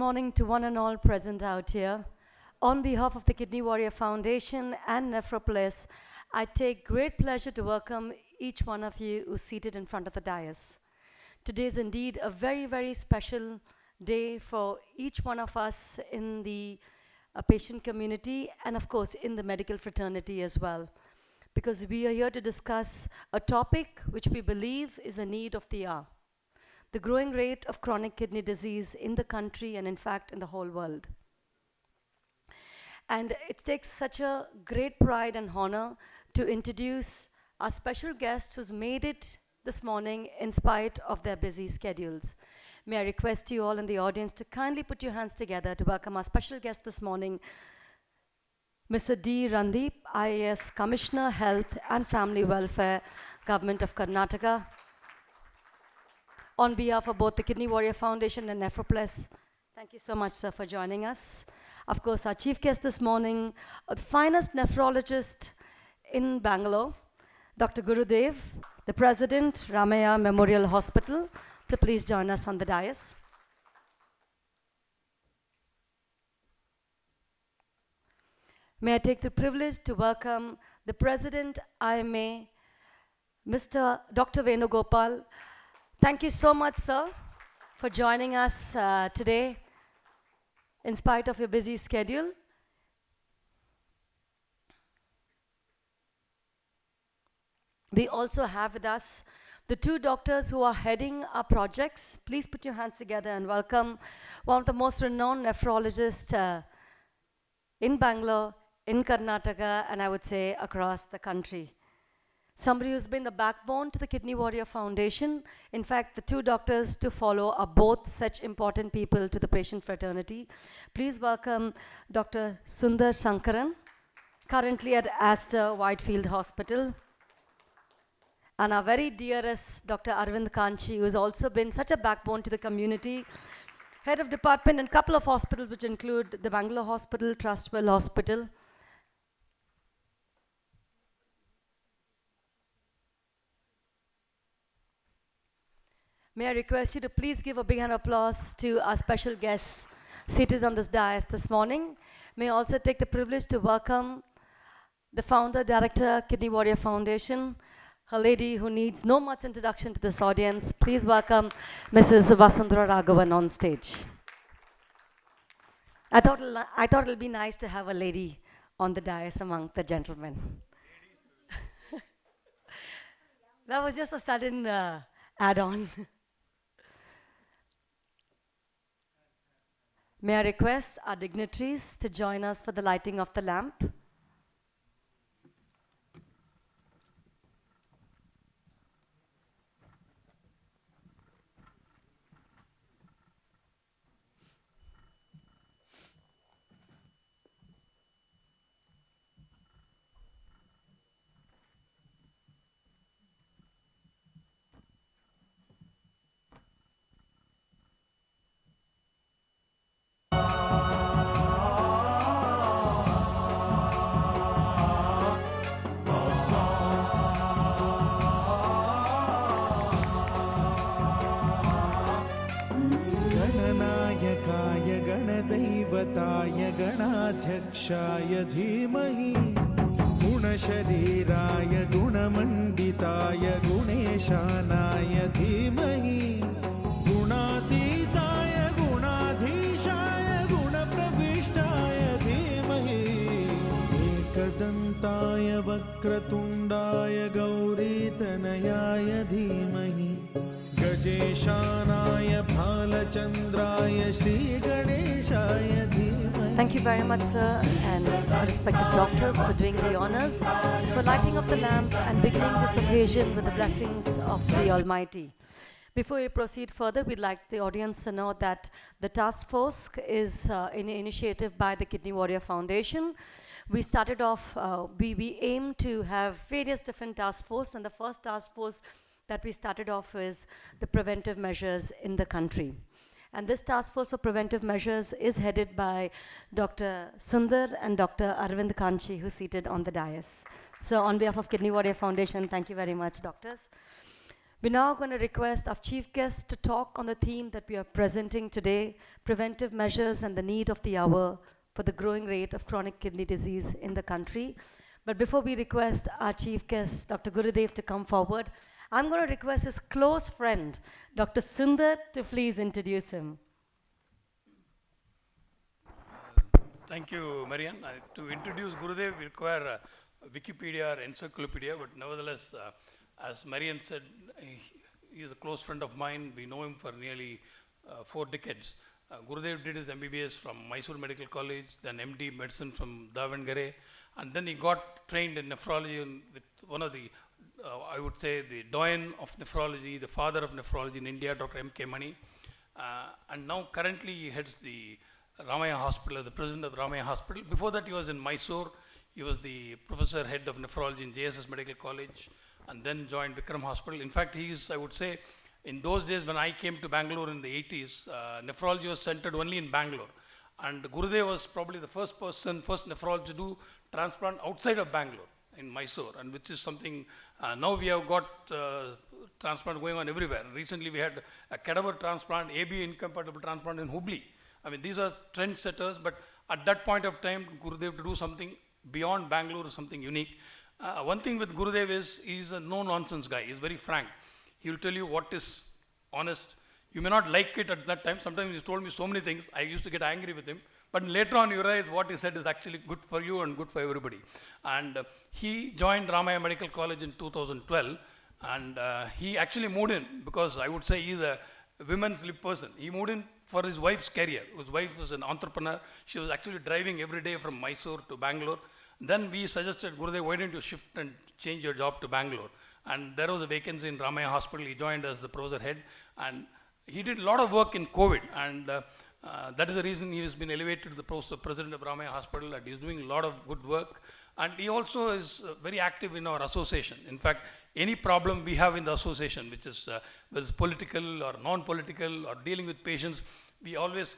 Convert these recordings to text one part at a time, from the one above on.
morning to one and all present out here. On behalf of the Kidney Warrior Foundation and Nephropolis, I take great pleasure to welcome each one of you who's seated in front of the dais. Today is indeed a very, very special day for each one of us in the patient community and, of course, in the medical fraternity as well, because we are here to discuss a topic which we believe is the need of the hour: the growing rate of chronic kidney disease in the country and, in fact, in the whole world. And it takes such a great pride and honor to introduce our special guest who's made it this morning in spite of their busy schedules. May I request you all in the audience to kindly put your hands together to welcome our special guest this morning, Mr. D. Randeep, IAS Commissioner, Health and Family Welfare, Government of Karnataka. On behalf of both the Kidney Warrior Foundation and Nephropolis, thank you so much, sir, for joining us. Of course, our chief guest this morning, the finest nephrologist in Bangalore, Dr. Gurudev, the President, Ramaya Memorial Hospital, to please join us on the dais. May I take the privilege to welcome the President, IMA, Mr. Dr. Venugopal. Thank you so much, sir, for joining us today, in spite of your busy schedule. We also have with us the two doctors who are heading our projects. Please put your hands together and welcome one of the most renowned nephrologists in Bangalore, in Karnataka, and I would say across the country. Somebody who's been the backbone to the Kidney Warrior Foundation. In fact, the two doctors to follow are both such important people to the patient fraternity. Please welcome Dr. Sundar Sankaran, currently at Aster Whitefield Hospital. And our very dearest Dr. Arvind Kanchi, who's also been such a backbone to the community, head of department in a couple of hospitals, which include the Bangalore Hospital, Trustwell Hospital. May I request you to please give a big hand of applause to our special guests seated on this dais this morning. May I also take the privilege to welcome the founder, director, Kidney Warrior Foundation, a lady who needs no much introduction to this audience. Please welcome Mrs. Vasundhara Raghavan on stage. I thought it'll be nice to have a lady on the dais among the gentlemen. That was just a sudden add-on. May I request our dignitaries to join us for the lighting of the lamp? गणाध्यक्षाय धीमहि गुणशरीराय गुणमण्डिताय गुणेशानाय धीमहि गुणातीताय गुणाधीशाय गुणप्रविष्टाय धीमहि एकदन्ताय वक्रतुण्डाय गौरीतनयाय धीमहि गजेशानाय भालचन्द्राय श्रीगणेशाय धीमहि. Thank you very much, sir, and our respected doctors for doing the honors, for lighting up the lamp and beginning this occasion with the blessings of the Almighty. Before we proceed further, we'd like the audience to know that the task force is an initiative by the Kidney Warrior Foundation. We started off, we aim to have various different task forces, and the first task force that we started off is the preventive measures in the country. And this task force for preventive measures is headed by Dr. Sundar and Dr. Arvind Kanchi, who's seated on the dais. So on behalf of Kidney Warrior Foundation, thank you very much, doctors. We're now going to request our chief guest to talk on the theme that we are presenting today, preventive measures and the need of the hour for the growing rate of chronic kidney disease in the country. But before we request our chief guest, Dr. Gurudev, to come forward, I'm going to request his close friend, Dr. Sundar, to please introduce him. Thank you, Marian. To introduce Gurudev, we require Wikipedia or encyclopedia, but nevertheless, as Marian said, he is a close friend of mine. We know him for nearly 4 decades. Gurudev did his MBBS from Mysore Medical College, then MD Medicine from Davangere, and then he got trained in nephrology with one of the, I would say, the doyen of nephrology, the father of nephrology in India, Dr. M.K. Mani. And now currently he heads the Ramaya Hospital, the president of the Ramaya Hospital. Before that, he was in Mysore. He was the professor head of nephrology in JSS Medical College, and then joined Vikram Hospital. In fact, he is, I would say, in those days when I came to Bangalore in the 80s, nephrology was centered only in Bangalore. And Gurudev was probably the first nephrologist to do transplant outside of Bangalore, in Mysore, and which is something, now we have got transplant going on everywhere. Recently we had a cadaver transplant, AB incompatible transplant in Hubli. I mean, these are trendsetters, but at that point of time, Gurudev to do something beyond Bangalore is something unique. One thing with Gurudev is, he's a no-nonsense guy. He's very frank. He will tell you what is honest. You may not like it at that time. Sometimes he's told me so many things. I used to get angry with him. But later on, you realize what he said is actually good for you and good for everybody. And he joined Ramaya Medical College in 2012. And he actually moved in because I would say he's a women's lip person. He moved in for his wife's career. His wife was an entrepreneur. She was actually driving every day from Mysore to Bangalore. Then we suggested, Gurudev, why don't you shift and change your job to Bangalore? And there was a vacancy in Ramaya Hospital. He joined as the professor head. And he did a lot of work in COVID. And that is the reason he has been elevated to the post of president of Ramaya Hospital. And he's doing a lot of good work. And he also is very active in our association. In fact, any problem we have in the association, which is whether it's political or non-political or dealing with patients, we always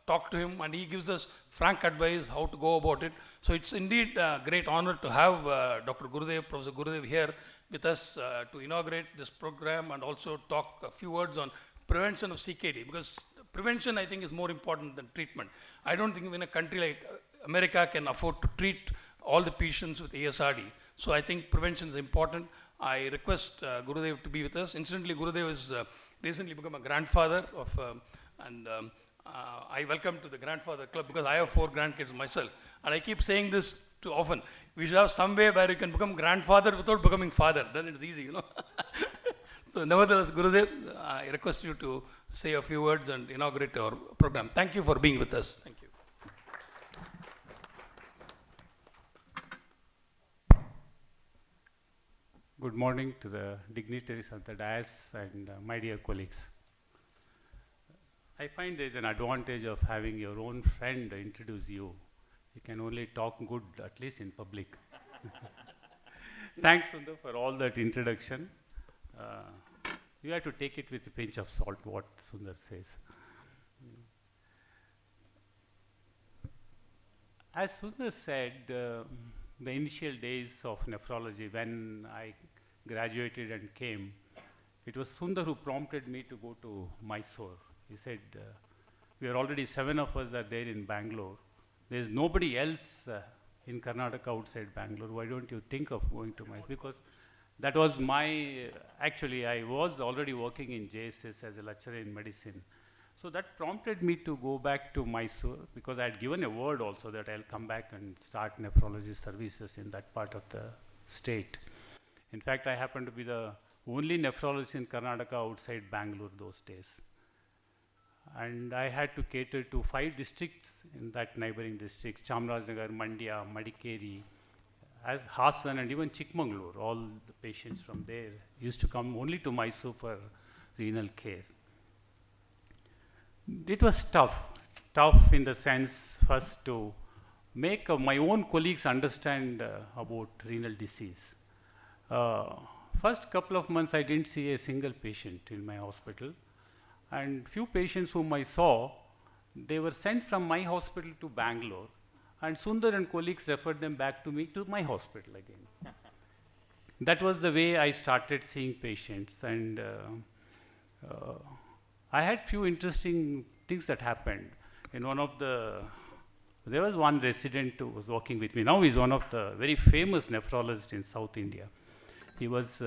talk to him and he gives us frank advice how to go about it. So it's indeed a great honor to have Dr. Gurudev, Professor Gurudev here with us to inaugurate this program and also talk a few words on prevention of CKD, because prevention, I think, is more important than treatment. I don't think in a country like America can afford to treat all the patients with ASRD. So I think prevention is important. I request Gurudev to be with us. Incidentally, Gurudev has recently become a grandfather of, I welcome to the grandfather club because I have 4 grandkids myself. And I keep saying this too often. We should have some way where you can become grandfather without becoming father. Then it's easy, you know. So nevertheless, Gurudev, I request you to say a few words and inaugurate our program. Thank you for being with us. Thank you. Good morning to the dignitaries of the dais and my dear colleagues. I find there is an advantage of having your own friend introduce you. You can only talk good, at least in public. Thanks, Sundar, for all that introduction. You have to take it with a pinch of salt, what Sundar says. As Sundar said, the initial days of nephrology, when I graduated and came, it was Sundar who prompted me to go to Mysore. He said, we are already 7 of us are there in Bangalore. There is nobody else in Karnataka outside Bangalore. Why don't you think of going to Mysore? Because that was my, actually I was already working in JSS as a lecturer in medicine. So that prompted me to go back to Mysore because I had given a word also that I'll come back and start nephrology services in that part of the state. In fact, I happened to be the only nephrologist in Karnataka outside Bangalore those days. And I had to cater to 5 districts in that neighboring districts, Chamarajanagar, Mandya, Madikeri, as Hassan and even Chikmagalur. All the patients from there used to come only to Mysore for renal care. It was tough in the sense first to make my own colleagues understand about renal disease. First couple of months I didn't see a single patient in my hospital, and few patients whom I saw, they were sent from my hospital to Bangalore, and Sundar and colleagues referred them back to me to my hospital again. that was the way I started seeing patients. And uh, I had few interesting things that happened. In one of there was one resident who was working with me. Now he's one of the very famous nephrologists in South India. He was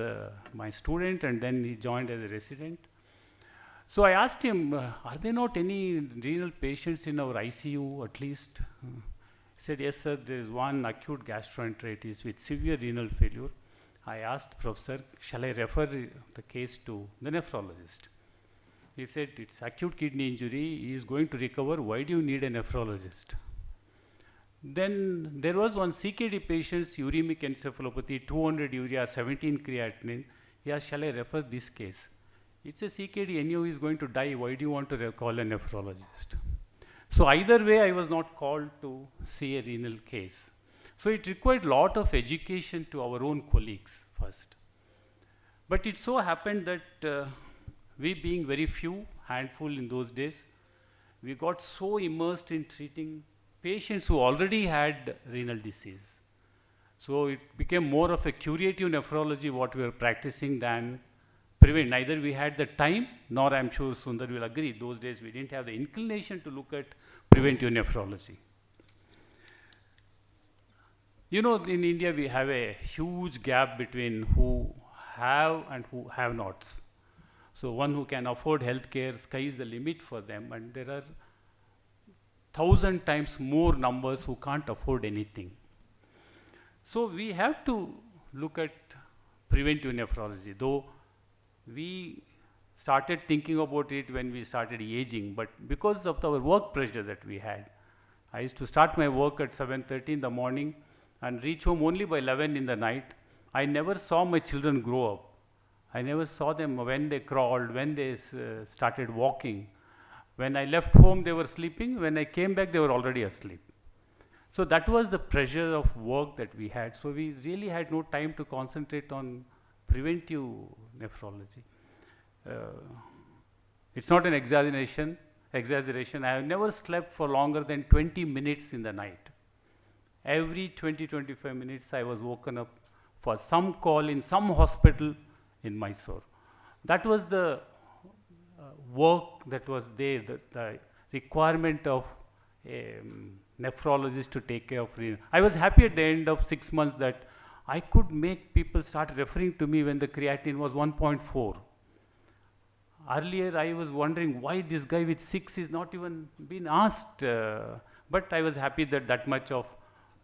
my student, and then he joined as a resident. So I asked him, are there not any renal patients in our ICU at least? He said, yes, sir, there is one acute gastroenteritis with severe renal failure. I asked, Professor, shall I refer the case to the nephrologist? He said, it's acute kidney injury, he is going to recover, why do you need a nephrologist? Then there was one CKD patient, uremic encephalopathy, 200 urea, 17 creatinine. Yeah, shall I refer this case? It's a CKD, anyhow is going to die, why do you want to call a nephrologist? So either way, I was not called to see a renal case. So it required a lot of education to our own colleagues first. But it so happened that we being very few, handful in those days, we got so immersed in treating patients who already had renal disease. So it became more of a curative nephrology what we were practicing than prevent. Neither we had the time, nor I'm sure Sundar will agree, those days we didn't have the inclination to look at preventive nephrology. You know, in India we have a huge gap between who have and who have nots. So one who can afford healthcare, sky is the limit for them, and there are 1,000 times more numbers who can't afford anything. So we have to look at preventive nephrology, though we started thinking about it when we started aging, but because of our work pressure that we had, I used to start my work at 7:30 in the morning and reach home only by 11 in the night. I never saw my children grow up. I never saw them when they crawled, when they started walking. When I left home, they were sleeping. When I came back, they were already asleep. So that was the pressure of work that we had. So we really had no time to concentrate on preventive nephrology. It's not an exaggeration. I have never slept for longer than 20 minutes in the night. Every 20-25 minutes, I was woken up for some call in some hospital in Mysore. That was the work that was there, the requirement of a nephrologist to take care of renal. I was happy at the end of 6 months that I could make people start referring to me when the creatinine was 1.4. Earlier, I was wondering why this guy with 6 is not even been asked, but I was happy that that much of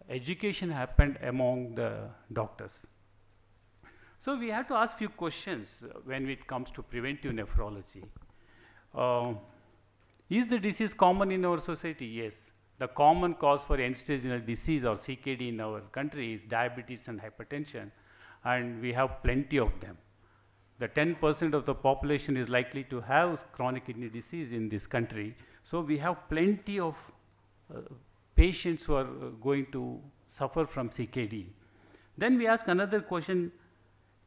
education happened among the doctors. So we have to ask few questions when it comes to preventive nephrology. Is the disease common in our society? Yes. The common cause for end-stage renal disease or CKD in our country is diabetes and hypertension, and we have plenty of them. The 10% of the population is likely to have chronic kidney disease in this country. So we have plenty of patients who are going to suffer from CKD. Then we ask another question,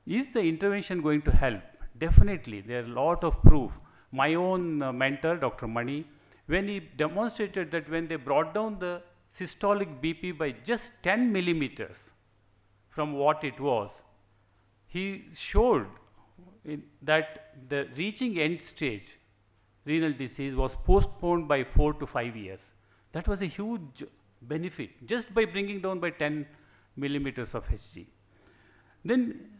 is the intervention going to help? Definitely, there are a lot of proof. My own mentor, Dr. Mani, when he demonstrated that when they brought down the systolic BP by just 10 millimeters from what it was, he showed that the reaching end stage renal disease was postponed by 4 to 5 years. That was a huge benefit just by bringing down by 10 millimeters of Hg. Then,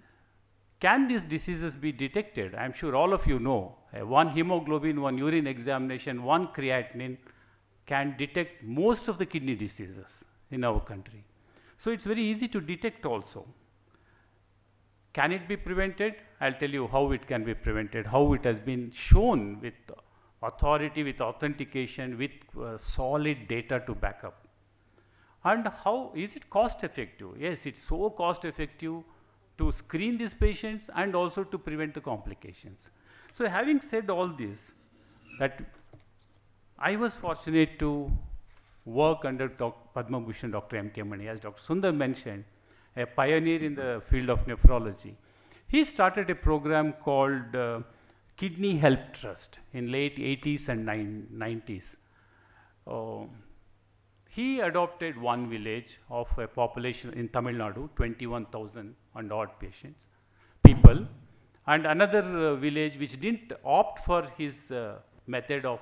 can these diseases be detected? I'm sure all of you know, one hemoglobin, one urine examination, one creatinine can detect most of the kidney diseases in our country. So it's very easy to detect also. Can it be prevented? I'll tell you how it can be prevented, how it has been shown with authority, with authentication, with solid data to back up. And how is it cost effective? Yes, it's so cost effective to screen these patients and also to prevent the complications. So having said all this, that I was fortunate to work under Padma Bhushan Dr. M.K. Mani, as Dr. Sundar mentioned, a pioneer in the field of nephrology. He started a program called Kidney Help Trust in late 80s and 90s. he adopted one village of a population in Tamil Nadu, 21,000 and odd people, and another village which didn't opt for his method of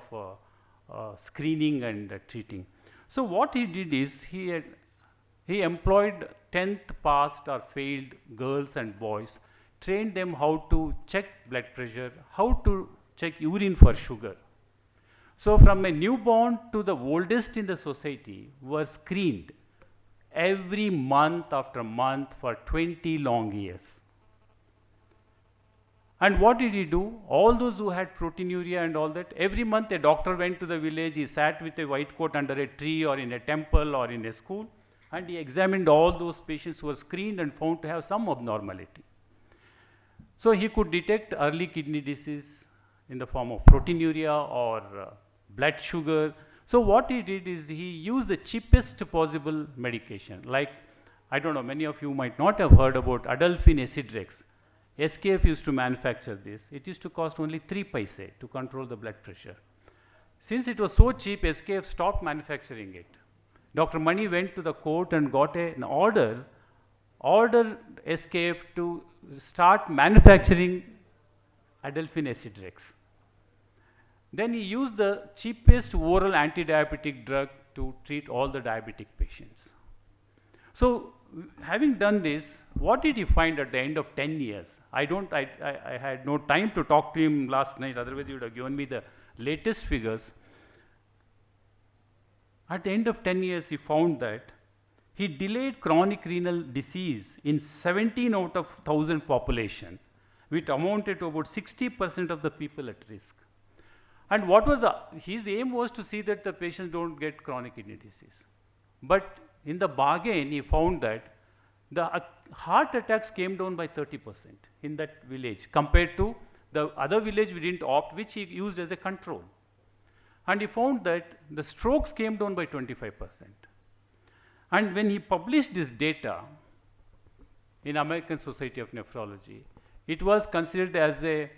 screening and treating. So what he did is he employed 10th passed or failed girls and boys, trained them how to check blood pressure, how to check urine for sugar. So from a newborn to the oldest in the society was screened every month after month for 20 long years. And what did he do? All those who had proteinuria and all that, every month a doctor went to the village, he sat with a white coat under a tree or in a temple or in a school, and he examined all those patients who were screened and found to have some abnormality. So he could detect early kidney disease in the form of proteinuria or blood sugar. So what he did is he used the cheapest possible medication. Like, I don't know, many of you might not have heard about Adalfin Acidrex. SKF used to manufacture this. It used to cost only 3 paise to control the blood pressure. Since it was so cheap, SKF stopped manufacturing it. Dr. Mani went to the court and got an ordered SKF to start manufacturing Adalfin Acidrex. Then he used the cheapest oral anti-diabetic drug to treat all the diabetic patients. So having done this, what did he find at the end of 10 years? I had no time to talk to him last night, otherwise he would have given me the latest figures. At the end of 10 years, he found that he delayed chronic renal disease in 17 out of 1,000 population, which amounted to about 60% of the people at risk. And what was his aim was to see that the patients don't get chronic kidney disease. But in the bargain, he found that the heart attacks came down by 30% in that village compared to the other village we didn't opt, which he used as a control. And he found that the strokes came down by 25%. And when he published this data in American Society of Nephrology, it was considered as a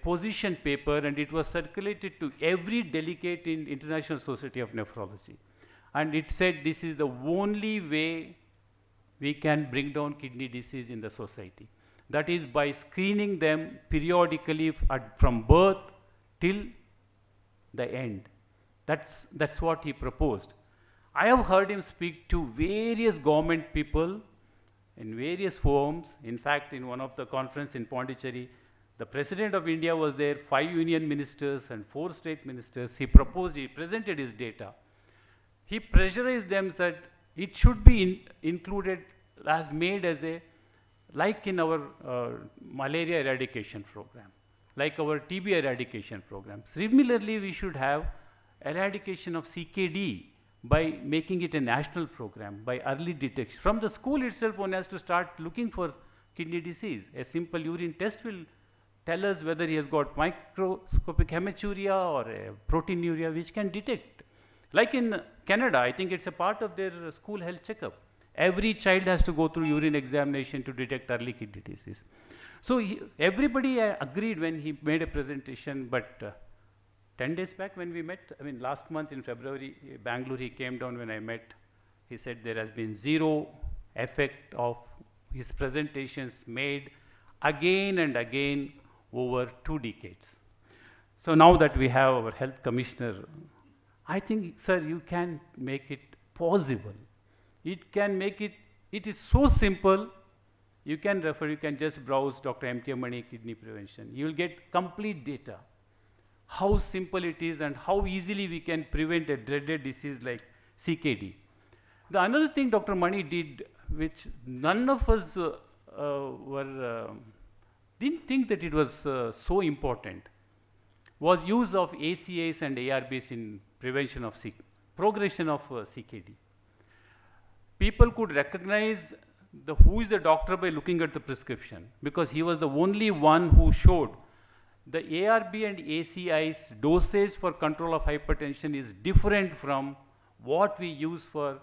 position paper, and it was circulated to every delegate in International Society of Nephrology. And it said this is the only way we can bring down kidney disease in the society. That is by screening them periodically from birth till the end. That's what he proposed. I have heard him speak to various government people in various forums. In fact, in one of the conference in Pondicherry, the President of India was there, 5 union ministers and 4 state ministers. He presented his data. He pressurized them that it should be included made as like in our malaria eradication program, like our TB eradication program. Similarly, we should have eradication of CKD by making it a national program, by early detection. From the school itself, one has to start looking for kidney disease. A simple urine test will tell us whether he has got microscopic hematuria or a proteinuria, which can detect. Like in Canada, I think it's a part of their school health checkup. Every child has to go through urine examination to detect early kidney disease. So everybody agreed when he made a presentation, but 10 days back when we met, last month in February, Bangalore, he came down when I met. He said there has been zero effect of his presentations made again and again over 2 decades. So now that we have our health commissioner, I think, sir, you can make it possible. It is so simple. You can just browse Dr. M.K. Mani kidney prevention. You will get complete data. How simple it is and how easily we can prevent a dreaded disease like CKD. The another thing Dr. Mani did, which none of us didn't think that it was so important, was use of ACAs and ARBs in prevention of progression of CKD. People could recognize who is the doctor by looking at the prescription, because he was the only one who showed the ARB and ACI's dosage for control of hypertension is different from what we use for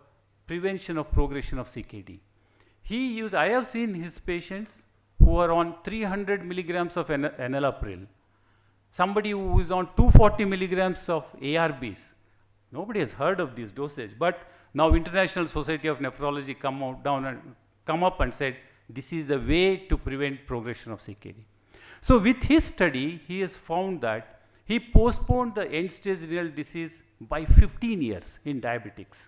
prevention of progression of CKD. I have seen his patients who are on 300 milligrams of enalapril, somebody who is on 240 milligrams of ARBs, Nobody has heard of this dosage. But now International Society of Nephrology come up and said, this is the way to prevent progression of CKD. So with his study, he has found that he postponed the end-stage renal disease by 15 years in diabetics.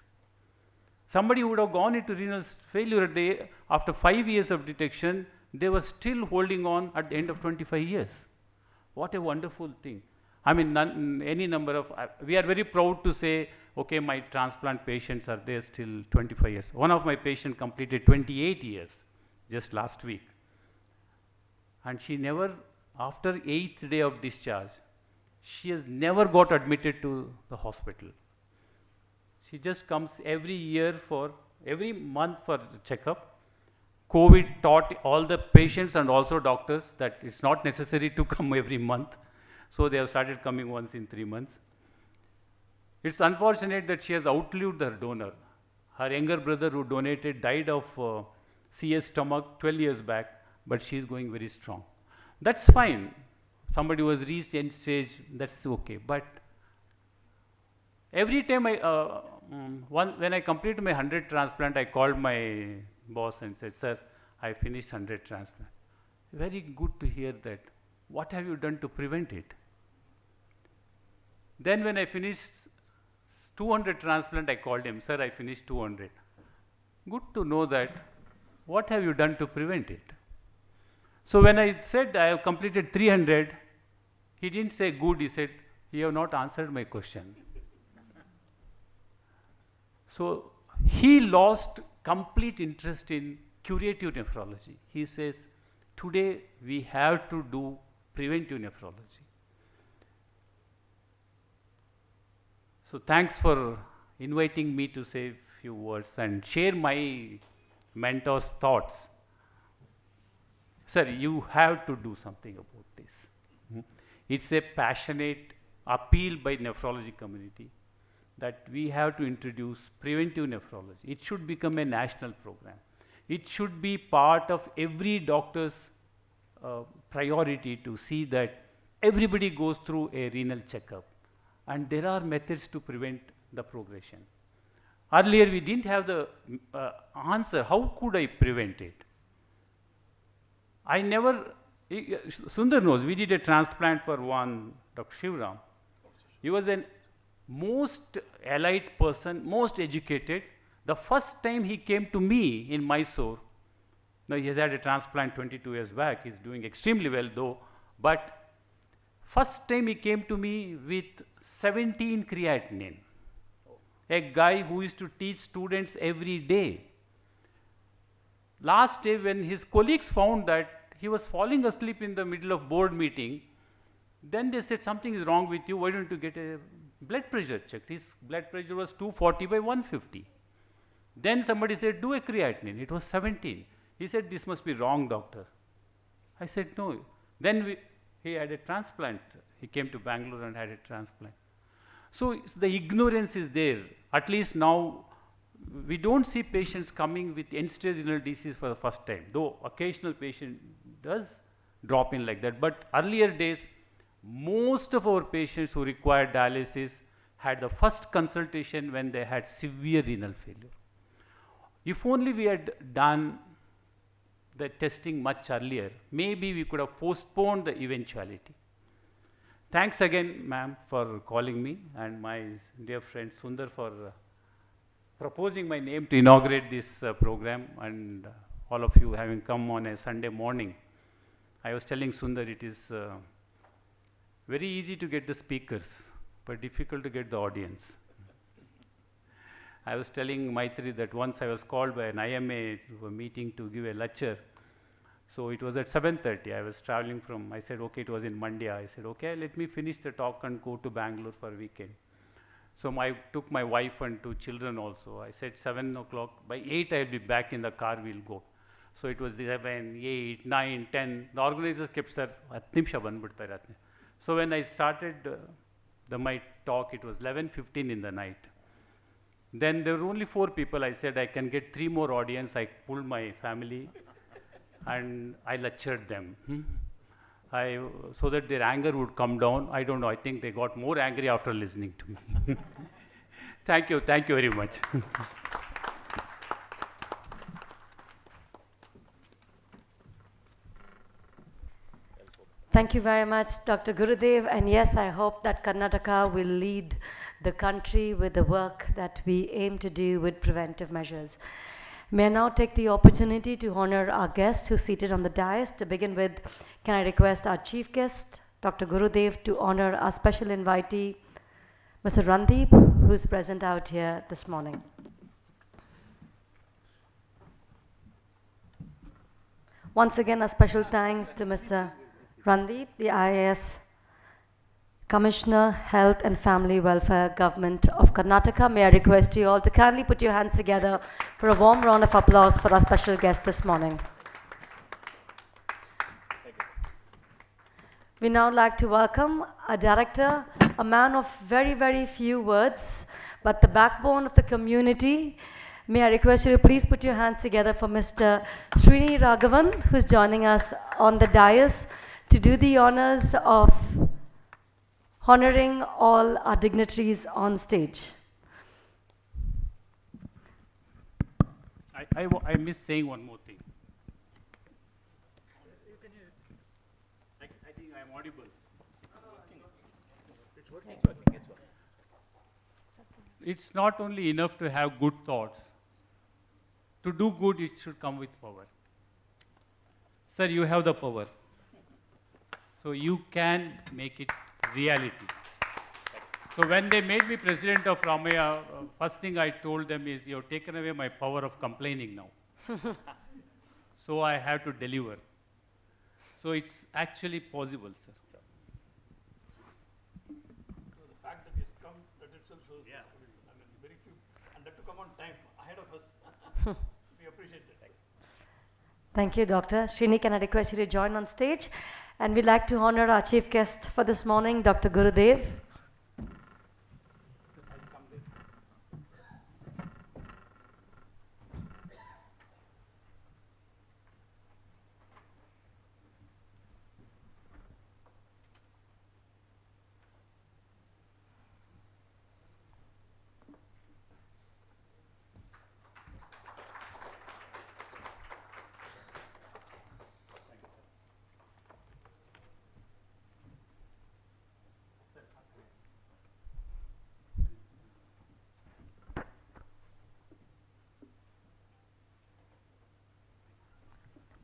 Somebody would have gone into renal failure after 5 years of detection, they were still holding on at the end of 25 years. What a wonderful thing. I mean, any number of, we are very proud to say, okay, my transplant patients are there still 25 years. One of my patients completed 28 years just last week. And she never, after 8th day of discharge, she has never got admitted to the hospital. She just comes every month for checkup. COVID taught all the patients and also doctors that it's not necessary to come every month. So they have started coming once in 3 months. It's unfortunate that she has outlived her donor. Her younger brother who donated died of CS stomach 12 years back, but she's going very strong. That's fine. Somebody who has reached end stage, that's okay. But every time when I completed my 100 transplant, I called my boss and said, sir, I finished 100 transplant. Very good to hear that. What have you done to prevent it? Then when I finished 200 transplant, I called him, sir, I finished 200. Good to know that. What have you done to prevent it? So when I said I have completed 300, he didn't say good, he said, you have not answered my question. So he lost complete interest in curative nephrology. He says, today we have to do preventive nephrology. So thanks for inviting me to say a few words and share my mentor's thoughts. Sir, you have to do something about this. It's a passionate appeal by nephrology community that we have to introduce preventive nephrology. It should become a national program. It should be part of every doctor's priority to see that everybody goes through a renal checkup. And there are methods to prevent the progression. Earlier we didn't have the answer, how could I prevent it? I never, Sundar knows, we did a transplant for one, Dr. Shivram. He was a most elite person, most educated. The first time he came to me in Mysore, now he has had a transplant 22 years back, he's doing extremely well though, but first time he came to me with 17 creatinine. A guy who used to teach students every day. Last day when his colleagues found that he was falling asleep in the middle of board meeting, then they said something is wrong with you, why don't you get a blood pressure checked? His blood pressure was 240 by 150. Then somebody said do a creatinine, it was 17. He said this must be wrong, doctor. I said no. Then he had a transplant. He came to Bangalore and had a transplant. So the ignorance is there. At least now we don't see patients coming with end-stage renal disease for the first time, though occasional patient does drop in like that. But earlier days, most of our patients who required dialysis had the first consultation when they had severe renal failure. If only we had done the testing much earlier, maybe we could have postponed the eventuality. Thanks again, ma'am, for calling me, and my dear friend Sundar for proposing my name to inaugurate this program, and all of you having come on a Sunday morning. I was telling Sundar it is very easy to get the speakers, but difficult to get the audience. I was telling Maitri that once I was called by an IMA to a meeting to give a lecture. So it was at 7:30. I was traveling from, I said, okay, it was in Mandya. I said, okay, let me finish the talk and go to Bangalore for a weekend. So I took my wife and 2 children also. I said 7 o'clock, by 8 I'll be back in the car, we'll go. So it was 7, 8, 9, 10. The organizers kept, sir, 10 ನಿಮಿಷ ಬಂದ್ಬಿಡ್ತಾರೆ ಆತ್ನೆ. So when I started my talk, it was 11:15 in the night. Then there were only 4 people. I said I can get 3 more audience. I pulled my family and I lectured them. So that their anger would come down. I don't know, I think they got more angry after listening to me. Thank you very much. Thank you very much, Dr. Gurudev. And yes, I hope that Karnataka will lead the country with the work that we aim to do with preventive measures. May I now take the opportunity to honor our guest who's seated on the dais. To begin with, can I request our chief guest, Dr. Gurudev, to honor our special invitee, Mr. Randeep, who's present out here this morning. Once again, a special thanks to Mr. Randeep, the IAS Commissioner, Health and Family Welfare, Government of Karnataka. May I request you all to kindly put your hands together for a warm round of applause for our special guest this morning. We now like to welcome a director, a man of very, very few words, but the backbone of the community. May I request you to please put your hands together for Mr. Srini Raghavan, who's joining us on the dais to do the honors of honoring all our dignitaries on stage. I missed saying one more thing. I think I'm audible. It's not only enough to have good thoughts. To do good, it should come with power. Sir, you have the power. So you can make it reality. So when they made me president of Ramaya, first thing I told them is, you have taken away my power of complaining now. So I have to deliver. So it's actually possible, sir. The fact that he's come, that itself shows this community. I mean, very few, and that to come on time, ahead of us. We appreciate that. Thank you, Dr. Srini, can I request you to join on stage? And we'd like to honor our chief guest for this morning, Dr. Gurudev.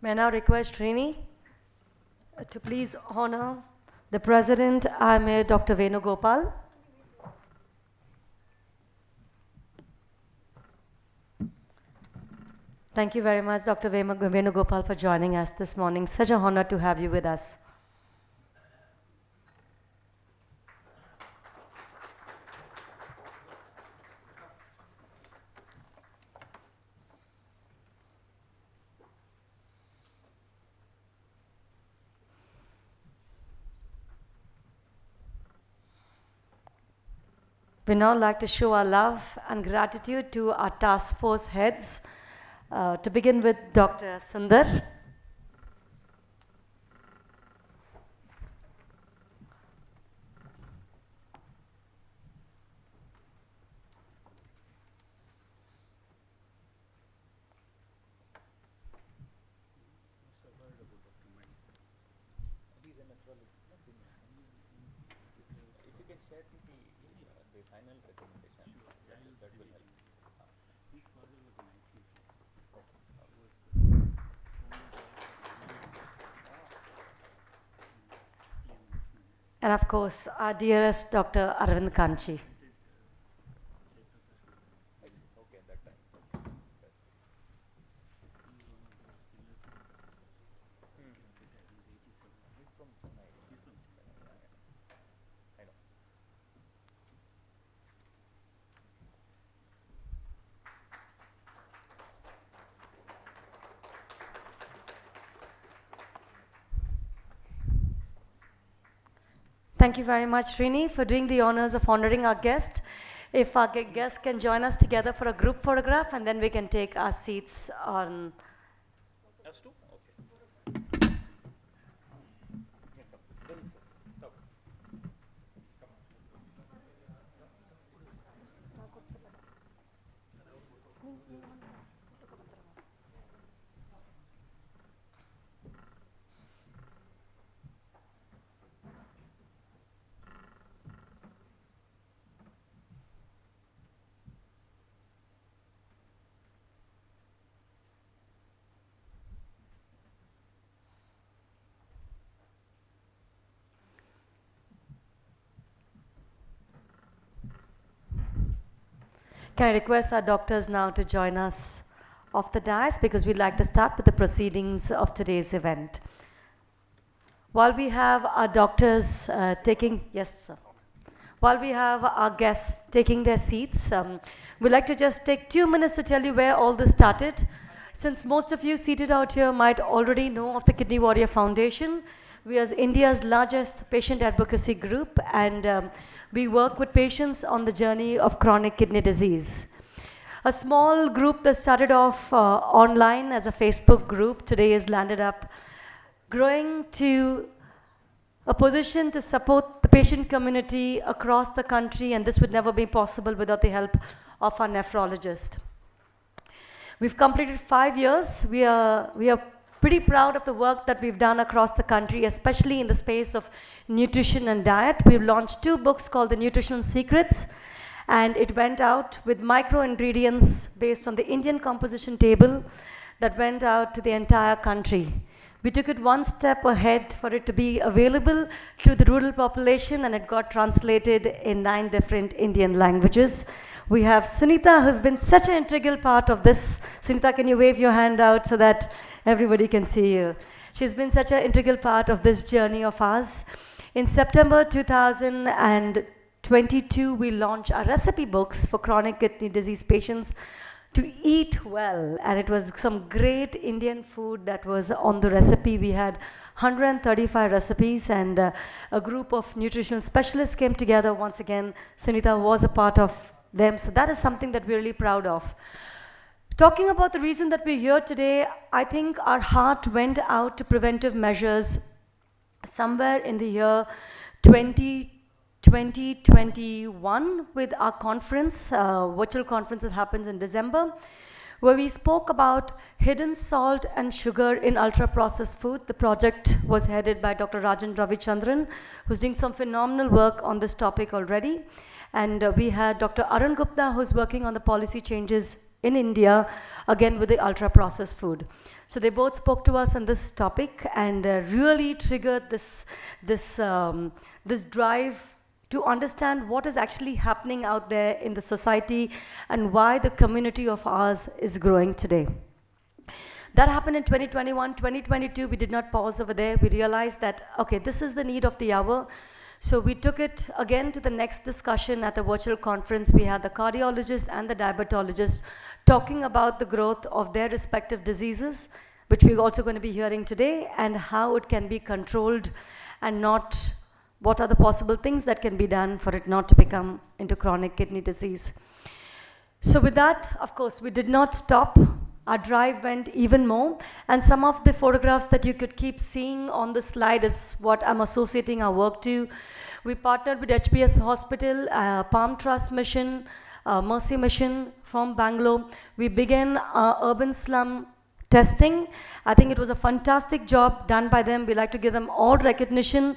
May I now request Srini to please honor the President, Amir Dr. Venugopal. Thank you very much, Dr. Venugopal, for joining us this morning. Such an honor to have you with us. We now like to show our love and gratitude to our task force heads. To begin with, Dr. Sundar. And of course, our dearest Dr. Arvind Kanchi. Thank you very much, Srini, for doing the honors of honoring our guest. If our guests can join us together for a group photograph, and then we can take our seats on. Us too? Okay. Can I request our doctors now to join us off the dais because we'd like to start with the proceedings of today's event. While we have our doctors yes, sir. While we have our guests taking their seats, we'd like to just take 2 minutes to tell you where all this started. Since most of you seated out here might already know of the Kidney Warrior Foundation, we are India's largest patient advocacy group, and we work with patients on the journey of chronic kidney disease. A small group that started off online as a Facebook group today has landed up growing to a position to support the patient community across the country, and this would never be possible without the help of our nephrologist. We've completed 5 years. We are pretty proud of the work that we've done across the country, especially in the space of nutrition and diet. We've launched 2 books called The Nutrition Secrets, and it went out with micro ingredients based on the Indian composition table that went out to the entire country. We took it one step ahead for it to be available to the rural population, and it got translated in 9 different Indian languages. We have Sunita, who's been such an integral part of this. Sunita, can you wave your hand out so that everybody can see you? She's been such an integral part of this journey of ours. In September 2022, we launched our recipe books for chronic kidney disease patients to eat well, and it was some great Indian food that was on the recipe. We had 135 recipes, and a group of nutritional specialists came together. Once again, Sunita was a part of them, so that is something that we're really proud of. Talking about the reason that we're here today, I think our heart went out to preventive measures somewhere in the year 2021 with our conference, virtual conference that happens in December, where we spoke about hidden salt and sugar in ultra-processed food. The project was headed by Dr. Rajan Ravichandran, who's doing some phenomenal work on this topic already. And we had Dr. Arun Gupta, who's working on the policy changes in India, again with the ultra-processed food. So they both spoke to us on this topic and really triggered this drive to understand what is actually happening out there in the society and why the community of ours is growing today. That happened in 2021. 2022, we did not pause over there. We realized that, okay, this is the need of the hour. So we took it again to the next discussion at the virtual conference. We had the cardiologist and the diabetologist talking about the growth of their respective diseases, which we're also going to be hearing today, and how it can be controlled and not what are the possible things that can be done for it not to become into chronic kidney disease. So with that, of course, we did not stop. Our drive went even more, and some of the photographs that you could keep seeing on the slide is what I'm associating our work to. We partnered with HBS Hospital, Palm Trust Mission, Mercy Mission from Bangalore. We began urban slum testing. I think it was a fantastic job done by them. We like to give them all recognition.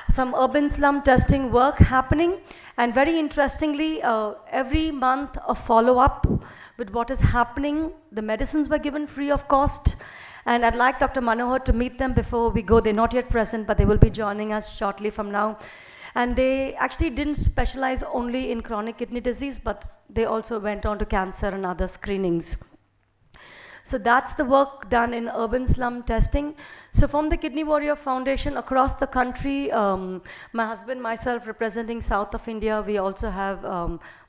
Some urban slum testing work happening, and very interestingly, every month a follow-up with what is happening. The medicines were given free of cost, and I'd like Dr. Manohar to meet them before we go. They're not yet present, but they will be joining us shortly from now. And they actually didn't specialize only in chronic kidney disease, but they also went on to cancer and other screenings. So that's the work done in urban slum testing. So from the Kidney Warrior Foundation across the country, my husband, myself representing south of India, we also have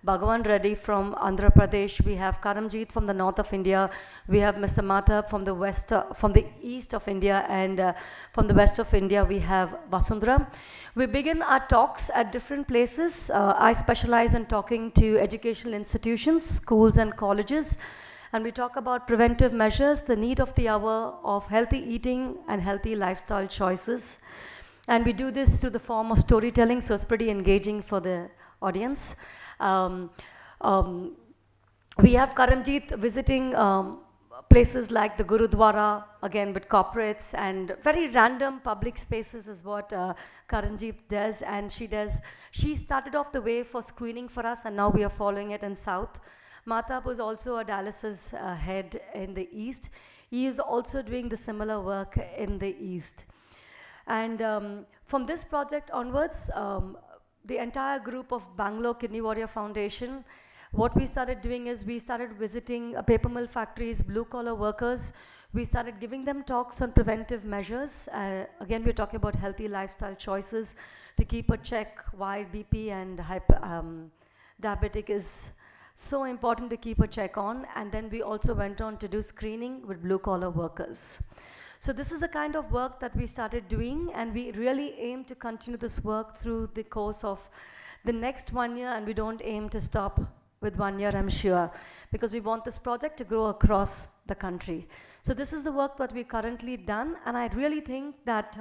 Bhagavan Reddy from Andhra Pradesh, we have Karamjeet from the north of India, we have Mr. Matha from the west, from the east of India, and from the west of India we have Vasundhara. We begin our talks at different places. I specialize in talking to educational institutions, schools and colleges, and we talk about preventive measures, the need of the hour of healthy eating and healthy lifestyle choices. And we do this through the form of storytelling, so it's pretty engaging for the audience. We have Karamjeet visiting places like the Gurudwara, again with corporates, and very random public spaces is what Karamjeet does, and she started off the way for screening for us, and now we are following it in South. Matab was also a dialysis head in the East. He is also doing the similar work in the East. And from this project onwards, the entire group of Bangalore Kidney Warrior Foundation what we started doing is we started visiting paper mill factories, blue-collar workers. We started giving them talks on preventive measures. Again, we're talking about healthy lifestyle choices to keep a check why BP and diabetic is so important to keep a check on. And then we also went on to do screening with blue-collar workers. So this is the kind of work that we started doing, and we really aim to continue this work through the course of the next 1 year, and we don't aim to stop with 1 year, I'm sure, because we want this project to grow across the country. So this is the work that we currently done, and I really think that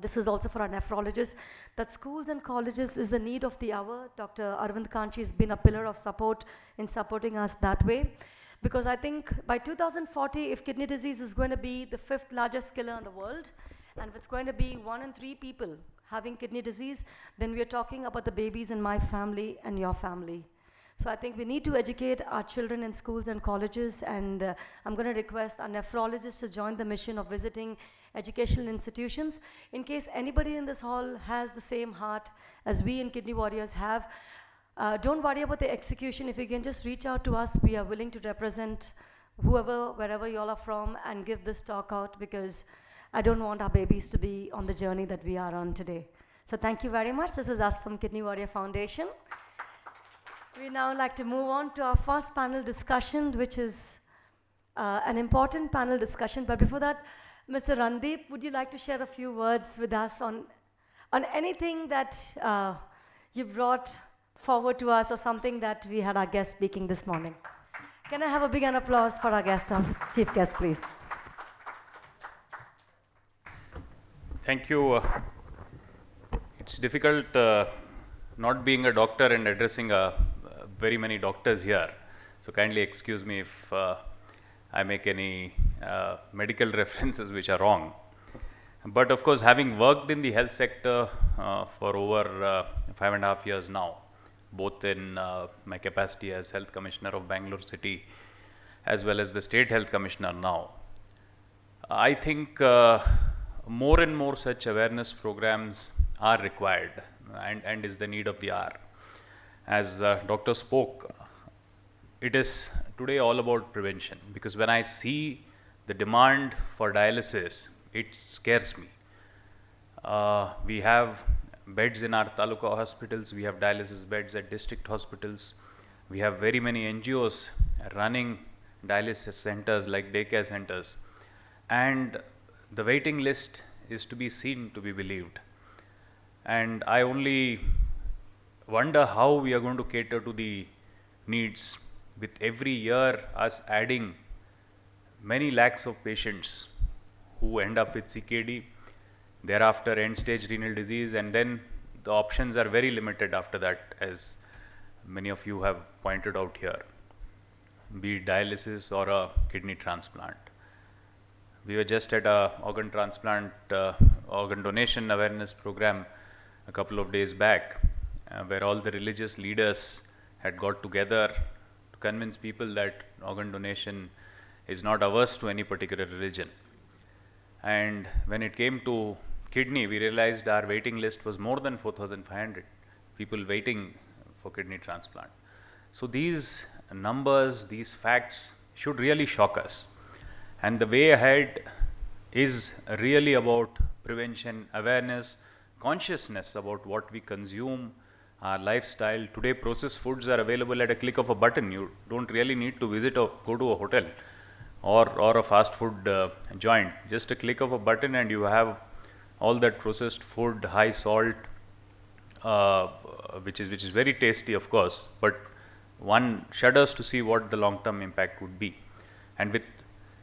this is also for our nephrologists, that schools and colleges is the need of the hour. Dr. Arvind Kanchi has been a pillar of support in supporting us that way. Because I think by 2040, if kidney disease is going to be the 5th largest killer in the world, and if it's going to be 1 in 3 people having kidney disease, then we are talking about the babies in my family and your family. So I think we need to educate our children in schools and colleges, and I'm going to request our nephrologists to join the mission of visiting educational institutions. In case anybody in this hall has the same heart as we in Kidney Warriors have, don't worry about the execution. If you can just reach out to us, we are willing to represent whoever, wherever you all are from, and give this talk out, because I don't want our babies to be on the journey that we are on today. So thank you very much. This is us from Kidney Warrior Foundation. We now like to move on to our first panel discussion, which is an important panel discussion. But before that, Mr. Randeep, would you like to share a few words with us on anything that you brought forward to us, or something that we had our guest speaking this morning? Can I have a big applause for our guest, chief guest, please? Thank you. It's difficult not being a doctor and addressing very many doctors here. So kindly excuse me if I make any medical references which are wrong. But of course, having worked in the health sector for over 5.5 years now, both in my capacity as Health Commissioner of Bangalore City as well as the State Health Commissioner now, I think more and more such awareness programs are required and is the need of the hour. As doctor spoke, it is today all about prevention, because when I see the demand for dialysis, it scares me. We have beds in our taluka hospitals, we have dialysis beds at district hospitals, we have very many NGOs running dialysis centers like daycare centers, and the waiting list is to be seen, to be believed. And I only wonder how we are going to cater to the needs with every year us adding many lakhs of patients who end up with CKD, thereafter end stage renal disease, and then the options are very limited after that, as many of you have pointed out here, be it dialysis or a kidney transplant. We were just at a organ transplant, organ donation awareness program a couple of days back, where all the religious leaders had got together to convince people that organ donation is not averse to any particular religion. And when it came to kidney, we realized our waiting list was more than 4,500 people waiting for kidney transplant. So these numbers, these facts should really shock us. And the way ahead is really about prevention, awareness, consciousness about what we consume, our lifestyle. Today, processed foods are available at a click of a button. You don't really need to visit or go to a hotel or a fast food joint. Just a click of a button and you have all that processed food, high salt, which is very tasty, of course, but one shudders to see what the long-term impact would be. And with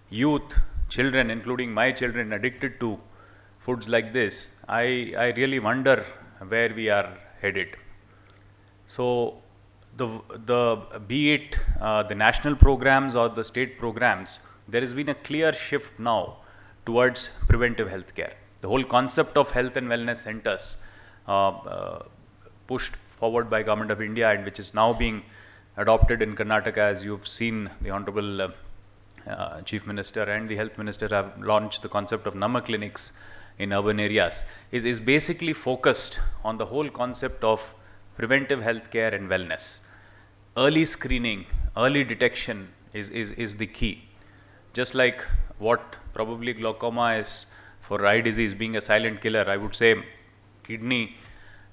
youth, children, including my children, addicted to foods like this, I really wonder where we are headed. So be it the national programs or the state programs, there has been a clear shift now towards preventive health care. The whole concept of health and wellness centers pushed forward by Government of India, and which is now being adopted in Karnataka, as you've seen the Honorable Chief Minister and the Health Minister have launched the concept of Nama clinics in urban areas, is basically focused on the whole concept of preventive health care and wellness. early screening, early detection is the key. Just like what probably glaucoma is for eye disease being a silent killer, I would say kidney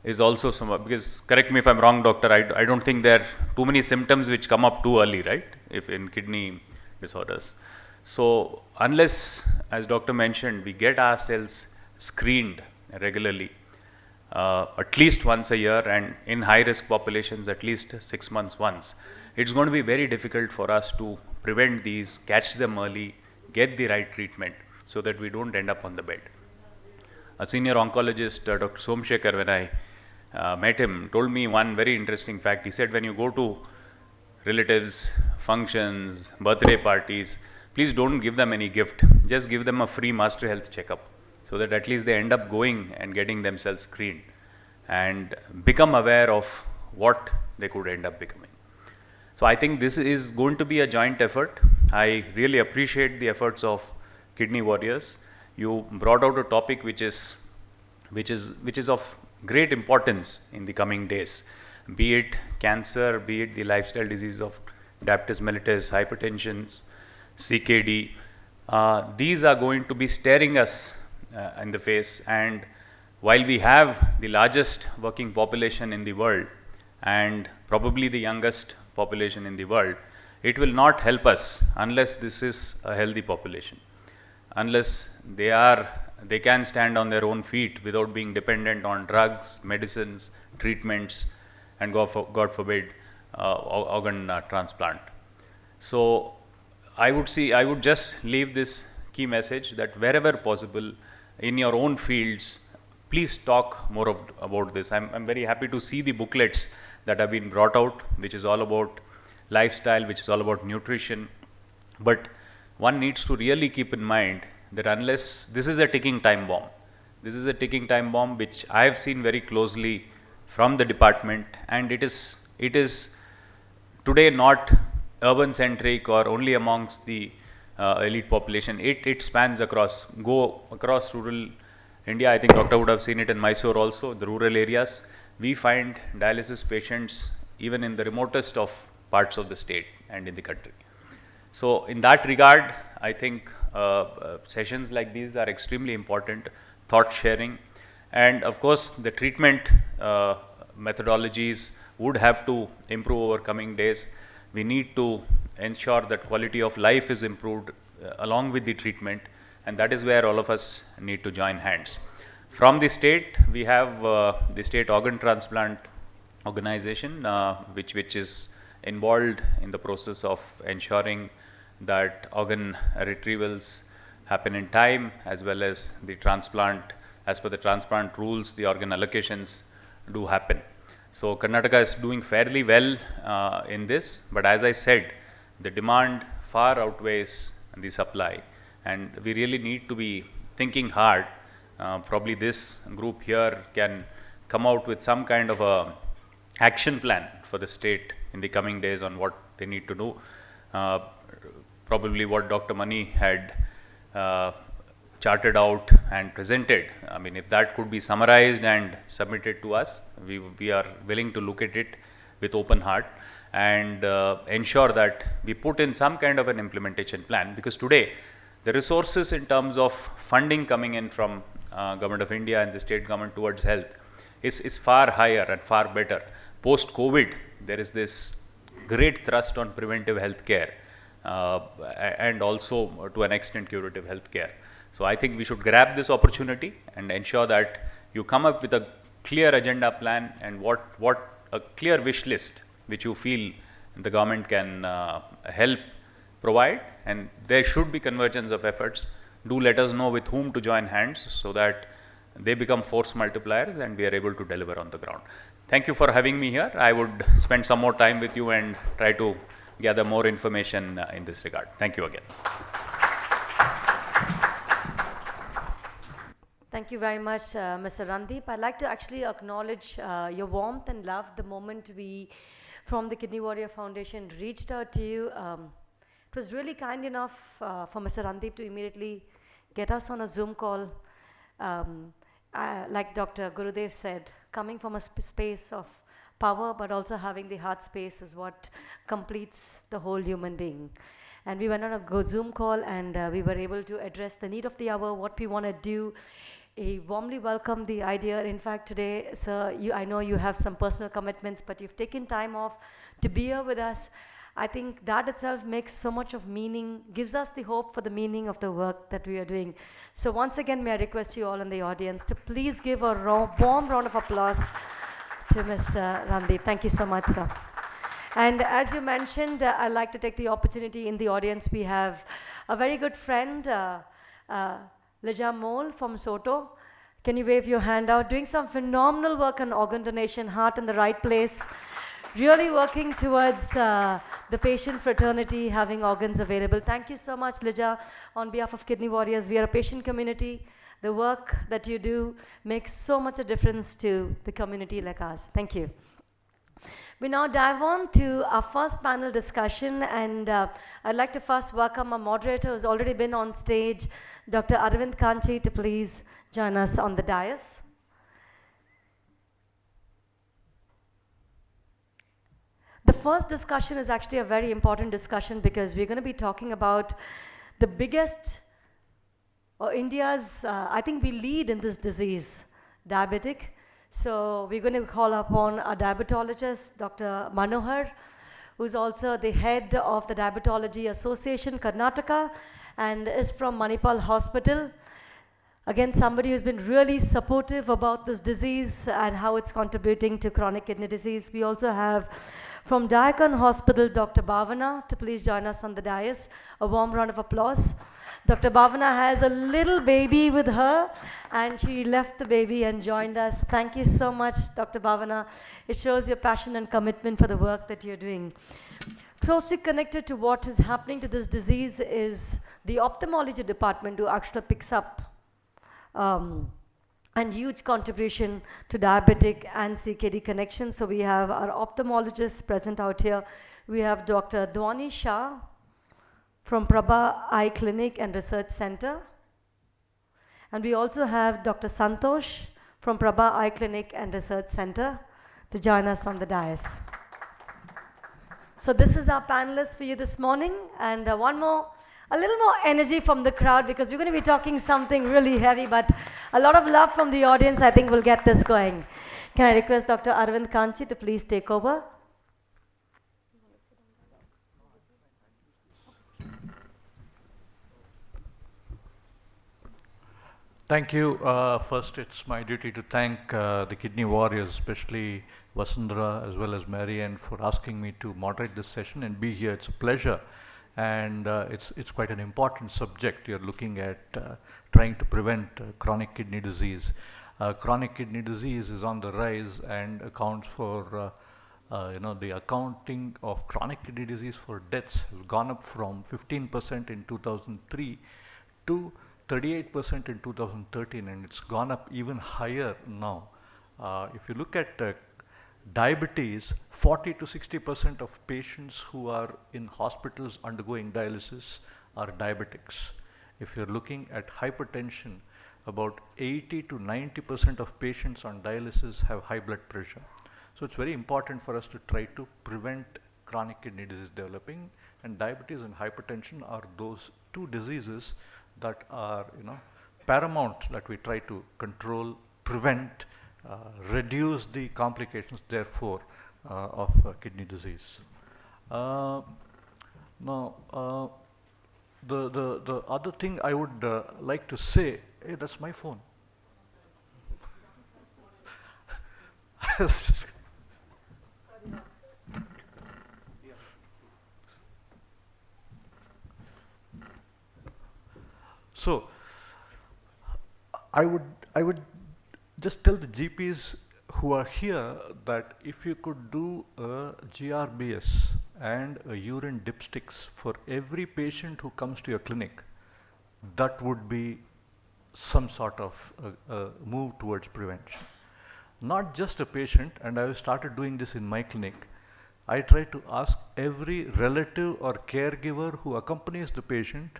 is also some, because correct me if I'm wrong, doctor, I don't think there are too many symptoms which come up too early, right? If in kidney disorders. So unless, as doctor mentioned, we get ourselves screened regularly, at least once a year, and in high risk populations at least 6 months once, it's going to be very difficult for us to prevent these, catch them early, get the right treatment so that we don't end up on the bed. A senior oncologist, Dr. Somshekar, when I met him, told me one very interesting fact. He said, when you go to relatives, functions, birthday parties, please don't give them any gift. Just give them a free master health checkup so that at least they end up going and getting themselves screened and become aware of what they could end up becoming. So I think this is going to be a joint effort. I really appreciate the efforts of kidney warriors. You brought out a topic which is of great importance in the coming days, be it cancer, be it the lifestyle disease of diabetes mellitus, hypertension, CKD. These are going to be staring us in the face, and while we have the largest working population in the world and probably the youngest population in the world, it will not help us unless this is a healthy population, unless they can stand on their own feet without being dependent on drugs, medicines, treatments, and God forbid, organ transplant. So I would just leave this key message that wherever possible in your own fields, please talk more about this. I'm very happy to see the booklets that have been brought out, which is all about lifestyle, which is all about nutrition. But one needs to really keep in mind that unless this is a ticking time bomb, which I have seen very closely from the department, and it is today not urban centric or only amongst the elite population. It spans across rural India. I think doctor would have seen it in Mysore also, the rural areas. We find dialysis patients even in the remotest of parts of the state and in the country. So in that regard, I think sessions like these are extremely important, thought sharing, and of course the treatment methodologies would have to improve over coming days. We need to ensure that quality of life is improved along with the treatment, and that is where all of us need to join hands. From the state, we have the state organ transplant organization, which is involved in the process of ensuring that organ retrievals happen in time, as well as the transplant, as per the transplant rules, the organ allocations do happen. So Karnataka is doing fairly well in this, but as I said, the demand far outweighs the supply, and we really need to be thinking hard. Probably this group here can come out with some kind of a action plan for the state in the coming days on what they need to do. Probably what Dr. Mani had charted out and presented. I mean, if that could be summarized and submitted to us, we are willing to look at it with open heart and ensure that we put in some kind of an implementation plan, because today the resources in terms of funding coming in from Government of India and the state government towards health is far higher and far better. Post-COVID, there is this great thrust on preventive health care and also to an extent curative health care. So I think we should grab this opportunity and ensure that you come up with a clear agenda plan and what a clear wish list which you feel the government can help provide, and there should be convergence of efforts. Do let us know with whom to join hands so that they become force multipliers and we are able to deliver on the ground. Thank you for having me here. I would spend some more time with you and try to gather more information in this regard. Thank you again. Thank you very much, Mr. Randeep. I'd like to actually acknowledge your warmth and love the moment we, from the Kidney Warrior Foundation, reached out to you. It was really kind enough for Mr. Randeep to immediately get us on a Zoom call. Like Dr. Gurudev said, coming from a space of power, but also having the heart space is what completes the whole human being. And we went on a Zoom call, and we were able to address the need of the hour, what we want to do. He warmly welcomed the idea. In fact, today, sir, I know you have some personal commitments, but you've taken time off to be here with us. I think that itself makes so much of meaning, gives us the hope for the meaning of the work that we are doing. So once again, may I request you all in the audience to please give a warm round of applause to Mr. Randeep. Thank you so much, sir. And as you mentioned, I'd like to take the opportunity. In the audience, we have a very good friend, Lija Mole from Soto. Can you wave your hand out? Doing some phenomenal work on organ donation, heart in the right place. Really working towards the patient fraternity, having organs available. Thank you so much, Lija. On behalf of Kidney Warriors, we are a patient community. The work that you do makes so much a difference to the community like us. Thank you. We now dive on to our first panel discussion, and I'd like to first welcome our moderator who's already been on stage, Dr. Arvind Kanchi, to please join us on the dais. The first discussion is actually a very important discussion because we're going to be talking about the biggest, or India's, I think we lead in this disease, diabetic. So we're going to call upon a diabetologist, Dr. Manohar, who's also the head of the Diabetology Association, Karnataka, and is from Manipal Hospital. Again, somebody who's been really supportive about this disease and how it's contributing to chronic kidney disease. We also have from Diakon Hospital, Dr. Bhavana, to please join us on the dais. A warm round of applause. Dr. Bhavana has a little baby with her, and she left the baby and joined us. Thank you so much, Dr. Bhavana. It shows your passion and commitment for the work that you're doing. Closely connected to what is happening to this disease is the ophthalmology department, who actually picks up and huge contribution to diabetic and CKD connection. So we have our ophthalmologists present out here. We have Dr. Dwani Shah from Prabha Eye Clinic and Research Center. And we also have Dr. Santosh from Prabha Eye Clinic and Research Center to join us on the dais. So this is our panelists for you this morning, and a little more energy from the crowd because we're going to be talking something really heavy, but a lot of love from the audience. I think we'll get this going. Can I request Dr. Arvind Kanchi to please take over? Thank you. First, it's my duty to thank the Kidney Warriors, especially Vasundhara as well as Marianne, for asking me to moderate this session and be here. It's a pleasure. And it's quite an important subject. You're looking at trying to prevent chronic kidney disease. Chronic kidney disease is on the rise and accounts for, the accounting of chronic kidney disease for deaths has gone up from 15% in 2003 to 38% in 2013, and it's gone up even higher now. If you look at diabetes, 40 to 60% of patients who are in hospitals undergoing dialysis are diabetics. If you're looking at hypertension, about 80 to 90% of patients on dialysis have high blood pressure. So it's very important for us to try to prevent chronic kidney disease developing, and diabetes and hypertension are those two diseases that are paramount, that we try to control, prevent, reduce the complications, therefore, of kidney disease. Now, the other thing I would like to say, hey, that's my phone. So, I would just tell the GPs who are here that if you could do a GRBS and a urine dipsticks for every patient who comes to your clinic, that would be some sort of a move towards prevention. Not just a patient, and I have started doing this in my clinic. I try to ask every relative or caregiver who accompanies the patient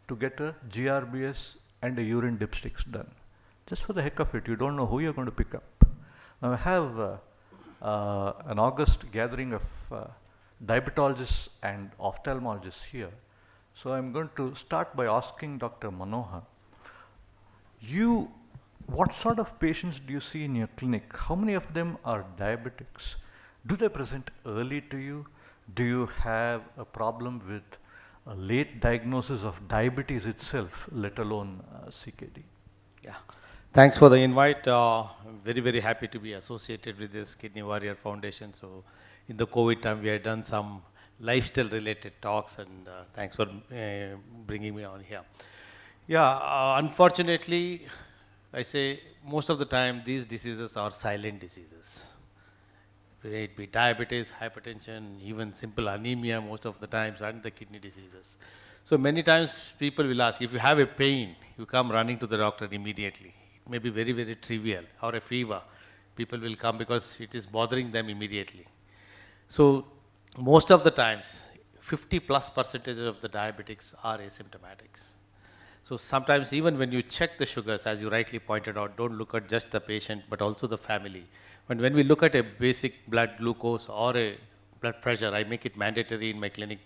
to get a GRBS and a urine dipsticks done. Just for the heck of it, you don't know who you're going to pick up. Now I have an august gathering of diabetologists and ophthalmologists here. So I'm going to start by asking Dr. Manohar, what sort of patients do you see in your clinic? How many of them are diabetics? Do they present early to you? Do you have a problem with a late diagnosis of diabetes itself, let alone CKD? Yeah, thanks for the invite. I'm very, very happy to be associated with this Kidney Warrior Foundation. So, in the COVID time, we had done some lifestyle related talks, and thanks for bringing me on here. Yeah, unfortunately, I say most of the time these diseases are silent diseases. May it be diabetes, hypertension, even simple anemia most of the times, and the kidney diseases. So many times people will ask, if you have a pain, you come running to the doctor immediately. It may be very, very trivial, or a fever. People will come because it is bothering them immediately. So most of the times, 50+% of the diabetics are asymptomatics. So sometimes even when you check the sugars, as you rightly pointed out, don't look at just the patient, but also the family. When we look at a basic blood glucose or a blood pressure, I make it mandatory in my clinic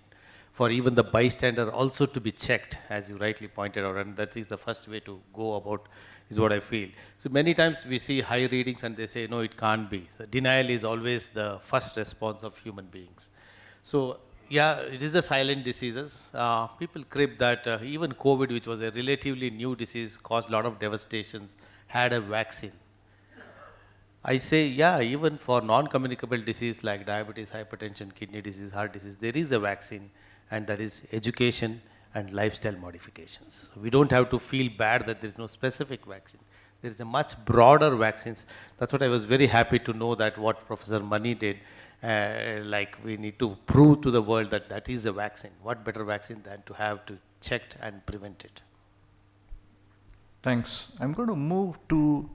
for even the bystander also to be checked, as you rightly pointed out, and that is the first way to go about, is what I feel. So many times we see high readings and they say, no, it can't be. So denial is always the first response of human beings. So yeah, it is a silent diseases. People crib that even COVID, which was a relatively new disease, caused a lot of devastations, had a vaccine. I say, yeah, even for non-communicable disease like diabetes, hypertension, kidney disease, heart disease, there is a vaccine, and that is education and lifestyle modifications. We don't have to feel bad that there is no specific vaccine. There is a much broader vaccines. That's what I was very happy to know, that what Professor Mani did, like we need to prove to the world that that is a vaccine. What better vaccine than to have to checked and prevent it? Thanks. I'm going to move to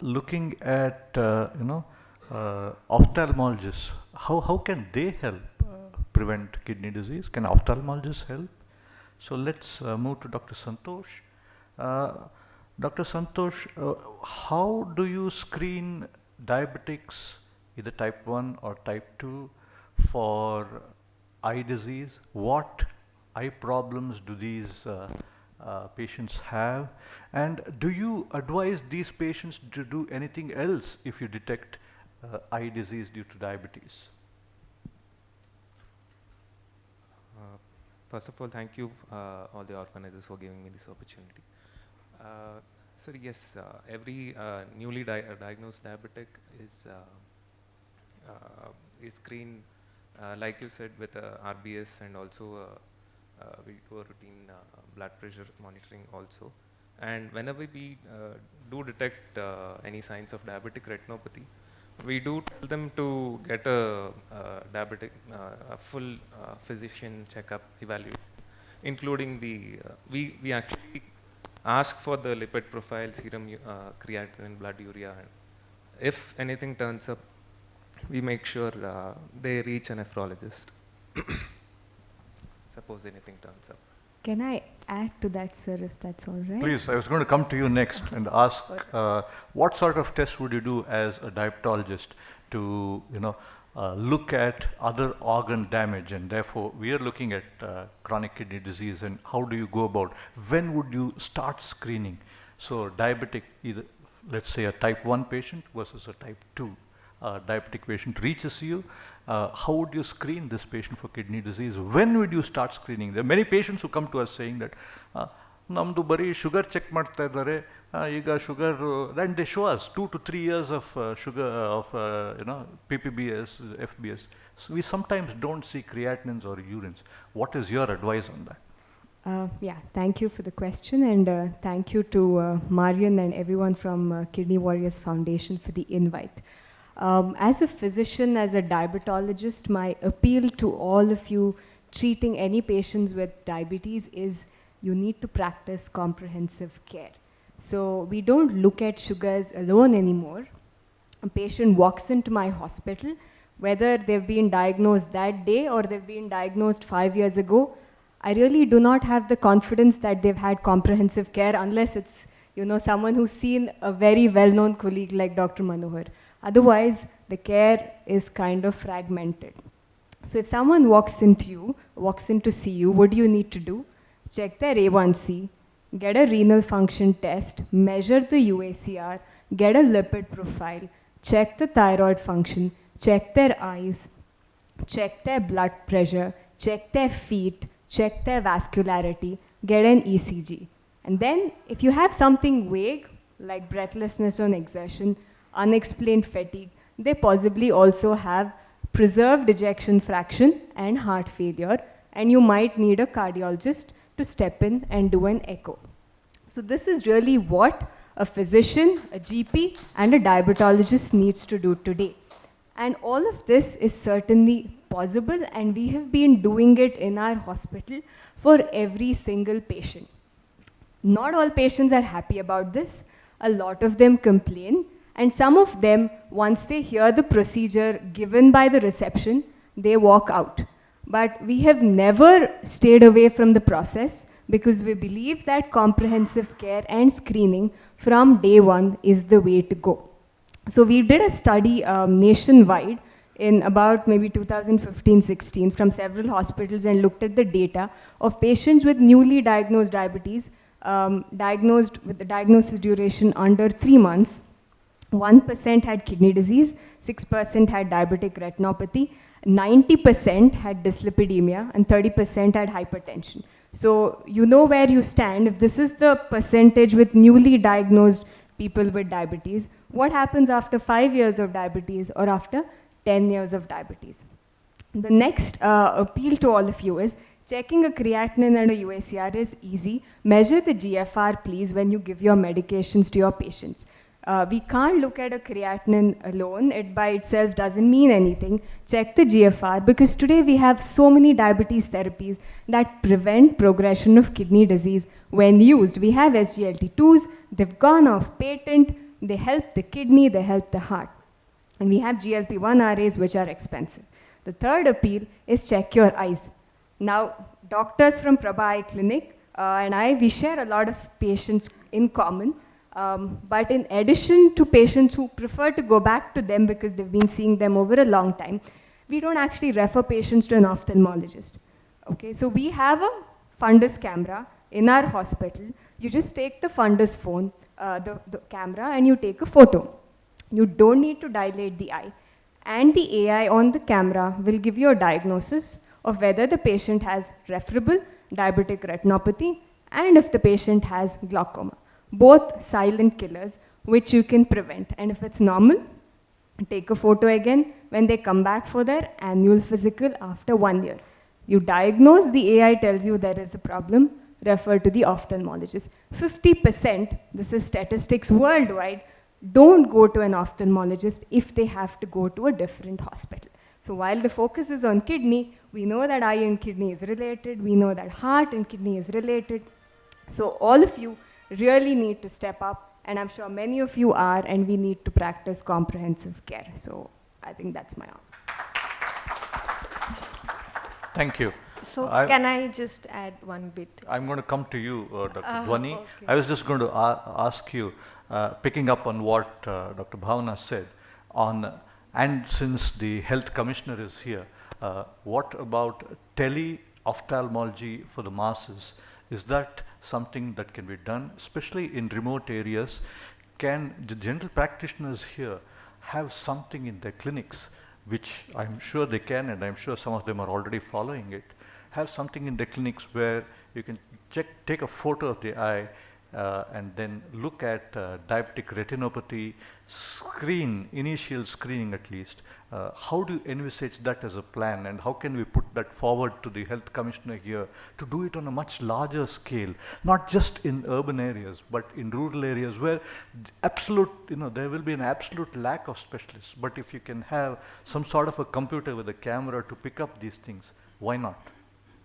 looking at ophthalmologists. How can they help prevent kidney disease? Can ophthalmologists help? So let's move to Dr. Santosh. Dr. Santosh, how do you screen diabetics, either type 1 or type 2, for eye disease? What eye problems do these patients have? And do you advise these patients to do anything else if you detect eye disease due to diabetes? First of all, thank you all the organizers for giving me this opportunity. So yes, every newly diagnosed diabetic is screened, like you said, with RBS, and also we do a routine blood pressure monitoring also. And whenever we do detect any signs of diabetic retinopathy, we do tell them to get a full physician checkup evaluation, including the we actually ask for the lipid profile, serum creatinine, blood urea, and if anything turns up, we make sure they reach a nephrologist. Suppose anything turns up. Can I add to that, sir, if that's all right? Please, I was going to come to you next and ask what sort of tests would you do as a diabetologist to, look at other organ damage, and therefore we are looking at chronic kidney disease, and how do you go about, when would you start screening? So diabetic, either let's say a type 1 patient versus a type 2 diabetic patient reaches you, how would you screen this patient for kidney disease? When would you start screening? There are many patients who come to us saying that namdu bari sugar check ಮಾಡ್ತಾ ಇದ್ದಾರೆ, ಈಗ sugar, then they show us 2 to 3 years of sugar of PPBS, FBS. So we sometimes don't see creatinines or urines. What is your advice on that? Yeah, thank you for the question, and thank you to Marian and everyone from Kidney Warriors Foundation for the invite. As a physician, as a diabetologist, my appeal to all of you treating any patients with diabetes is you need to practice comprehensive care. So we don't look at sugars alone anymore. A patient walks into my hospital, whether they've been diagnosed that day or they've been diagnosed 5 years ago, I really do not have the confidence that they've had comprehensive care unless it's someone who's seen a very well-known colleague like Dr. Manohar. Otherwise, the care is kind of fragmented. So if someone walks in to see you, what do you need to do? Check their A1C, get a renal function test, measure the UACR, get a lipid profile, check the thyroid function, check their eyes, check their blood pressure, check their feet, check their vascularity, get an ECG. And then if you have something vague, like breathlessness on exertion, unexplained fatigue, they possibly also have preserved ejection fraction and heart failure, and you might need a cardiologist to step in and do an echo. So this is really what a physician, a GP, and a diabetologist needs to do today. And all of this is certainly possible, and we have been doing it in our hospital for every single patient. Not all patients are happy about this. A lot of them complain, and some of them, once they hear the procedure given by the reception, they walk out. But we have never stayed away from the process because we believe that comprehensive care and screening from day one is the way to go. So we did a study nationwide in about maybe 2015-16 from several hospitals and looked at the data of patients with newly diagnosed diabetes, diagnosed with the diagnosis duration under 3 months. 1% had kidney disease, 6% had diabetic retinopathy, 90% had dyslipidemia, and 30% had hypertension. So you know where you stand. If this is the percentage with newly diagnosed people with diabetes, what happens after 5 years of diabetes or after 10 years of diabetes? The next appeal to all of you is checking a creatinine and a UACR is easy. Measure the GFR, please, when you give your medications to your patients. We can't look at a creatinine alone. It by itself doesn't mean anything. Check the GFR, because today we have so many diabetes therapies that prevent progression of kidney disease when used. We have SGLT2s, they've gone off patent, they help the kidney, they help the heart. And we have GLP-1 RAs, which are expensive. The third appeal is check your eyes. Now, doctors from Prabha Eye Clinic and we share a lot of patients in common. But in addition to patients who prefer to go back to them because they've been seeing them over a long time, we don't actually refer patients to an ophthalmologist. Okay, so we have a fundus camera in our hospital. You just take the fundus phone, the camera, and you take a photo. You don't need to dilate the eye. And the AI on the camera will give you a diagnosis of whether the patient has referable diabetic retinopathy and if the patient has glaucoma. Both silent killers, which you can prevent. And if it's normal, take a photo again when they come back for their annual physical after 1 year. You diagnose, the AI tells you there is a problem, refer to the ophthalmologist. 50%, this is statistics worldwide, don't go to an ophthalmologist if they have to go to a different hospital. So while the focus is on kidney, we know that eye and kidney is related, we know that heart and kidney is related. So all of you really need to step up, and I'm sure many of you are, and we need to practice comprehensive care. So I think that's my answer. Thank you. So can I just add one bit? I'm going to come to you, Dr. Dhwani. Okay. I was just going to ask you, picking up on what Dr. Bhavana said, and since the health commissioner is here, what about tele-ophthalmology for the masses? Is that something that can be done, especially in remote areas? Can the general practitioners here have something in their clinics, which I'm sure they can, and I'm sure some of them are already following it, have something in their clinics where you can take a photo of the eye and then look at diabetic retinopathy, initial screening at least. How do you envisage that as a plan, and how can we put that forward to the health commissioner here to do it on a much larger scale, not just in urban areas, but in rural areas where there will be an absolute lack of specialists. But if you can have some sort of a computer with a camera to pick up these things, why not?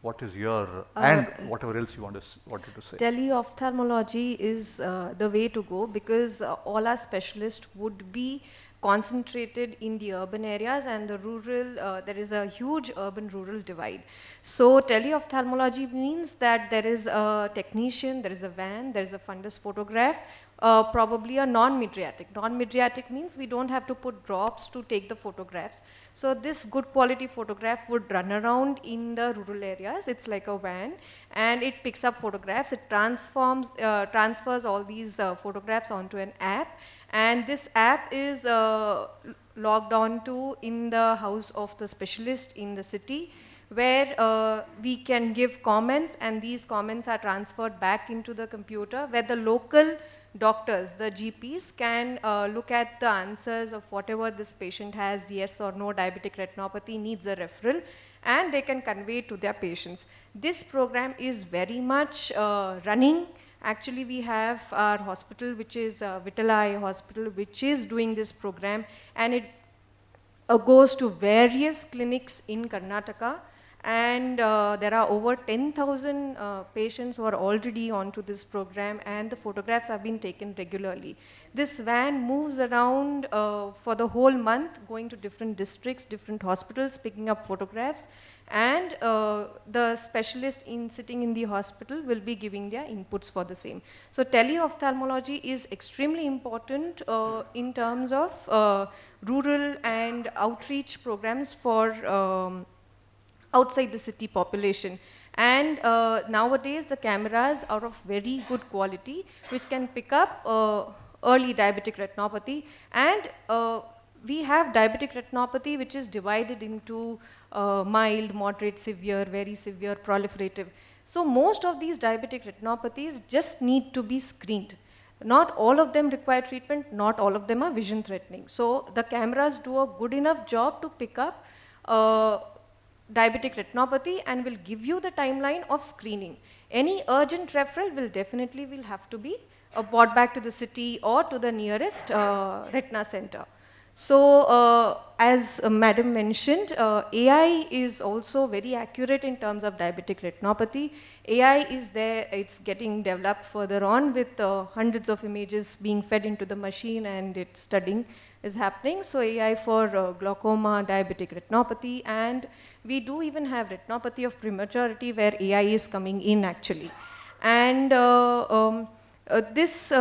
What is your, and whatever else you wanted to say. Teleophthalmology is the way to go, because all our specialists would be concentrated in the urban areas, and the rural, there is a huge urban-rural divide. So teleophthalmology means that there is a technician, there is a van, there is a fundus photograph, probably a non-mydriatic. Non-mydriatic means we don't have to put drops to take the photographs. So this good quality photograph would run around in the rural areas. It's like a van, and it picks up photographs. It transfers all these photographs onto an app, and this app is logged on to in the house of the specialist in the city, where we can give comments, and these comments are transferred back into the computer, where the local doctors, the GPs, can look at the answers of whatever this patient has, yes or no diabetic retinopathy, needs a referral, and they can convey it to their patients. This program is very much running. Actually, we have our hospital, which is Vitala Hospital, which is doing this program, and it goes to various clinics in Karnataka, and there are over 10,000 patients who are already onto this program, and the photographs have been taken regularly. This van moves around for the whole month, going to different districts, different hospitals, picking up photographs, and the specialist sitting in the hospital will be giving their inputs for the same. So teleophthalmology is extremely important in terms of rural and outreach programs for outside the city population. And nowadays the cameras are of very good quality, which can pick up early diabetic retinopathy. And we have diabetic retinopathy which is divided into mild, moderate, severe, very severe, proliferative. So most of these diabetic retinopathies just need to be screened. Not all of them require treatment, not all of them are vision threatening. So the cameras do a good enough job to pick up diabetic retinopathy and will give you the timeline of screening. Any urgent referral will definitely have to be brought back to the city or to the nearest retina center. So as Madam mentioned, AI is also very accurate in terms of diabetic retinopathy. AI is there, it's getting developed further on with hundreds of images being fed into the machine, and its studying is happening. So AI for glaucoma, diabetic retinopathy, and we do even have retinopathy of prematurity where AI is coming in actually. And this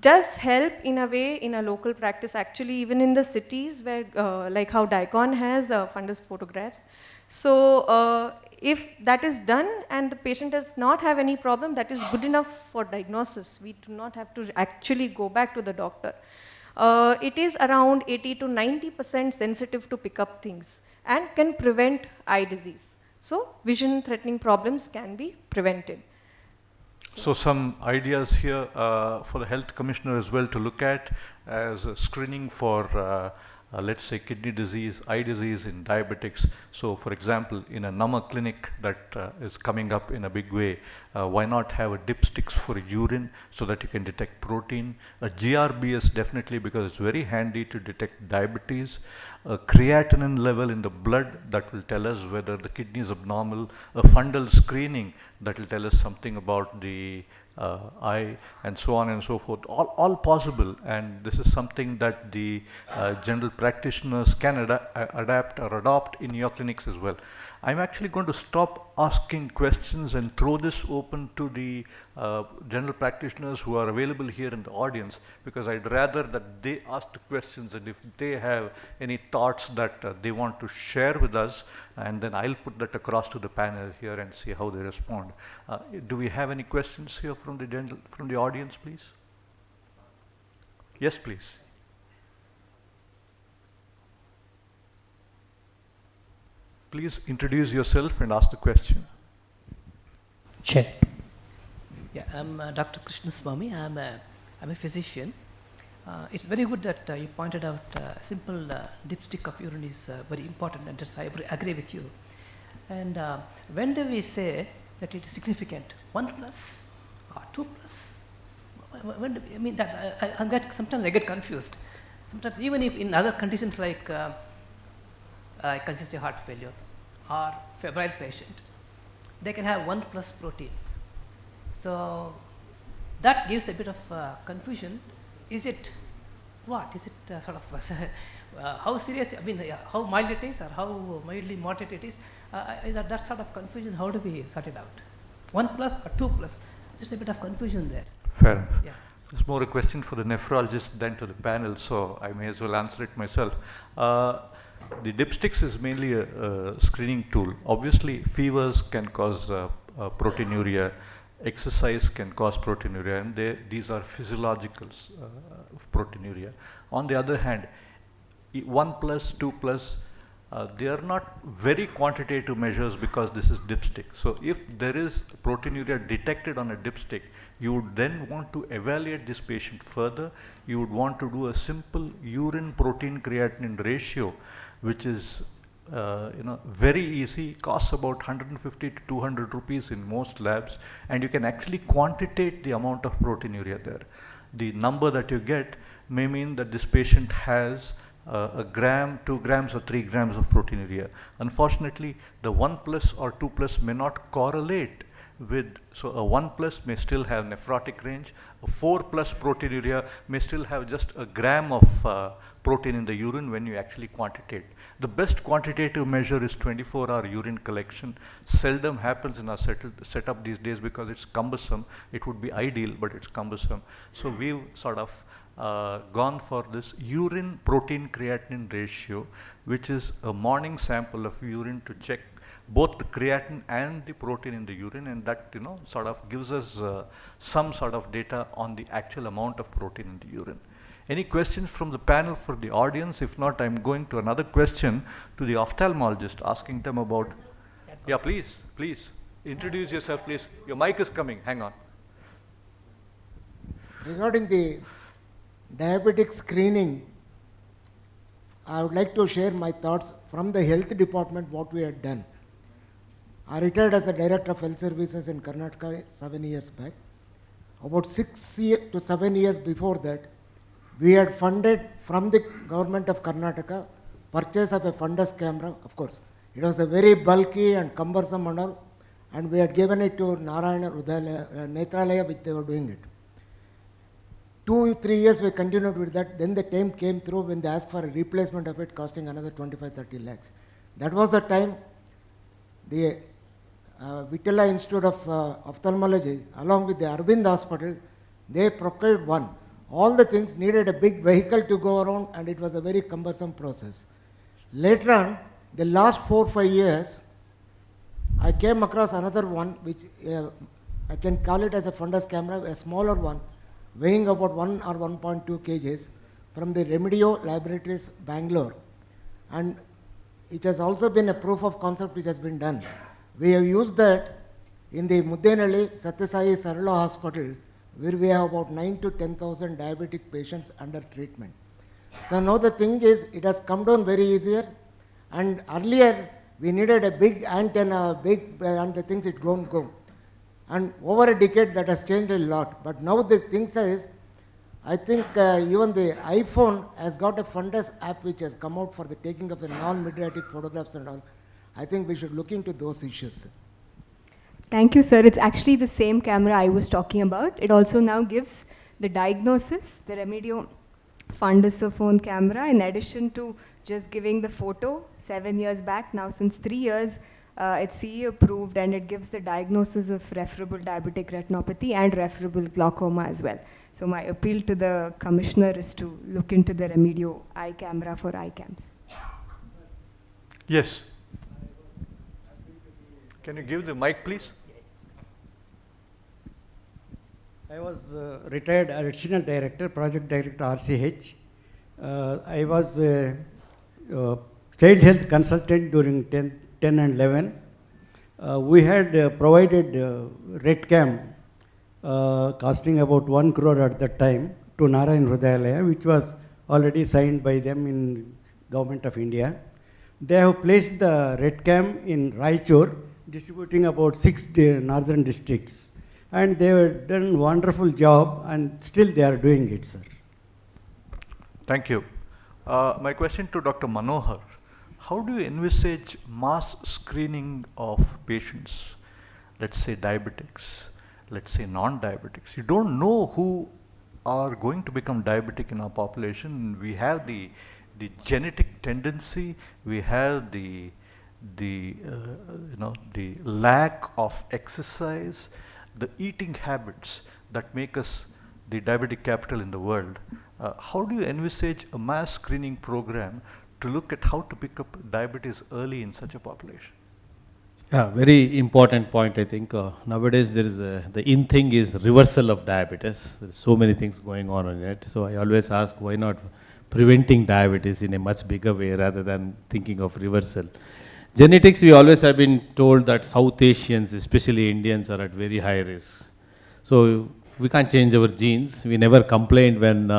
does help in a way in a local practice actually, even in the cities where like how DICON has fundus photographs. So if that is done and the patient does not have any problem, that is good enough for diagnosis. We do not have to actually go back to the doctor. It is around 80 to 90% sensitive to pick up things and can prevent eye disease. So vision threatening problems can be prevented. So some ideas here for the health commissioner as well to look at as a screening for let's say kidney disease, eye disease in diabetics. So for example, in a NAMA clinic that is coming up in a big way, why not have a dipsticks for urine so that you can detect protein, a GRBS definitely because it's very handy to detect diabetes, a creatinine level in the blood that will tell us whether the kidney is abnormal, a fundal screening that will tell us something about the eye, and so on and so forth, all possible. And this is something that the general practitioners can adapt or adopt in your clinics as well. I'm actually going to stop asking questions and throw this open to the general practitioners who are available here in the audience, because I'd rather that they ask the questions, and if they have any thoughts that they want to share with us, and then I'll put that across to the panel here and see how they respond. Do we have any questions here from the audience, please? Yes, please. Please introduce yourself and ask the question. Sure. Yeah, I'm Dr. Krishna Swami. I'm a physician. It's very good that you pointed out simple dipstick of urine is very important, and just I agree with you. And when do we say that it is significant? 1 plus or 2 plus? When do we, I mean that sometimes I get confused. Sometimes even if in other conditions like congestive heart failure or febrile patient, they can have 1 plus protein. So that gives a bit of confusion. Is it what? Is it sort of how serious, I mean how mild it is or how mildly moderate it is? That sort of confusion, how do we sort it out? 1 plus or 2 plus? There's a bit of confusion there. Fair enough. Yeah. It's more a question for the nephrologist than to the panel, so I may as well answer it myself. The dipsticks is mainly a screening tool. Obviously, fevers can cause proteinuria, exercise can cause proteinuria, and these are physiological proteinuria. On the other hand, 1 plus, 2 plus, they are not very quantitative measures because this is dipstick. So if there is proteinuria detected on a dipstick, you would then want to evaluate this patient further. You would want to do a simple urine protein creatinine ratio, which is very easy, costs about 150 to 200 rupees in most labs, and you can actually quantitate the amount of proteinuria there. The number that you get may mean that this patient has a gram, 2 grams or 3 grams of proteinuria. Unfortunately, the 1 plus or 2 plus may not correlate with, so a 1 plus may still have nephrotic range, a 4 plus proteinuria may still have just a gram of protein in the urine when you actually quantitate. The best quantitative measure is 24-hour urine collection. Seldom happens in our setup these days because it's cumbersome. It would be ideal, but it's cumbersome. So we've sort of gone for this urine protein creatinine ratio, which is a morning sample of urine to check both the creatinine and the protein in the urine, and that sort of gives us some sort of data on the actual amount of protein in the urine. Any questions from the panel for the audience? If not, I'm going to another question to the ophthalmologist, asking them about. Yeah, please introduce yourself, please. Your mic is coming. Hang on. Regarding the diabetic screening, I would like to share my thoughts from the health department, what we had done. I retired as a director of health services in Karnataka 7 years back. About 6 to 7 years before that, we had funded from the government of Karnataka purchase of a fundus camera. Of course, it was a very bulky and cumbersome and all, and we had given it to Narayana Netralaya, which they were doing it. 2-3 years we continued with that. Then the time came through when they asked for a replacement of it, costing another 25-30 lakhs. That was the time the Vitala Institute of Ophthalmology, along with the Arvind Hospital, they procured one. All the things needed a big vehicle to go around, and it was a very cumbersome process. Later on, the last 4-5 years, I came across another one, which I can call it as a fundus camera, a smaller one, weighing about 1 or 1.2 kgs, from the Remedio Laboratories, Bangalore. And it has also been a proof of concept which has been done. We have used that in the Muddenalli Satyasai Sarala Hospital, where we have about 9 to 10,000 diabetic patients under treatment. So now the thing is, it has come down very easier, and earlier we needed a big antenna, and the things it don't go. And over a decade that has changed a lot. But now the thing is, I think even the iPhone has got a fundus app which has come out for the taking of the non-mydriatic photographs and all. I think we should look into those issues. Thank you, sir. It's actually the same camera I was talking about. It also now gives the diagnosis, the Remedio fundusophone camera, in addition to just giving the photo 7 years back. Now, since 3 years, it's CE approved, and it gives the diagnosis of referable diabetic retinopathy and referable glaucoma as well. So my appeal to the commissioner is to look into the Remedio eye camera for eye cams. Yes. Can you give the mic, please? I was retired additional director, project director RCH. I was a child health consultant during 10 and 11. We had provided RedCam costing about 1 crore at that time to Narayan Hrudayalaya, which was already signed by them in Government of India. They have placed the RedCam in Raichur, distributing about 6 northern districts. And they have done a wonderful job, and still they are doing it, sir. Thank you. My question to Dr. Manohar. How do you envisage mass screening of patients, let's say diabetics, let's say non-diabetics? You don't know who are going to become diabetic in our population. We have the genetic tendency, we have the lack of exercise, the eating habits that make us the diabetic capital in the world. How do you envisage a mass screening program to look at how to pick up diabetes early in such a population? Yeah, very important point. I think nowadays there is the in thing is reversal of diabetes. There's so many things going on in it. So I always ask, why not preventing diabetes in a much bigger way rather than thinking of reversal? Genetics, we always have been told that South Asians, especially Indians, are at very high risk. So we can't change our genes. We never complained when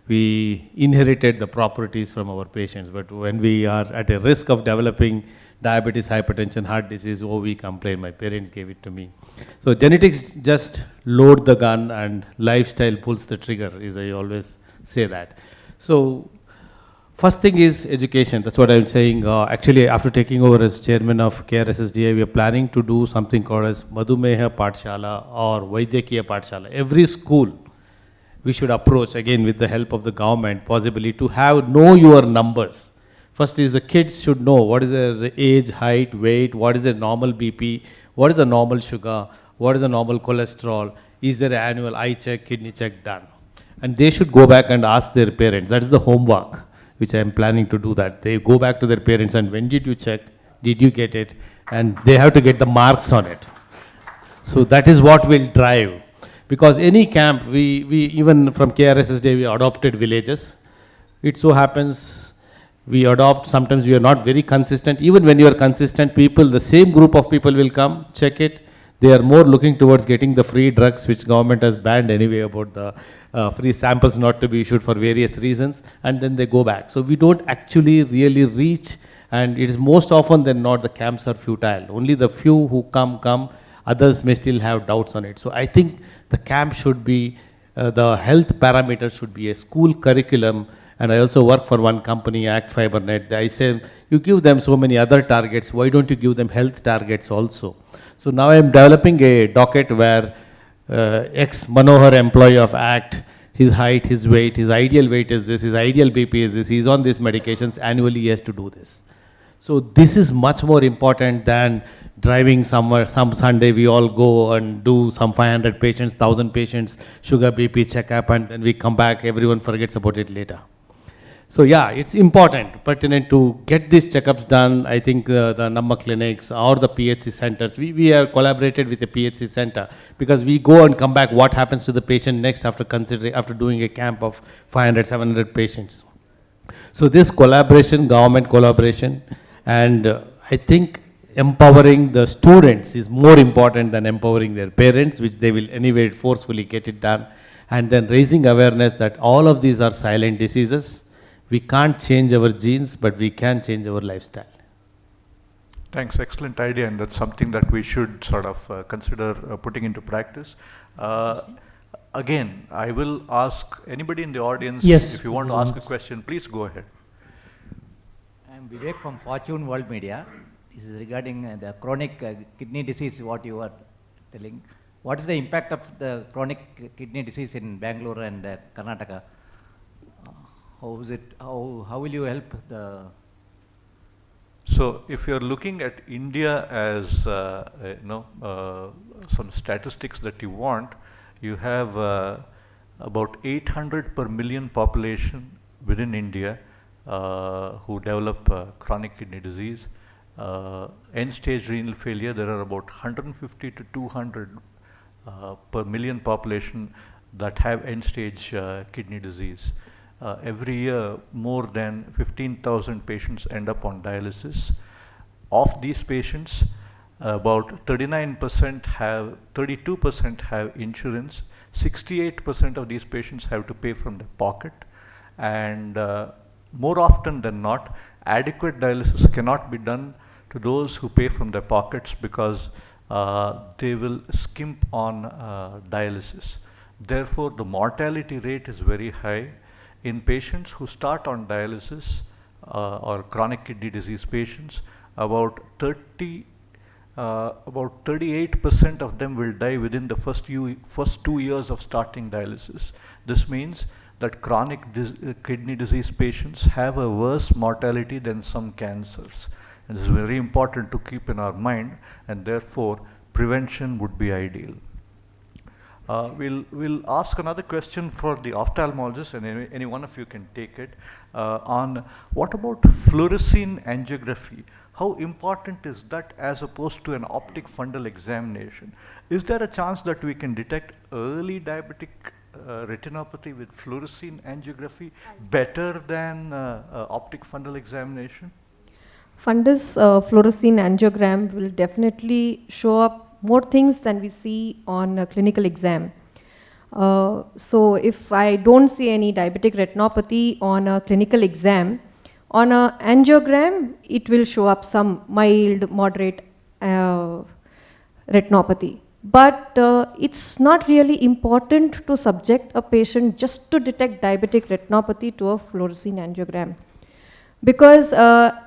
we inherited the properties from our patients. But when we are at a risk of developing diabetes, hypertension, heart disease, oh, we complain, my parents gave it to me. So genetics just load the gun and lifestyle pulls the trigger, is I always say that. So first thing is education. That's what I'm saying. Actually, after taking over as chairman of KRSSDI, we are planning to do something called as Madhumeha Pathshala or Vaidyakiya Pathshala. Every school we should approach, again with the help of the government, possibly to know your numbers. First is the kids should know what is their age, height, weight, what is their normal BP, what is the normal sugar, what is the normal cholesterol, is there an annual eye check, kidney check done. And they should go back and ask their parents. That is the homework, which I am planning to do that. They go back to their parents and when did you check, did you get it, and they have to get the marks on it. So that is what will drive. Because any camp, we even from KRSSDI, we adopted villages. It so happens we adopt, sometimes we are not very consistent. Even when you are consistent, people, the same group of people will come, check it. They are more looking towards getting the free drugs, which government has banned anyway about the free samples not to be issued for various reasons, and then they go back. So we don't actually really reach, and it is most often than not the camps are futile. Only the few who come, others may still have doubts on it. So I think the camp should be, the health parameters should be a school curriculum. And I also work for one company, Act FiberNet. I say, you give them so many other targets, why don't you give them health targets also? So now I am developing a docket where ex-Manohar employee of Act, his height, his weight, his ideal weight is this, his ideal BP is this, he's on these medications, annually he has to do this. So this is much more important than driving somewhere, some Sunday we all go and do some 500 patients, 1,000 patients, sugar, BP checkup, and then we come back, everyone forgets about it later. So yeah, it's important, pertinent to get these checkups done. I think the Namma clinics or the PHC centers, we have collaborated with the PHC center because we go and come back what happens to the patient next after doing a camp of 500, 700 patients. So this collaboration, government collaboration, and I think empowering the students is more important than empowering their parents, which they will anyway forcefully get it done. And then raising awareness that all of these are silent diseases. We can't change our genes, but we can change our lifestyle. Thanks, excellent idea, and that's something that we should sort of consider putting into practice. Again, I will ask anybody in the audience, if you want to ask a question, please go ahead. I am Vivek from Fortune World Media. This is regarding the chronic kidney disease, what you are telling. What is the impact of the chronic kidney disease in Bangalore and Karnataka? How is it? How will you help the? So, if you are looking at India as some statistics that you want, you have about 800 per million population within India who develop chronic kidney disease. End-stage renal failure, there are about 150 to 200 per million population that have end-stage kidney disease. Every year, more than 15,000 patients end up on dialysis. Of these patients, about 32% have insurance. 68% of these patients have to pay from their pocket. And more often than not, adequate dialysis cannot be done to those who pay from their pockets because they will skimp on dialysis. Therefore, the mortality rate is very high. In patients who start on dialysis or chronic kidney disease patients, about 38% of them will die within the first 2 years of starting dialysis. This means that chronic kidney disease patients have a worse mortality than some cancers. And this is very important to keep in our mind, and therefore prevention would be ideal. We'll ask another question for the ophthalmologist, and any one of you can take it, on what about fluorescein angiography? How important is that as opposed to an optic fundal examination? Is there a chance that we can detect early diabetic retinopathy with fluorescein angiography better than optic fundal examination? Fundus fluorescein angiogram will definitely show up more things than we see on a clinical exam. So if I don't see any diabetic retinopathy on a clinical exam, on an angiogram, it will show up some mild, moderate retinopathy. But it's not really important to subject a patient just to detect diabetic retinopathy to a fluorescein angiogram. Because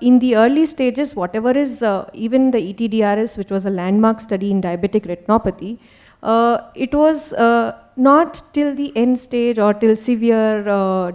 in the early stages, whatever is, even the ETDRS, which was a landmark study in diabetic retinopathy, it was not till the end stage or till severe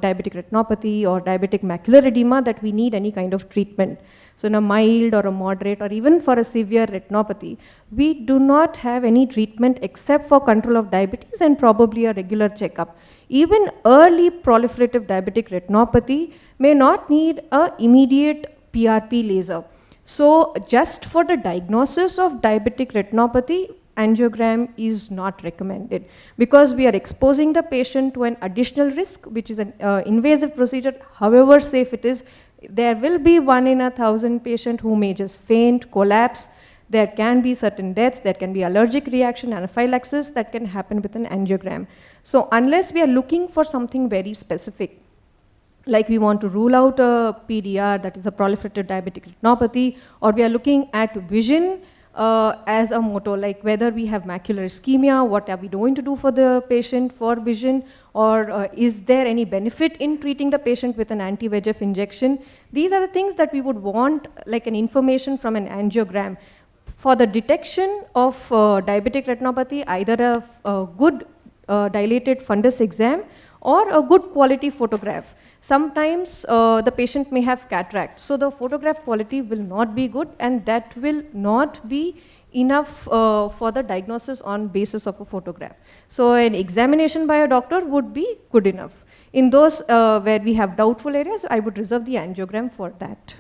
diabetic retinopathy or diabetic macular edema that we need any kind of treatment. So in a mild or a moderate or even for a severe retinopathy, we do not have any treatment except for control of diabetes and probably a regular checkup. Even early proliferative diabetic retinopathy may not need an immediate PRP laser. So just for the diagnosis of diabetic retinopathy, angiogram is not recommended because we are exposing the patient to an additional risk, which is an invasive procedure, however safe it is. There will be 1 in 1,000 patient who may just faint, collapse. There can be certain deaths, there can be allergic reaction, anaphylaxis that can happen with an angiogram. So unless we are looking for something very specific, like we want to rule out a PDR, that is a proliferative diabetic retinopathy, or we are looking at vision as a motto, like whether we have macular ischemia, what are we going to do for the patient for vision, or is there any benefit in treating the patient with an anti-VEGF injection. These are the things that we would want, like an information from an angiogram. For the detection of diabetic retinopathy, either a good dilated fundus exam or a good quality photograph. Sometimes the patient may have cataract, so the photograph quality will not be good, and that will not be enough for the diagnosis on basis of a photograph. So an examination by a doctor would be good enough. In those where we have doubtful areas, I would reserve the angiogram for that.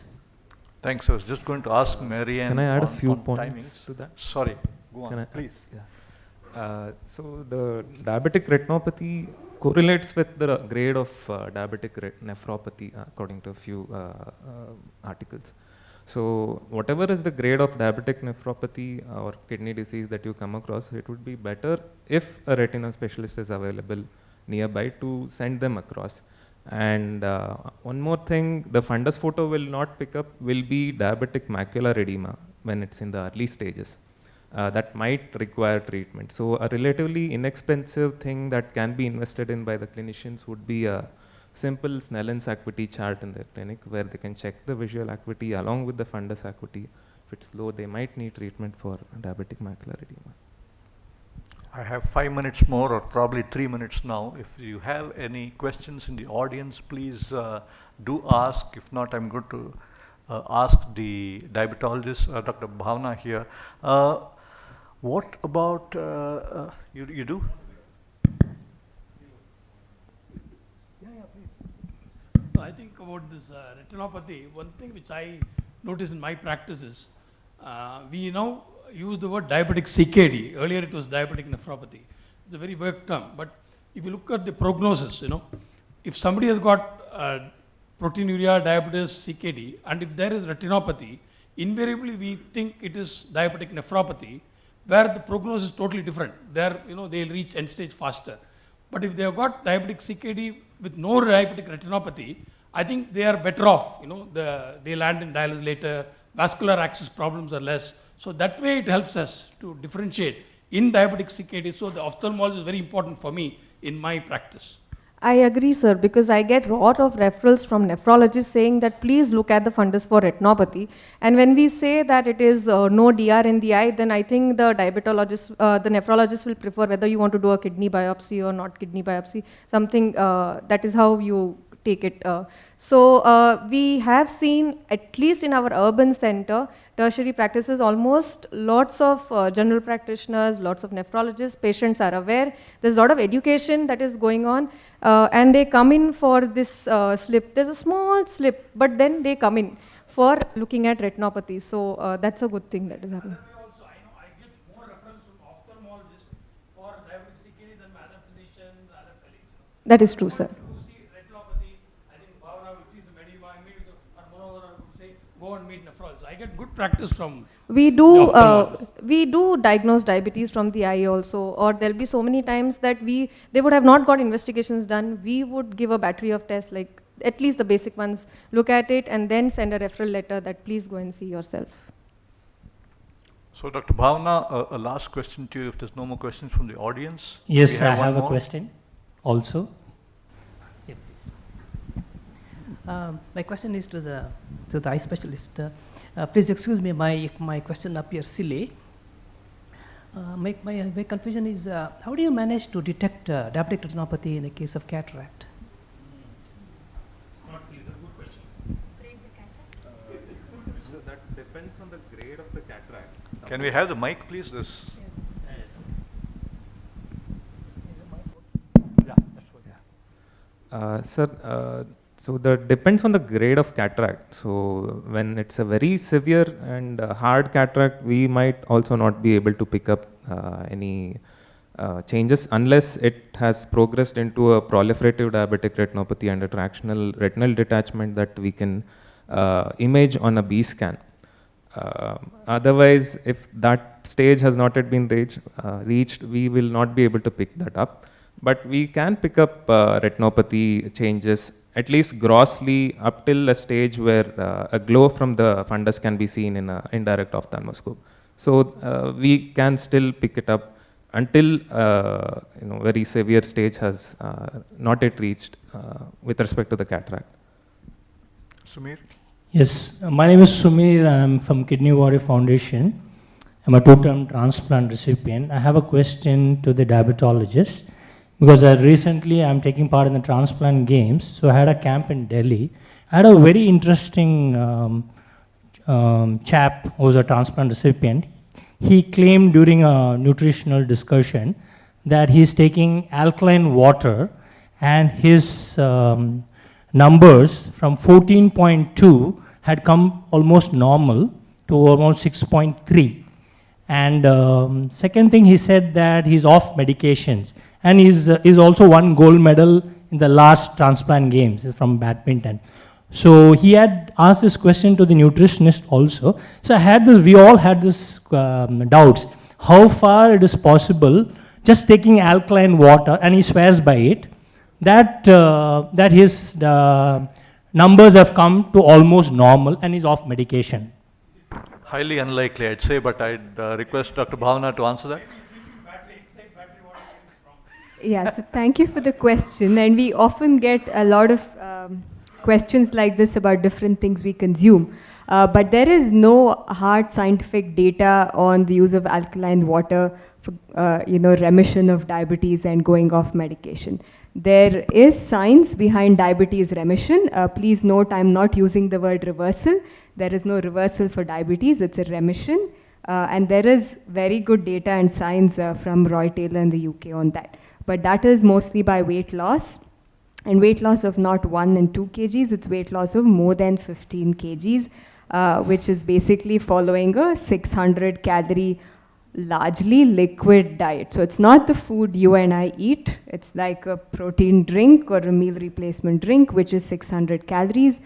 Thanks. I was just going to ask Marianne. Can I add a few on points timings. to that? Sorry, go on, Can I, please. Yeah. So the diabetic retinopathy correlates with the grade of diabetic nephropathy according to a few articles. So whatever is the grade of diabetic nephropathy or kidney disease that you come across, it would be better if a retina specialist is available nearby to send them across. And one more thing, the fundus photo will not pick up will be diabetic macular edema when it's in the early stages. That might require treatment. So a relatively inexpensive thing that can be invested in by the clinicians would be a simple Snellen's acuity chart in the clinic where they can check the visual acuity along with the fundus acuity. If it's low, they might need treatment for diabetic macular edema. I have 5 minutes more, or probably 3 minutes now. If you have any questions in the audience, please do ask. If not, I'm going to ask the diabetologist, Dr. Bhavna here. What about, you do? No, I think about this retinopathy, one thing which I notice in my practice is, we now use the word diabetic CKD. Earlier it was diabetic nephropathy. It's a very vague term, but if you look at the prognosis, if somebody has got proteinuria, diabetes, CKD, and if there is retinopathy, invariably we think it is diabetic nephropathy, where the prognosis is totally different. There, they'll reach end stage faster. But if they have got diabetic CKD with no diabetic retinopathy, I think they are better off. They land in dialysis later, vascular access problems are less. So that way it helps us to differentiate in diabetic CKD. So the ophthalmology is very important for me in my practice. I agree, sir, because I get a lot of referrals from nephrologists saying that please look at the fundus for retinopathy. And when we say that it is no DR in the eye, then I think the diabetologist, the nephrologist will prefer whether you want to do a kidney biopsy or not kidney biopsy, something that is how you take it. We have seen, at least in our urban center, tertiary practices, almost lots of general practitioners, lots of nephrologists, patients are aware. There's a lot of education that is going on, and they come in for this slip. There's a small slip, but then they come in for looking at retinopathy. So that's a good thing that is happening. That is true, sir. Go and meet nephrologist. I get good practice from We the do ophthalmologist. diagnose diabetes from the eye also, or there'll be so many times that they would have not got investigations done. We would give a battery of tests, like at least the basic ones, look at it and then send a referral letter that please go and see yourself. So Dr. Bhavna, a last question to you if there's no more questions from the audience. Yes, We I one have a more. question also. Yeah, please. My question is to the eye specialist. Please excuse me if my question appears silly. My confusion is, how do you manage to detect diabetic retinopathy in a case of cataract? So that depends on the grade of the cataract. Can we have the mic, please? This. Sir, so that depends on the grade of cataract. So when it's a very severe and hard cataract, we might also not be able to pick up any changes unless it has progressed into a proliferative diabetic retinopathy and a tractional retinal detachment that we can image on a B scan. Otherwise, if that stage has not yet been reached, we will not be able to pick that up. But we can pick up retinopathy changes, at least grossly, up till a stage where a glow from the fundus can be seen in an indirect ophthalmoscope. So we can still pick it up until very severe stage has not yet reached with respect to the cataract. Sumir? Yes, my name is Sumir. I'm from Kidney Warrior Foundation. I'm a two-term transplant recipient. I have a question to the diabetologist because recently I'm taking part in the transplant games. So I had a camp in Delhi. I had a very interesting chap who was a transplant recipient. He claimed during a nutritional discussion that he's taking alkaline water and his numbers from 14.2 had come almost normal to almost 6.3. And second thing, he said that he's off medications. And he's also won gold medal in the last transplant games from badminton. So he had asked this question to the nutritionist also. So we all had this doubts. How far it is possible, just taking alkaline water, and he swears by it, that his numbers have come to almost normal and he's off medication. Highly unlikely, I'd say, but I'd request Dr. Bhavna to answer that. Yeah, so thank you for the question. And we often get a lot of questions like this about different things we consume. But there is no hard scientific data on the use of alkaline water for remission of diabetes and going off medication. There is science behind diabetes remission. Please note, I'm not using the word reversal. There is no reversal for diabetes, it's a remission. And there is very good data and science from Roy Taylor in the UK on that. But that is mostly by weight loss. And weight loss of not 1 and 2 kgs, it's weight loss of more than 15 kgs, which is basically following a 600 calorie, largely liquid diet. So it's not the food you and I eat, it's like a protein drink or a meal replacement drink, which is 600 calories.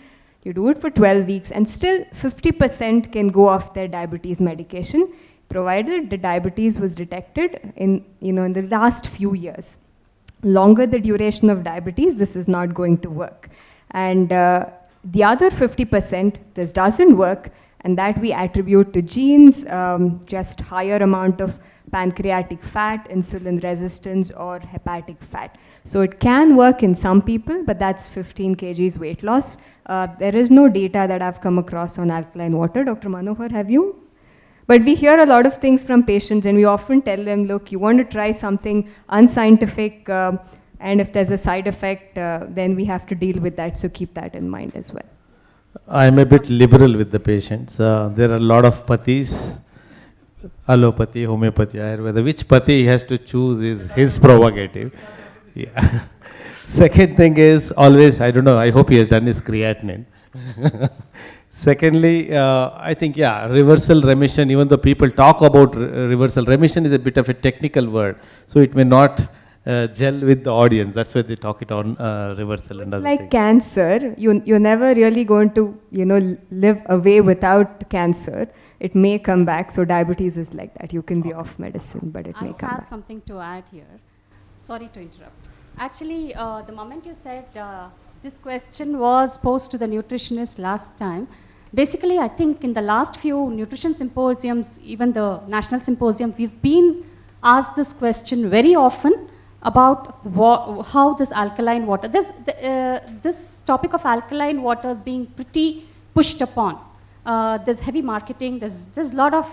You do it for 12 weeks and still 50% can go off their diabetes medication, provided the diabetes was detected in the last few years. Longer the duration of diabetes, this is not going to work. And the other 50%, this doesn't work, and that we attribute to genes, just higher amount of pancreatic fat, insulin resistance, or hepatic fat. So it can work in some people, but that's 15 kgs weight loss. There is no data that I've come across on alkaline water. Dr. Manohar, have you? But we hear a lot of things from patients, and we often tell them, look, you want to try something unscientific, And if there's a side effect, then we have to deal with that. So keep that in mind as well. I'm a bit liberal with the patients. There are a lot of pathis, allopathy, homeopathy, Ayurveda. Which pathy he has to choose is his prerogative. Yeah. Second thing is always, I don't know, I hope he has done his creatinine. Secondly, I think, yeah, reversal remission, even though people talk about reversal remission is a bit of a technical word. So it may not gel with the audience. That's why they talk it on reversal and It's other like things. cancer. You're never really going to, live away without cancer. It may come back. So diabetes is like that. You can be off medicine, but it may come I have back. something to add here. Sorry to interrupt. Actually, the moment you said this question was posed to the nutritionist last time, basically I think in the last few nutrition symposiums, even the national symposium, we've been asked this question very often about how this alkaline water, this topic of alkaline water is being pretty pushed upon. There's heavy marketing, there's a lot of,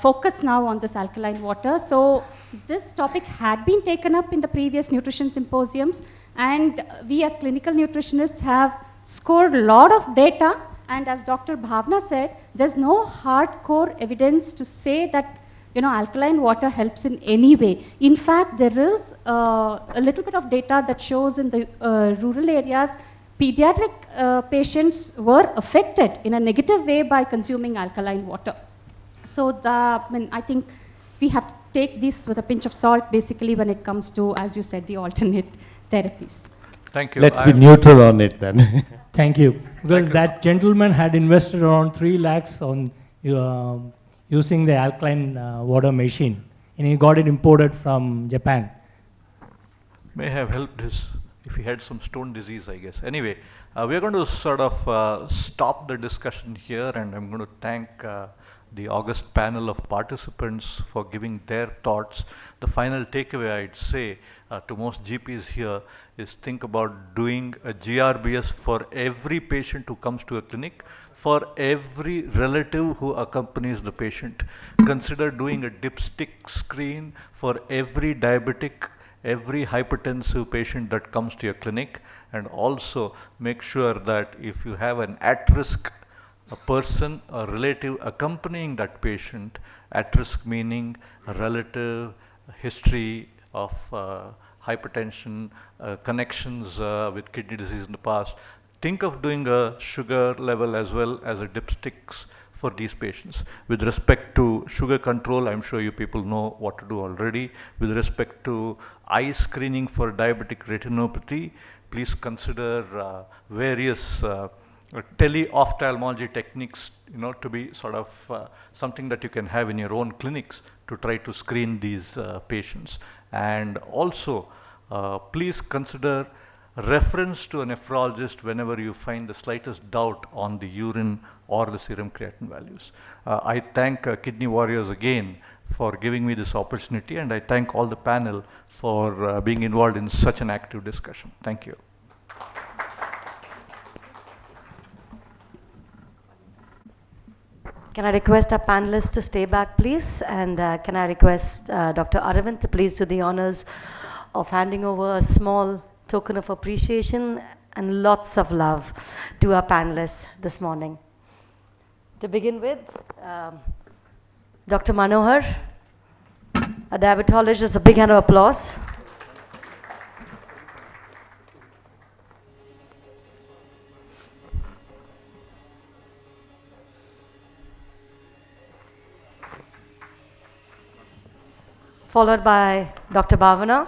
focus now on this alkaline water. So this topic had been taken up in the previous nutrition symposiums, and we as clinical nutritionists have scored a lot of data, and as Dr. Bhavna said, there's no hardcore evidence to say that alkaline water helps in any way. In fact, there is a little bit of data that shows in the rural areas, pediatric patients were affected in a negative way by consuming alkaline water. So I think we have to take this with a pinch of salt, basically, when it comes to, as you said, the alternate therapies. Thank you. Let's be neutral on it then. Thank you. Because that gentleman had invested around 3 lakhs on using the alkaline water machine, and he got it imported from Japan. May have helped if he had some stone disease, I guess. Anyway, we are going to sort of stop the discussion here, and I'm going to thank the august panel of participants for giving their thoughts. The final takeaway I'd say to most GPs here is think about doing a GRBS for every patient who comes to a clinic, for every relative who accompanies the patient. Consider doing a dipstick screen for every diabetic, every hypertensive patient that comes to your clinic, and also make sure that if you have an at-risk a person or relative accompanying that patient, at risk meaning a relative history of hypertension, connections with kidney disease in the past. Think of doing a sugar level as well as a dipsticks for these patients. With respect to sugar control, I'm sure you people know what to do already. With respect to eye screening for diabetic retinopathy, please consider various tele-ophthalmology techniques, to be sort of something that you can have in your own clinics to try to screen these patients. And also, please consider reference to a nephrologist whenever you find the slightest doubt on the urine or the serum creatinine values. I thank Kidney Warriors again for giving me this opportunity, and I thank all the panel for being involved in such an active discussion. Thank you. Can I request our panelists to stay back, please? And can I request Dr. Aravind to please do the honors of handing over a small token of appreciation and lots of love to our panelists this morning. To begin with, Dr. Manohar, a diabetologist, a big hand of applause. Followed by Dr. Bhavana.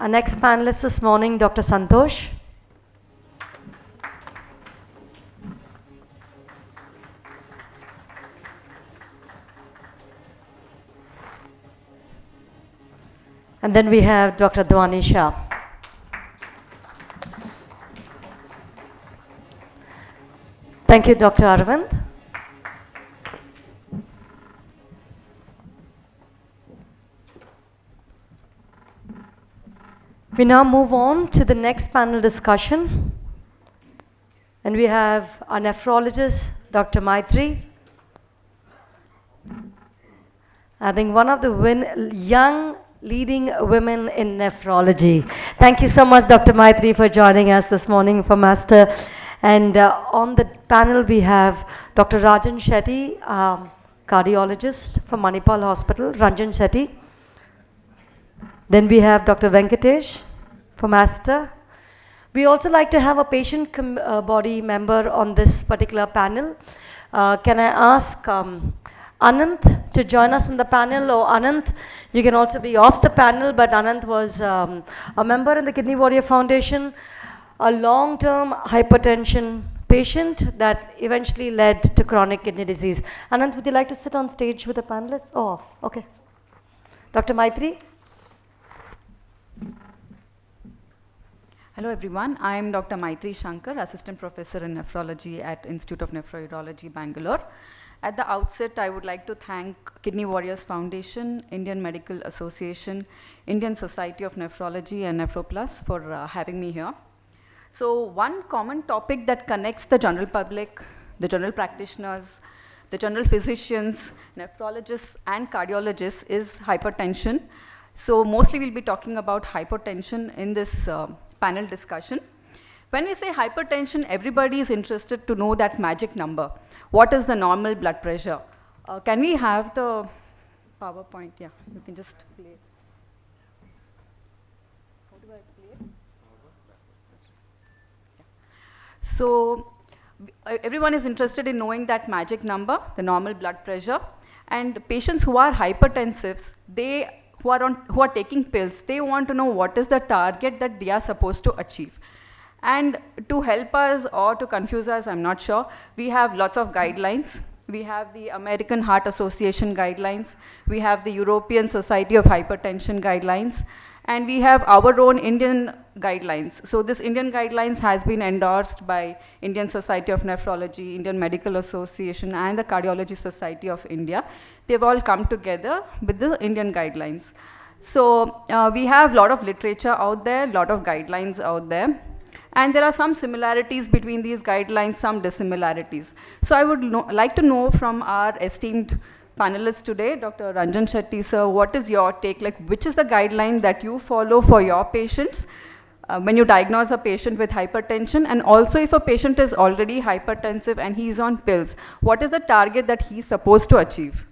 Our next panelist this morning, Dr. Santosh. And then we have Dr. Dwani Shah. Thank you, Dr. Aravind. We now move on to the next panel discussion. And we have our nephrologist, Dr. Maitri. I think one of the young leading women in nephrology. Thank you so much, Dr. Maitri, for joining us this morning for Master. And on the panel, we have Dr. Rajan Shetty, cardiologist from Manipal Hospital, Ranjan Shetty. Then we have Dr. Venkatesh from Master. We also like to have a patient body member on this particular panel. Can I ask Anant to join us in the panel? Or Anant, you can also be off the panel, but Anant was a member in the Kidney Warrior Foundation, a long-term hypertension patient that eventually led to chronic kidney disease. Anant, would you like to sit on stage with the panelists? Oh, okay. Dr. Maitri? Hello everyone, I am Dr. Maitri Shankar, Assistant Professor in Nephrology at Institute of Nephrourology, Bangalore. At the outset, I would like to thank Kidney Warriors Foundation, Indian Medical Association, Indian Society of Nephrology and NephroPlus for having me here. So one common topic that connects the general public, the general practitioners, the general physicians, nephrologists and cardiologists is hypertension. So mostly we'll be talking about hypertension in this panel discussion. When we say hypertension, everybody is interested to know that magic number. What is the normal blood pressure? Can we have the PowerPoint? Yeah, you can just play it. How do I play it? Yeah. So everyone is interested in knowing that magic number, the normal blood pressure. And patients who are hypertensives, who are taking pills, they want to know what is the target that they are supposed to achieve. And to help us or to confuse us, I'm not sure, we have lots of guidelines. We have the American Heart Association guidelines. We have the European Society of Hypertension guidelines. And we have our own Indian guidelines. So this Indian guidelines has been endorsed by Indian Society of Nephrology, Indian Medical Association, and the Cardiology Society of India. They've all come together with the Indian guidelines. So we have a lot of literature out there, a lot of guidelines out there. And there are some similarities between these guidelines, some dissimilarities. So I would like to know from our esteemed panelists today, Dr. Ranjan Shetty, sir, what is your take? Like, which is the guideline that you follow for your patients when you diagnose a patient with hypertension? And also, if a patient is already hypertensive and he's on pills, what is the target that he's supposed to achieve?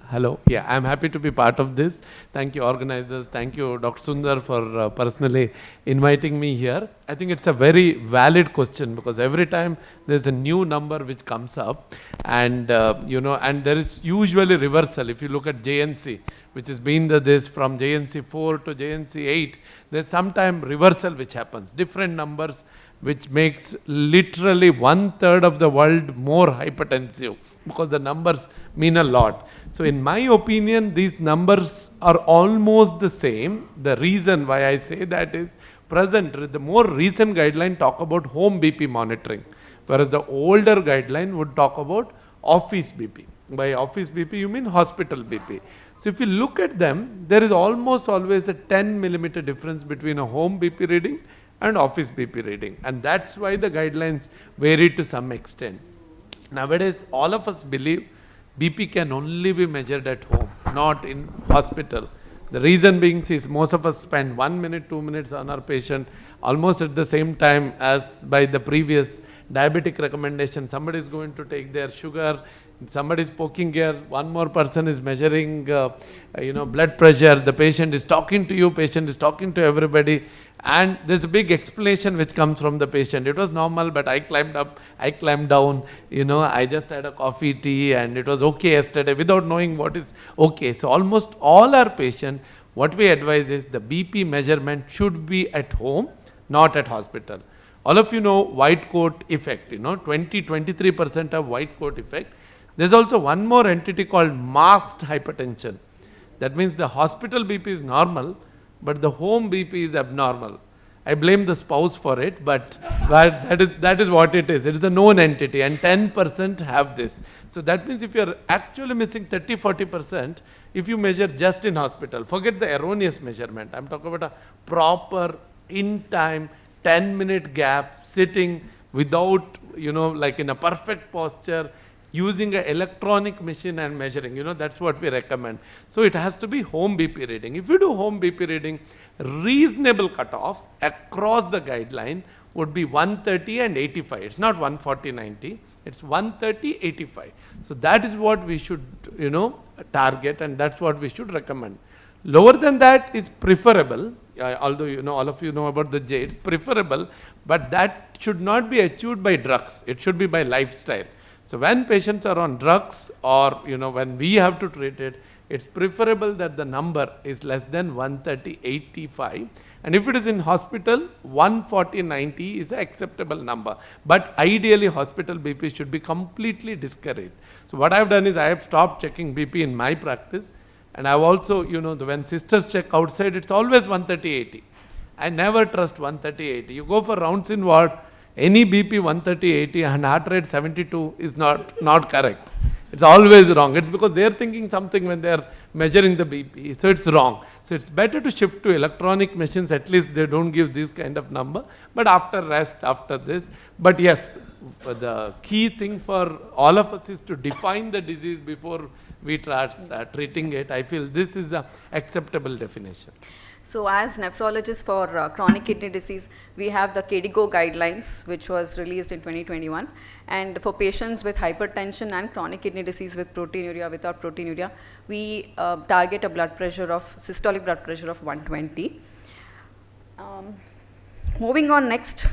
Hello. Yeah, I'm happy to be part of this. Thank you, organizers. Thank you, Dr. Sundar, for personally inviting me here. I think it's a very valid question because every time there's a new number which comes up, and and there is usually reversal. If you look at JNC, which has been this from JNC 4 to JNC 8, there's sometime reversal which happens. Different numbers, which makes literally 1/3 of the world more hypertensive because the numbers mean a lot. So in my opinion, these numbers are almost the same. The reason why I say that is the more recent guideline talk about home BP monitoring, whereas the older guideline would talk about office BP. By office BP, you mean hospital BP. So if you look at them, there is almost always a 10 millimeter difference between a home BP reading and office BP reading. And that's why the guidelines vary to some extent. Nowadays, all of us believe BP can only be measured at home, not in hospital. The reason being is most of us spend 1 minute, 2 minutes on our patient almost at the same time as by the previous diabetic recommendation. Somebody is going to take their sugar, somebody is poking here, one more person is measuring blood pressure, the patient is talking to you, patient is talking to everybody. And there's a big explanation which comes from the patient. It was normal, but I climbed up, I climbed down, I just had a coffee, tea, and it was okay yesterday without knowing what is okay. So almost all our patients, what we advise is the BP measurement should be at home, not at hospital. All of you know white coat effect, 23% of white coat effect. There's also one more entity called masked hypertension. That means the hospital BP is normal, but the home BP is abnormal. I blame the spouse for it, but that is what it is. It is a known entity, and 10% have this. So that means if you are actually missing 30-40%, if you measure just in hospital, forget the erroneous measurement. I'm talking about a proper, in time, 10-minute gap, sitting without, like in a perfect posture, using an electronic machine and measuring, that's what we recommend. So it has to be home BP reading. If you do home BP reading, reasonable cutoff across the guideline would be 130 and 85. It's not 140-90, it's 130-85. So that is what we should, target, and that's what we should recommend. Lower than that is preferable, although all of you know about the J, it's preferable, but that should not be achieved by drugs. It should be by lifestyle. So when patients are on drugs, or when we have to treat it, it's preferable that the number is less than 130-85. And if it is in hospital, 140-90 is an acceptable number. But ideally, hospital BP should be completely discouraged. So what I have done is I have stopped checking BP in my practice. And I've also, when sisters check outside, it's always 130-80. I never trust 130-80. You go for rounds in ward, any BP 130-80 and heart rate 72 is not correct. It's always wrong. It's because they're thinking something when they're measuring the BP. So it's wrong. So it's better to shift to electronic machines. At least they don't give this kind of number. But after rest, after this. But yes, the key thing for all of us is to define the disease before we start treating it. I feel this is an acceptable definition. So as nephrologists for chronic kidney disease, we have the KDIGO guidelines, which was released in 2021. And for patients with hypertension and chronic kidney disease with proteinuria, without proteinuria, we target a blood pressure of, systolic blood pressure of 120. Moving on next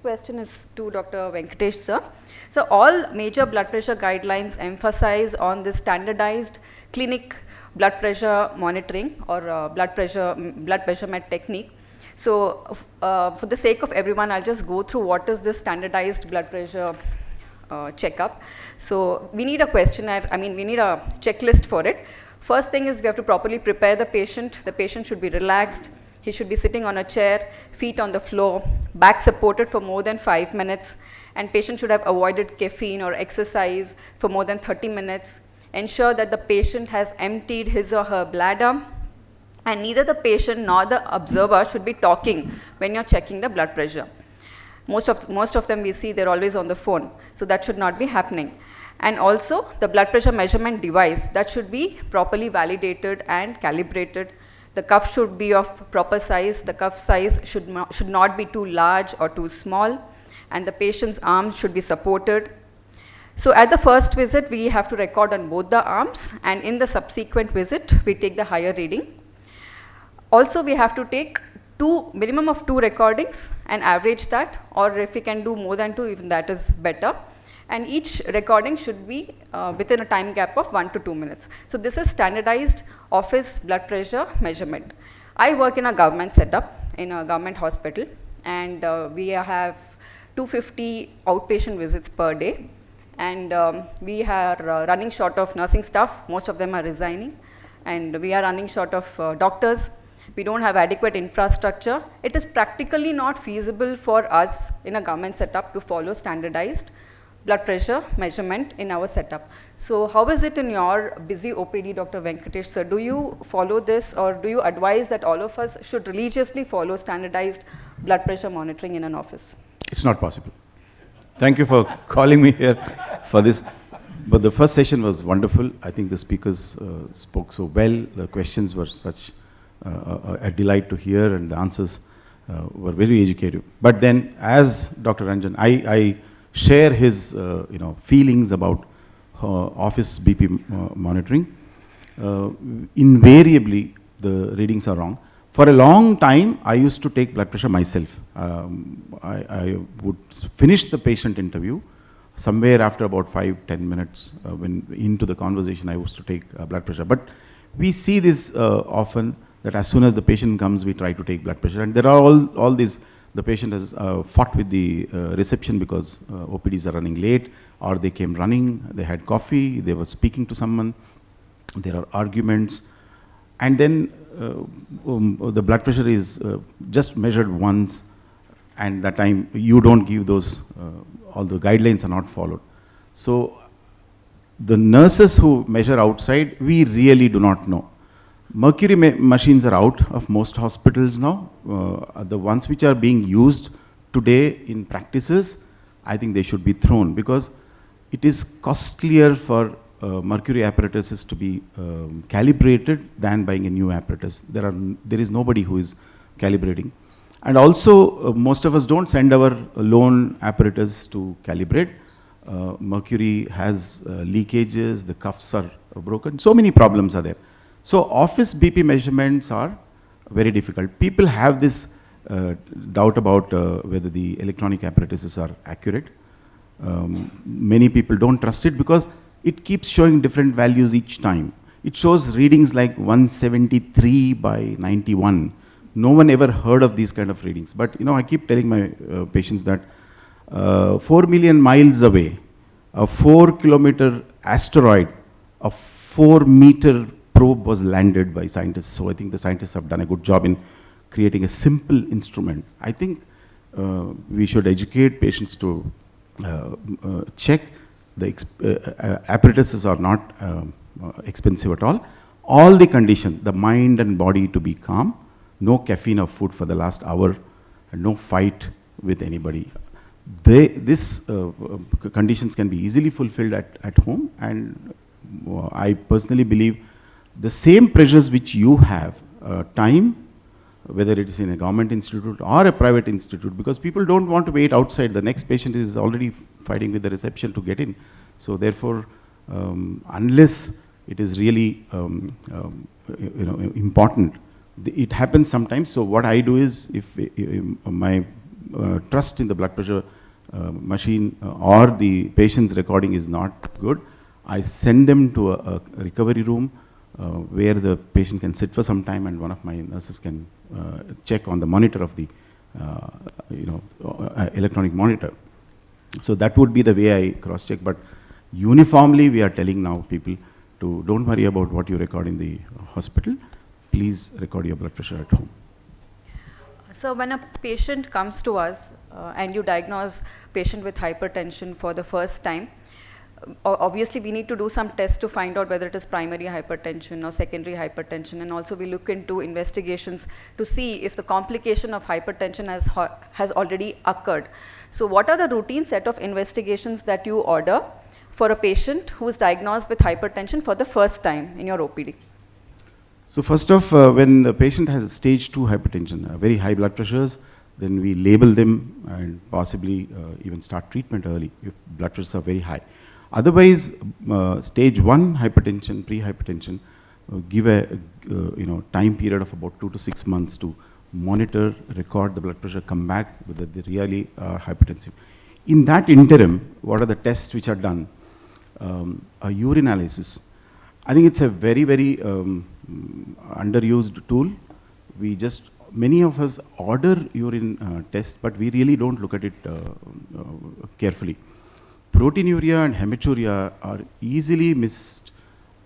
question is to Dr. Venkatesh sir. So all major blood pressure guidelines emphasize on this standardized clinic blood pressure monitoring or blood measurement technique. So for the sake of everyone, I'll just go through what is this standardized blood pressure checkup. So we need a questionnaire, we need a checklist for it. First thing is we have to properly prepare the patient. The patient should be relaxed. He should be sitting on a chair, feet on the floor, back supported for more than 5 minutes, and patient should have avoided caffeine or exercise for more than 30 minutes. Ensure that the patient has emptied his or her bladder, and neither the patient nor the observer should be talking when you're checking the blood pressure. Most of them we see they're always on the phone, so that should not be happening. And also the blood pressure measurement device, that should be properly validated and calibrated. The cuff should be of proper size. The cuff size should not be too large or too small, and the patient's arms should be supported. So at the first visit, we have to record on both the arms, and in the subsequent visit, we take the higher reading. Also, we have to take minimum of 2 recordings and average that, or if we can do more than 2, even that is better. And each recording should be within a time gap of 1 to 2 minutes. So this is standardized office blood pressure measurement. I work in a government setup, in a government hospital, and we have 250 outpatient visits per day. And we are running short of nursing staff. Most of them are resigning, and we are running short of doctors. We don't have adequate infrastructure. It is practically not feasible for us in a government setup to follow standardized blood pressure measurement in our setup. So how is it in your busy OPD, Dr. Venkatesh sir? Do you follow this, or do you advise that all of us should religiously follow standardized blood pressure monitoring in an office? It's not possible. Thank you for calling me here for this. But the first session was wonderful. I think the speakers spoke so well. The questions were such a delight to hear, and the answers were very educative. But then, as Dr. Ranjan, I share his feelings about office BP monitoring. Invariably, the readings are wrong. For a long time, I used to take blood pressure myself. I would finish the patient interview. Somewhere after about 5-10 minutes, when into the conversation, I used to take blood pressure. But we see this often, that as soon as the patient comes, we try to take blood pressure. And there are all these, the patient has fought with the reception because OPDs are running late, or they came running, they had coffee, they were speaking to someone, there are arguments. And then the blood pressure is just measured once, and that time you don't give those, all the guidelines are not followed. So the nurses who measure outside, we really do not know. Mercury machines are out of most hospitals now. The ones which are being used today in practices, I think they should be thrown, because it is costlier for mercury apparatuses to be calibrated than buying a new apparatus. There is nobody who is calibrating. And also, most of us don't send our loan apparatus to calibrate. Mercury has leakages, the cuffs are broken, so many problems are there. So office BP measurements are very difficult. People have this doubt about whether the electronic apparatuses are accurate. Many people don't trust it because it keeps showing different values each time. It shows readings like 173 by 91. No one ever heard of these kind of readings. But you know, I keep telling my patients that 4 million miles away, a 4-kilometer asteroid, a 4-meter probe was landed by scientists. So I think the scientists have done a good job in creating a simple instrument. I think we should educate patients to check. The apparatuses are not expensive at all. All the conditions, the mind and body to be calm, no caffeine or food for the last hour, and no fight with anybody. These conditions can be easily fulfilled at home, and I personally believe the same pressures which you have, time, whether it is in a government institute or a private institute, because people don't want to wait outside. The next patient is already fighting with the reception to get in. So therefore, unless it is really important, it happens sometimes. So what I do is, if my trust in the blood pressure machine or the patient's recording is not good, I send them to a recovery room where the patient can sit for some time, and one of my nurses can check on the monitor of the electronic monitor. So that would be the way I cross-check. But uniformly, we are telling now people to don't worry about what you record in the hospital. Please record your blood pressure at home. So when a patient comes to us and you diagnose patient with hypertension for the first time, obviously we need to do some tests to find out whether it is primary hypertension or secondary hypertension, and also we look into investigations to see if the complication of hypertension has already occurred. So what are the routine set of investigations that you order for a patient who is diagnosed with hypertension for the first time in your OPD? So first off, when the patient has stage 2 hypertension, very high blood pressures, then we label them and possibly even start treatment early if blood pressures are very high. Otherwise, stage 1 hypertension, pre-hypertension, give a time period of about 2 to 6 months to monitor, record the blood pressure, come back whether they really are hypertensive. In that interim, what are the tests which are done? A urine analysis. I think it's a very, very underused tool. Many of us order urine tests, but we really don't look at it carefully. Proteinuria and hematuria are easily missed,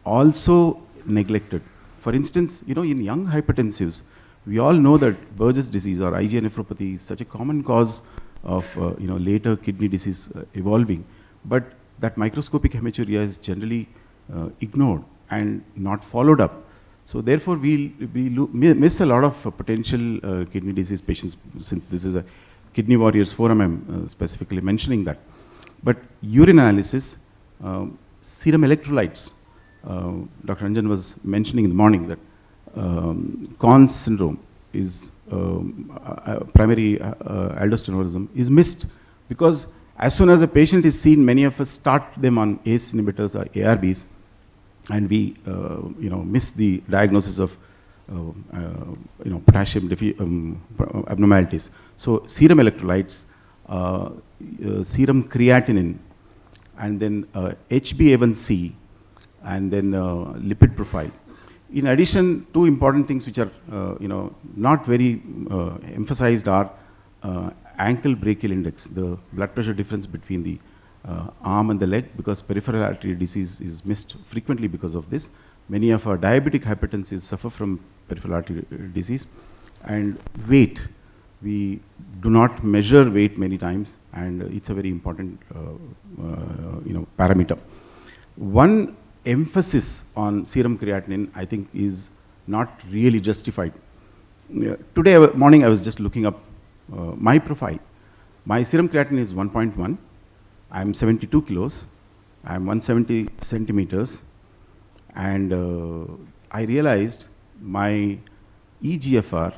also neglected. For instance, in young hypertensives, we all know that Burgess disease or IgA nephropathy is such a common cause of later kidney disease evolving, but that microscopic hematuria is generally ignored and not followed up. So therefore, we miss a lot of potential kidney disease patients, since this is a Kidney Warriors Forum, I'm specifically mentioning that. But urine analysis, serum electrolytes, Dr. Ranjan was mentioning in the morning that Conn's syndrome is primary aldosteronism is missed, because as soon as a patient is seen, many of us start them on ACE inhibitors or ARBs, and we miss the diagnosis of potassium abnormalities. So serum electrolytes, serum creatinine, and then HbA1c, and then lipid profile. In addition, two important things which are not very emphasized are ankle brachial index, the blood pressure difference between the arm and the leg, because peripheral artery disease is missed frequently because of this. Many of our diabetic hypertensives suffer from peripheral artery disease. And weight, we do not measure weight many times, and it's a very important parameter. One emphasis on serum creatinine, I think, is not really justified. Today morning, I was just looking up my profile. My serum creatinine is 1.1. I'm 72 kilos. I'm 170 centimeters. And I realized my EGFR,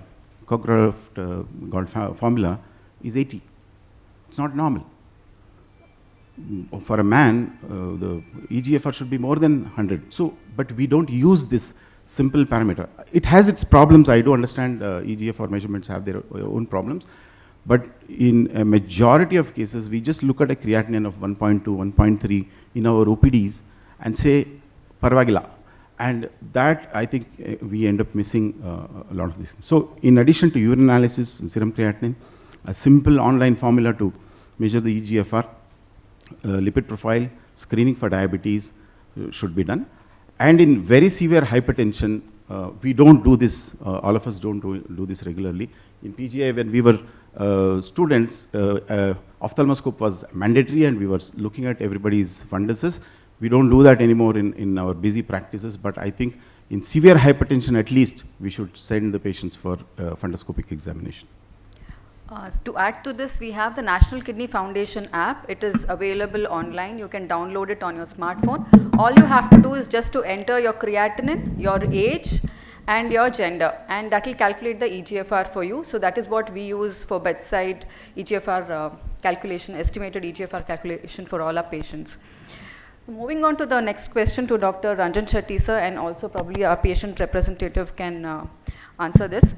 choreographed formula, is 80. It's not normal. For a man, the EGFR should be more than 100. So, but we don't use this simple parameter. It has its problems. I do understand EGFR measurements have their own problems. But in a majority of cases, we just look at a creatinine of 1.2, 1.3 in our OPDs and say, Parvagila. And that, I think, we end up missing a lot of these. So in addition to urine analysis and serum creatinine, a simple online formula to measure the EGFR, lipid profile, screening for diabetes should be done. And in very severe hypertension, we don't do this, all of us don't do this regularly. In PGI, when we were students, ophthalmoscope was mandatory and we were looking at everybody's funduses. We don't do that anymore in our busy practices, but I think in severe hypertension at least, we should send the patients for fundoscopic examination. To add to this, we have the National Kidney Foundation app. It is available online. You can download it on your smartphone. All you have to do is just to enter your creatinine, your age, and your gender, and that will calculate the EGFR for you. So that is what we use for bedside EGFR calculation, estimated EGFR calculation for all our patients. Moving on to the next question to Dr. Ranjan Shetty sir, and also probably our patient representative can answer this.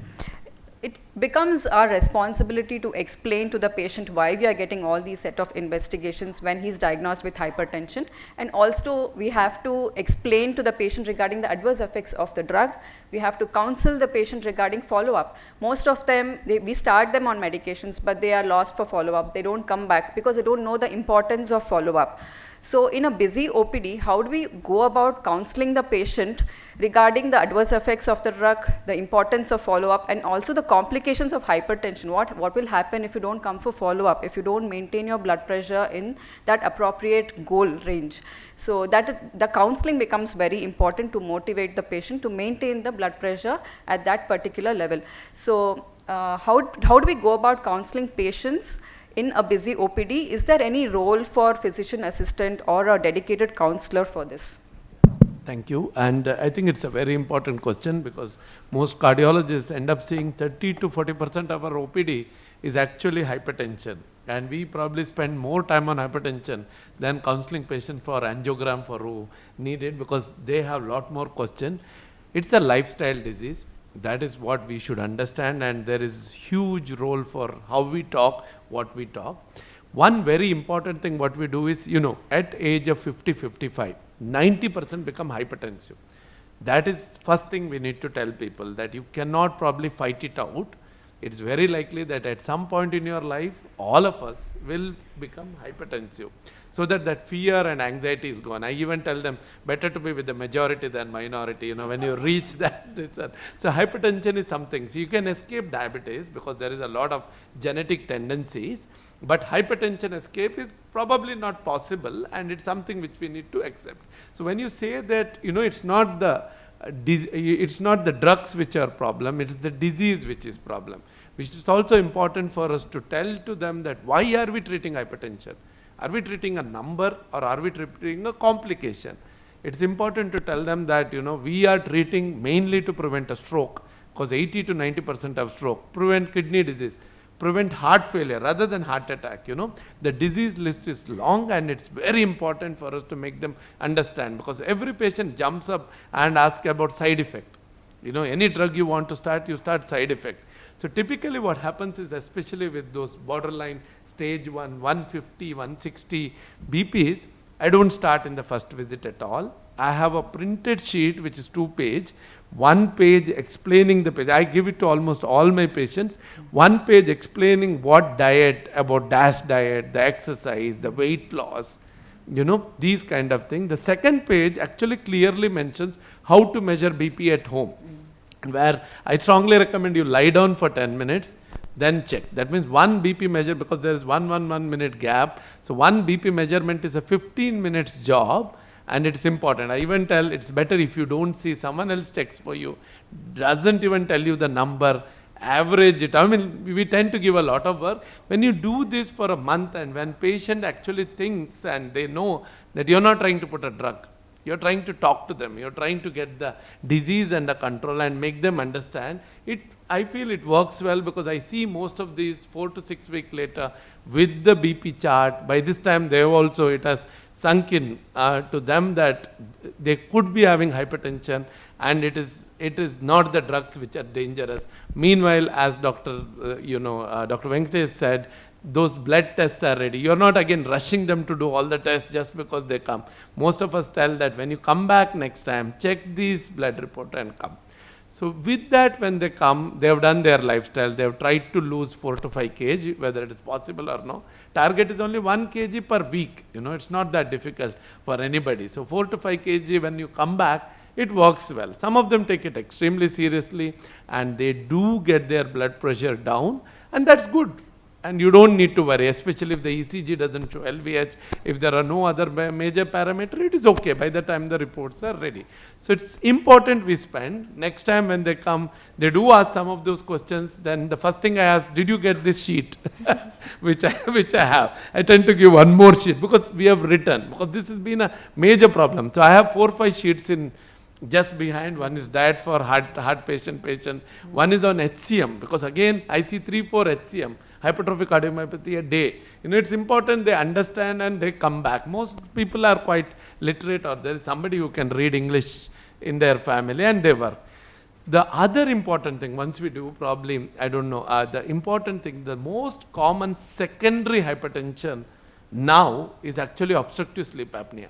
It becomes our responsibility to explain to the patient why we are getting all these set of investigations when he's diagnosed with hypertension, and also we have to explain to the patient regarding the adverse effects of the drug. We have to counsel the patient regarding follow-up. Most of them, we start them on medications, but they are lost for follow-up. They don't come back because they don't know the importance of follow-up. So in a busy OPD, how do we go about counseling the patient regarding the adverse effects of the drug, the importance of follow-up, and also the complications of hypertension? What will happen if you don't come for follow-up, if you don't maintain your blood pressure in that appropriate goal range? So that the counseling becomes very important to motivate the patient to maintain the blood pressure at that particular level. So how do we go about counseling patients in a busy OPD? Is there any role for physician assistant or a dedicated counselor for this? Thank you. And I think it's a very important question because most cardiologists end up seeing 30 to 40% of our OPD is actually hypertension. And we probably spend more time on hypertension than counseling patients for angiogram for who need it because they have a lot more questions. It's a lifestyle disease. That is what we should understand, and there is huge role for how we talk, what we talk. One very important thing what we do is, at age of 50, 55, 90% become hypertensive. That is first thing we need to tell people, that you cannot probably fight it out. It's very likely that at some point in your life, all of us will become hypertensive. So that fear and anxiety is gone. I even tell them, better to be with the majority than minority, when you reach that. So hypertension is something. So you can escape diabetes because there is a lot of genetic tendencies, but hypertension escape is probably not possible, and it's something which we need to accept. So when you say that, it's not the drugs which are problem, it's the disease which is problem, which is also important for us to tell to them that why are we treating hypertension? Are we treating a number or are we treating a complication? It's important to tell them that, we are treating mainly to prevent a stroke, because 80 to 90% of stroke, prevent kidney disease, prevent heart failure rather than heart attack. The disease list is long, and it's very important for us to make them understand, because every patient jumps up and asks about side effect. Any drug you want to start, you start side effect. So typically what happens is, especially with those borderline stage 1, 150, 160 BPs, I don't start in the first visit at all. I have a printed sheet which is 2-page, 1 page explaining the page. I give it to almost all my patients. 1 page explaining what diet, about DASH diet, the exercise, the weight loss, you know, these kind of things. The second page actually clearly mentions how to measure BP at home, where I strongly recommend you lie down for 10 minutes, then check. That means one BP measure, because there is 1 minute gap. So one BP measurement is a 15 minutes job, and it's important. I even tell it's better if you don't see, someone else checks for you, doesn't even tell you the number, average it. I mean, we tend to give a lot of work. When you do this for a month, and when patient actually thinks and they know that you're not trying to put a drug, you're trying to talk to them, you're trying to get the disease under control and make them understand it. I feel it works well, because I see most of these 4 to 6 weeks later with the BP chart. By this time, they also, it has sunk in to them that they could be having hypertension, and it is not the drugs which are dangerous. Meanwhile, as Dr. Dr. Venkatesh said, those blood tests are ready. You're not again rushing them to do all the tests just because they come. Most of us tell that when you come back next time, check these blood report and come. So with that, when they come, they have done their lifestyle. They have tried to lose 4 to 5 kg, whether it is possible or no. Target is only 1 kg per week. You know, it's not that difficult for anybody. So 4 to 5 kg, when you come back, it works well. Some of them take it extremely seriously, and they do get their blood pressure down, and that's good. And you don't need to worry, especially if the ECG doesn't show LVH. If there are no other major parameter, it is okay by the time the reports are ready. So it's important we spend. Next time when they come, they do ask some of those questions. Then the first thing I ask, did you get this sheet? which I have. I tend to give one more sheet, because we have written, because this has been a major problem. So I have 4 or 5 sheets in just behind. One is diet for heart patient. One is on HCM, because again, I see 3-4 HCM. Hypertrophic cardiomyopathy a day. You know, it's important they understand and they come back. Most people are quite literate, or there is somebody who can read English in their family, and they work. The other important thing, once we do, probably, I don't know, the important thing, the most common secondary hypertension now is actually obstructive sleep apnea.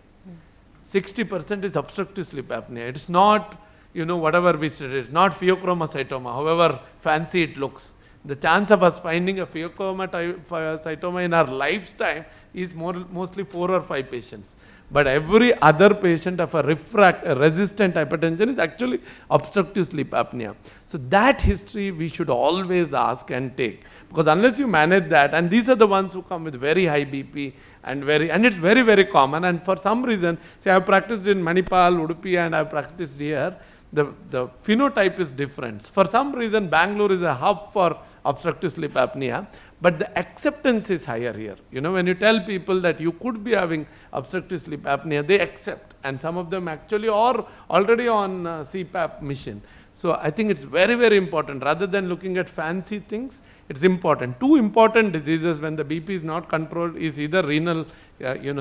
60% is obstructive sleep apnea. It's not, you know, whatever we said, it's not pheochromocytoma, however fancy it looks. The chance of us finding a pheochromocytoma in our lifetime is mostly 4 or 5 patients. But every other patient of a resistant hypertension is actually obstructive sleep apnea. So that history we should always ask and take, because unless you manage that, and these are the ones who come with very high BP and it's very, very common. And for some reason, say I've practiced in Manipal, Udupi, and I've practiced here, the phenotype is different. For some reason, Bangalore is a hub for obstructive sleep apnea, but the acceptance is higher here. You know, when you tell people that you could be having obstructive sleep apnea, they accept, and some of them actually are already on CPAP mission. So I think it's very, very important. Rather than looking at fancy things, it's important. 2 important diseases when the BP is not controlled is either renal,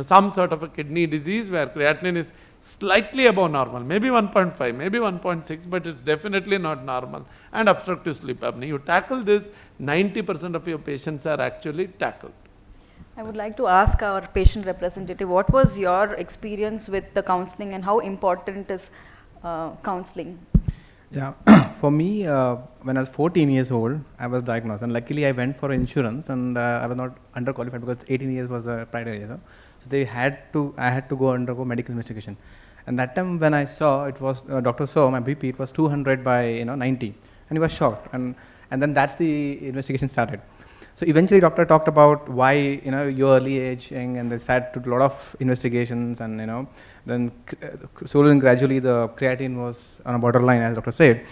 some sort of a kidney disease where creatinine is slightly above normal, maybe 1.5, maybe 1.6, but it's definitely not normal, and obstructive sleep apnea. You tackle this, 90% of your patients are actually tackled. I would like to ask our patient representative, what was your experience with the counseling, and how important is counseling? Yeah, for me, when I was 14 years old, I was diagnosed, and luckily I went for insurance, and I was not underqualified because 18 years was a criteria. So I had to undergo medical investigation. And that time when I saw, it was doctor saw my BP, it was 200 by 90, and he was shocked, and then that's the investigation started. So eventually, doctor talked about why your early aging, and they started to do a lot of investigations, and then slowly and gradually the creatine was on a borderline, as doctor said.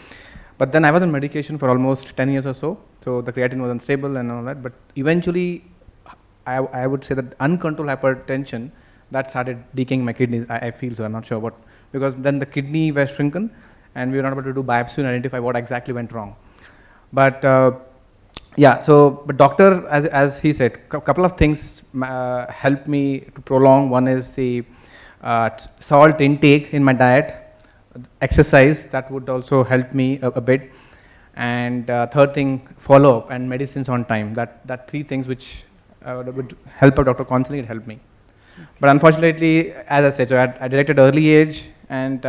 But then I was on medication for almost 10 years or so, so the creatine was unstable and all that. But eventually, I would say that uncontrolled hypertension that started decaying my kidneys. I feel so. I'm not sure what, because then the kidney was shrunken, and we were not able to do biopsy and identify what exactly went wrong. But yeah, so but doctor, as he said, couple of things helped me to prolong. One is the salt intake in my diet, exercise, that would also help me a bit, and third thing, follow up and medicines on time. That 3 things which would help a doctor constantly, it helped me. But unfortunately, as I said, so I directed early age, and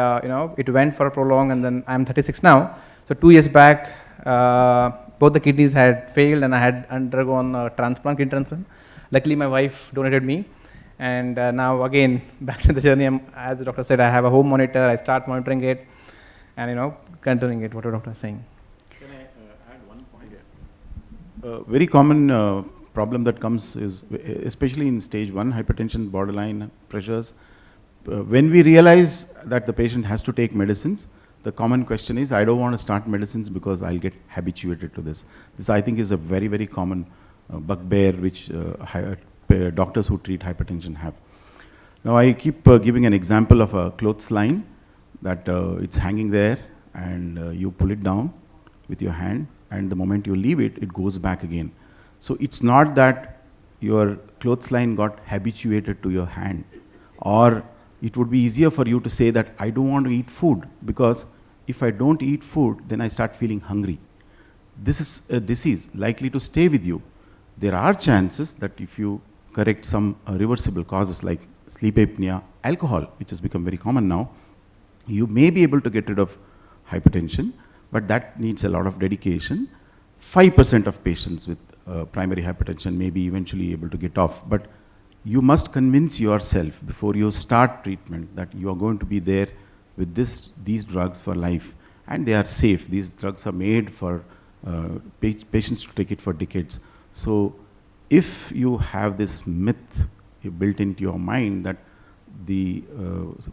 it went for a prolong, and then I'm 36 now. So 2 years back, both the kidneys had failed, and I had undergone a transplant, kidney transplant. Luckily, my wife donated me, And now again, back to the journey, as the doctor said, I have a home monitor, I start monitoring it, and continuing it, what the doctor is saying. Can I add one point here? Very common problem that comes is, especially in stage 1 hypertension, borderline pressures, when we realize that the patient has to take medicines, the common question is, I don't want to start medicines because I'll get habituated to this. This, I think, is a very, very common bugbear which doctors who treat hypertension have. Now, I keep giving an example of a clothes line that it's hanging there, and you pull it down with your hand, and the moment you leave it, it goes back again. So it's not that your clothes line got habituated to your hand, or it would be easier for you to say that I don't want to eat food, because if I don't eat food, then I start feeling hungry. This is a disease likely to stay with you. There are chances that if you correct some reversible causes like sleep apnea, alcohol, which has become very common now, you may be able to get rid of hypertension, but that needs a lot of dedication. 5% of patients with primary hypertension may be eventually able to get off, but you must convince yourself before you start treatment that you are going to be there with these drugs for life, and they are safe. These drugs are made for patients to take it for decades. So if you have this myth built into your mind that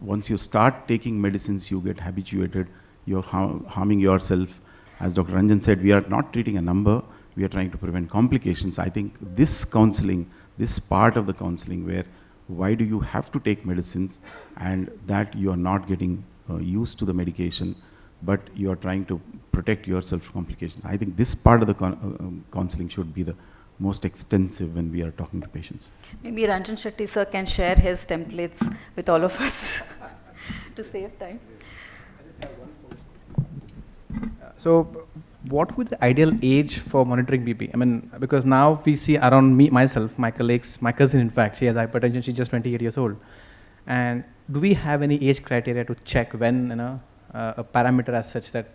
once you start taking medicines, you get habituated, you're harming yourself. As Dr. Ranjan said, we are not treating a number, we are trying to prevent complications. I think this counseling, this part of the counseling where why do you have to take medicines, and that you are not getting used to the medication, but you are trying to protect yourself from complications. I think this part of the counseling should be the most extensive when we are talking to patients. Maybe Ranjan Shetty sir can share his templates with all of us to save time. So what would the ideal age for monitoring BP? I mean, because now we see around me, myself, my colleagues, my cousin in fact, she has hypertension, she's just 28 years old. And do we have any age criteria to check when, a parameter as such that?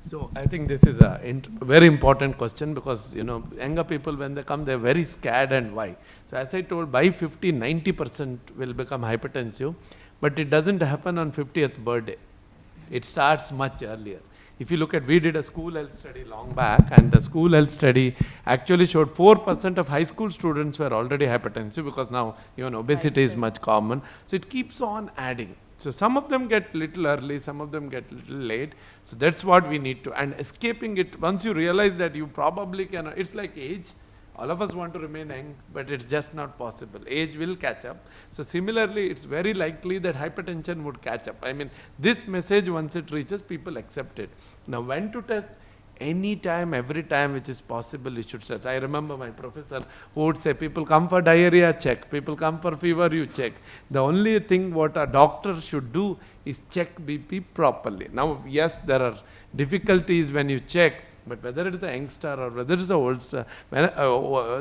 So I think this is a very important question, because younger people, when they come, they're very scared. And why? So as I told, by 50, 90% will become hypertensive, but it doesn't happen on 50th birthday. It starts much earlier. If you look at, we did a school health study long back, and the school health study actually showed 4% of high school students were already hypertensive, because now obesity is much common. So it keeps on adding. So some of them get little early, some of them get little late. So that's what we need to, and escaping it, once you realize that you probably cannot, it's like age. All of us want to remain young, but it's just not possible. Age will catch up. So similarly, it's very likely that hypertension would catch up. I mean, this message, once it reaches, people accept it. Now, when to test? Any time, every time which is possible, you should test. I remember my professor who would say, people come for diarrhea, check. People come for fever, you check. The only thing what a doctor should do is check BP properly. Now, yes, there are difficulties when you check, but whether it is a youngster or whether it is the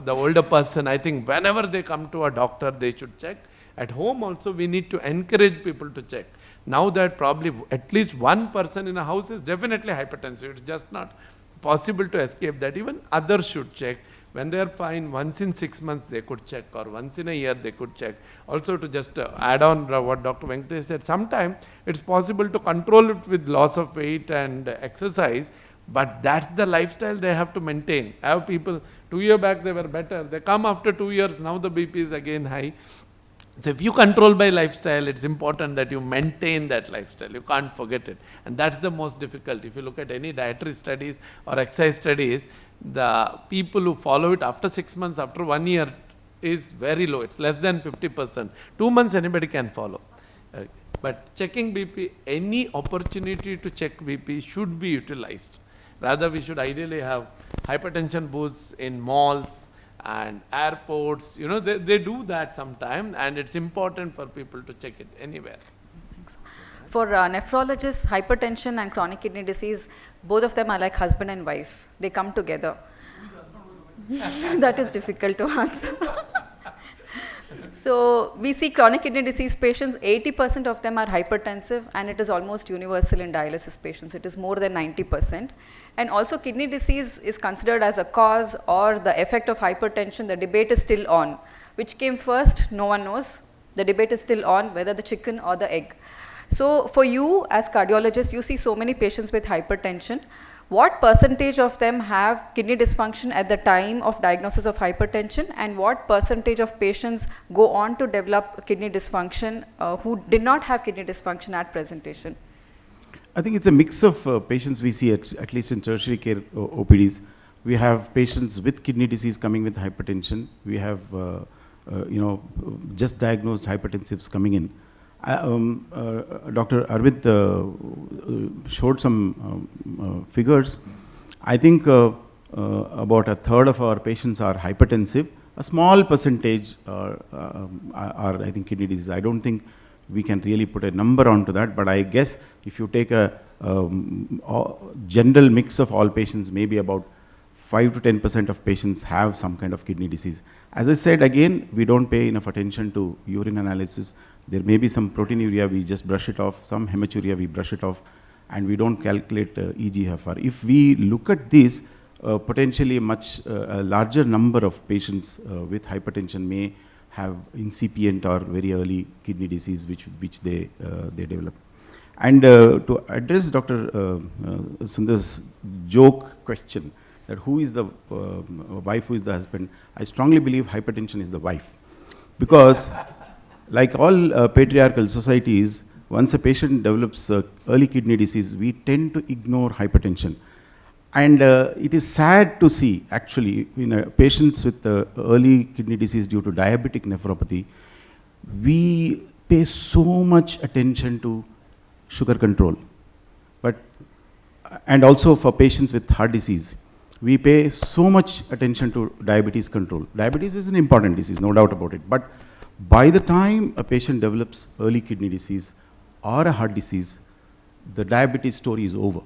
older person, I think whenever they come to a doctor, they should check. At home also, we need to encourage people to check. Now that probably at least one person in a house is definitely hypertensive. It's just not possible to escape that. Even others should check. When they are fine, once in 6 months they could check, or once in a year they could check. Also, to just add on what Dr. Venkatesh said, sometimes it's possible to control it with loss of weight and exercise, but that's the lifestyle they have to maintain. I have people, 2 years back they were better. They come after 2 years, now the BP is again high. So if you control by lifestyle, it's important that you maintain that lifestyle. You can't forget it. And that's the most difficult. If you look at any dietary studies or exercise studies, the people who follow it after 6 months, after 1 year, is very low. It's less than 50%. 2 months anybody can follow. But checking BP, any opportunity to check BP should be utilized. Rather, we should ideally have hypertension booths in malls and airports. They do that sometime, and it's important for people to check it anywhere. For nephrologists, hypertension and chronic kidney disease, both of them are like husband and wife. They come together. That is difficult to answer. So we see chronic kidney disease patients, 80% of them are hypertensive, and it is almost universal in dialysis patients. It is more than 90%. And also kidney disease is considered as a cause or the effect of hypertension. The debate is still on, Which came first? No one knows. The debate is still on whether the chicken or the egg. So for you as cardiologists, you see so many patients with hypertension. What percentage of them have kidney dysfunction at the time of diagnosis of hypertension, and what percentage of patients go on to develop kidney dysfunction who did not have kidney dysfunction at presentation? I think it's a mix of patients we see at least in tertiary care OPDs. We have patients with kidney disease coming with hypertension. We have just diagnosed hypertensives coming in. Dr. Arvind showed some figures. I think about a third of our patients are hypertensive. A small percentage are I think, kidney disease. I don't think we can really put a number onto that, but I guess if you take a general mix of all patients, maybe about 5 to 10% of patients have some kind of kidney disease. As I said, again, we don't pay enough attention to urine analysis. There may be some proteinuria, we just brush it off, some hematuria, we brush it off, and we don't calculate eGFR. If we look at this, potentially a larger number of patients with hypertension may have incipient or very early kidney disease which they develop. And to address Dr. Sundar's joke question, that who is the wife, who is the husband, I strongly believe hypertension is the wife. Because like all patriarchal societies, once a patient develops early kidney disease, we tend to ignore hypertension. And it is sad to see, actually, in patients with early kidney disease due to diabetic nephropathy, we pay so much attention to sugar control. And also for patients with heart disease, we pay so much attention to diabetes control. Diabetes is an important disease, no doubt about it. But by the time a patient develops early kidney disease or a heart disease, the diabetes story is over.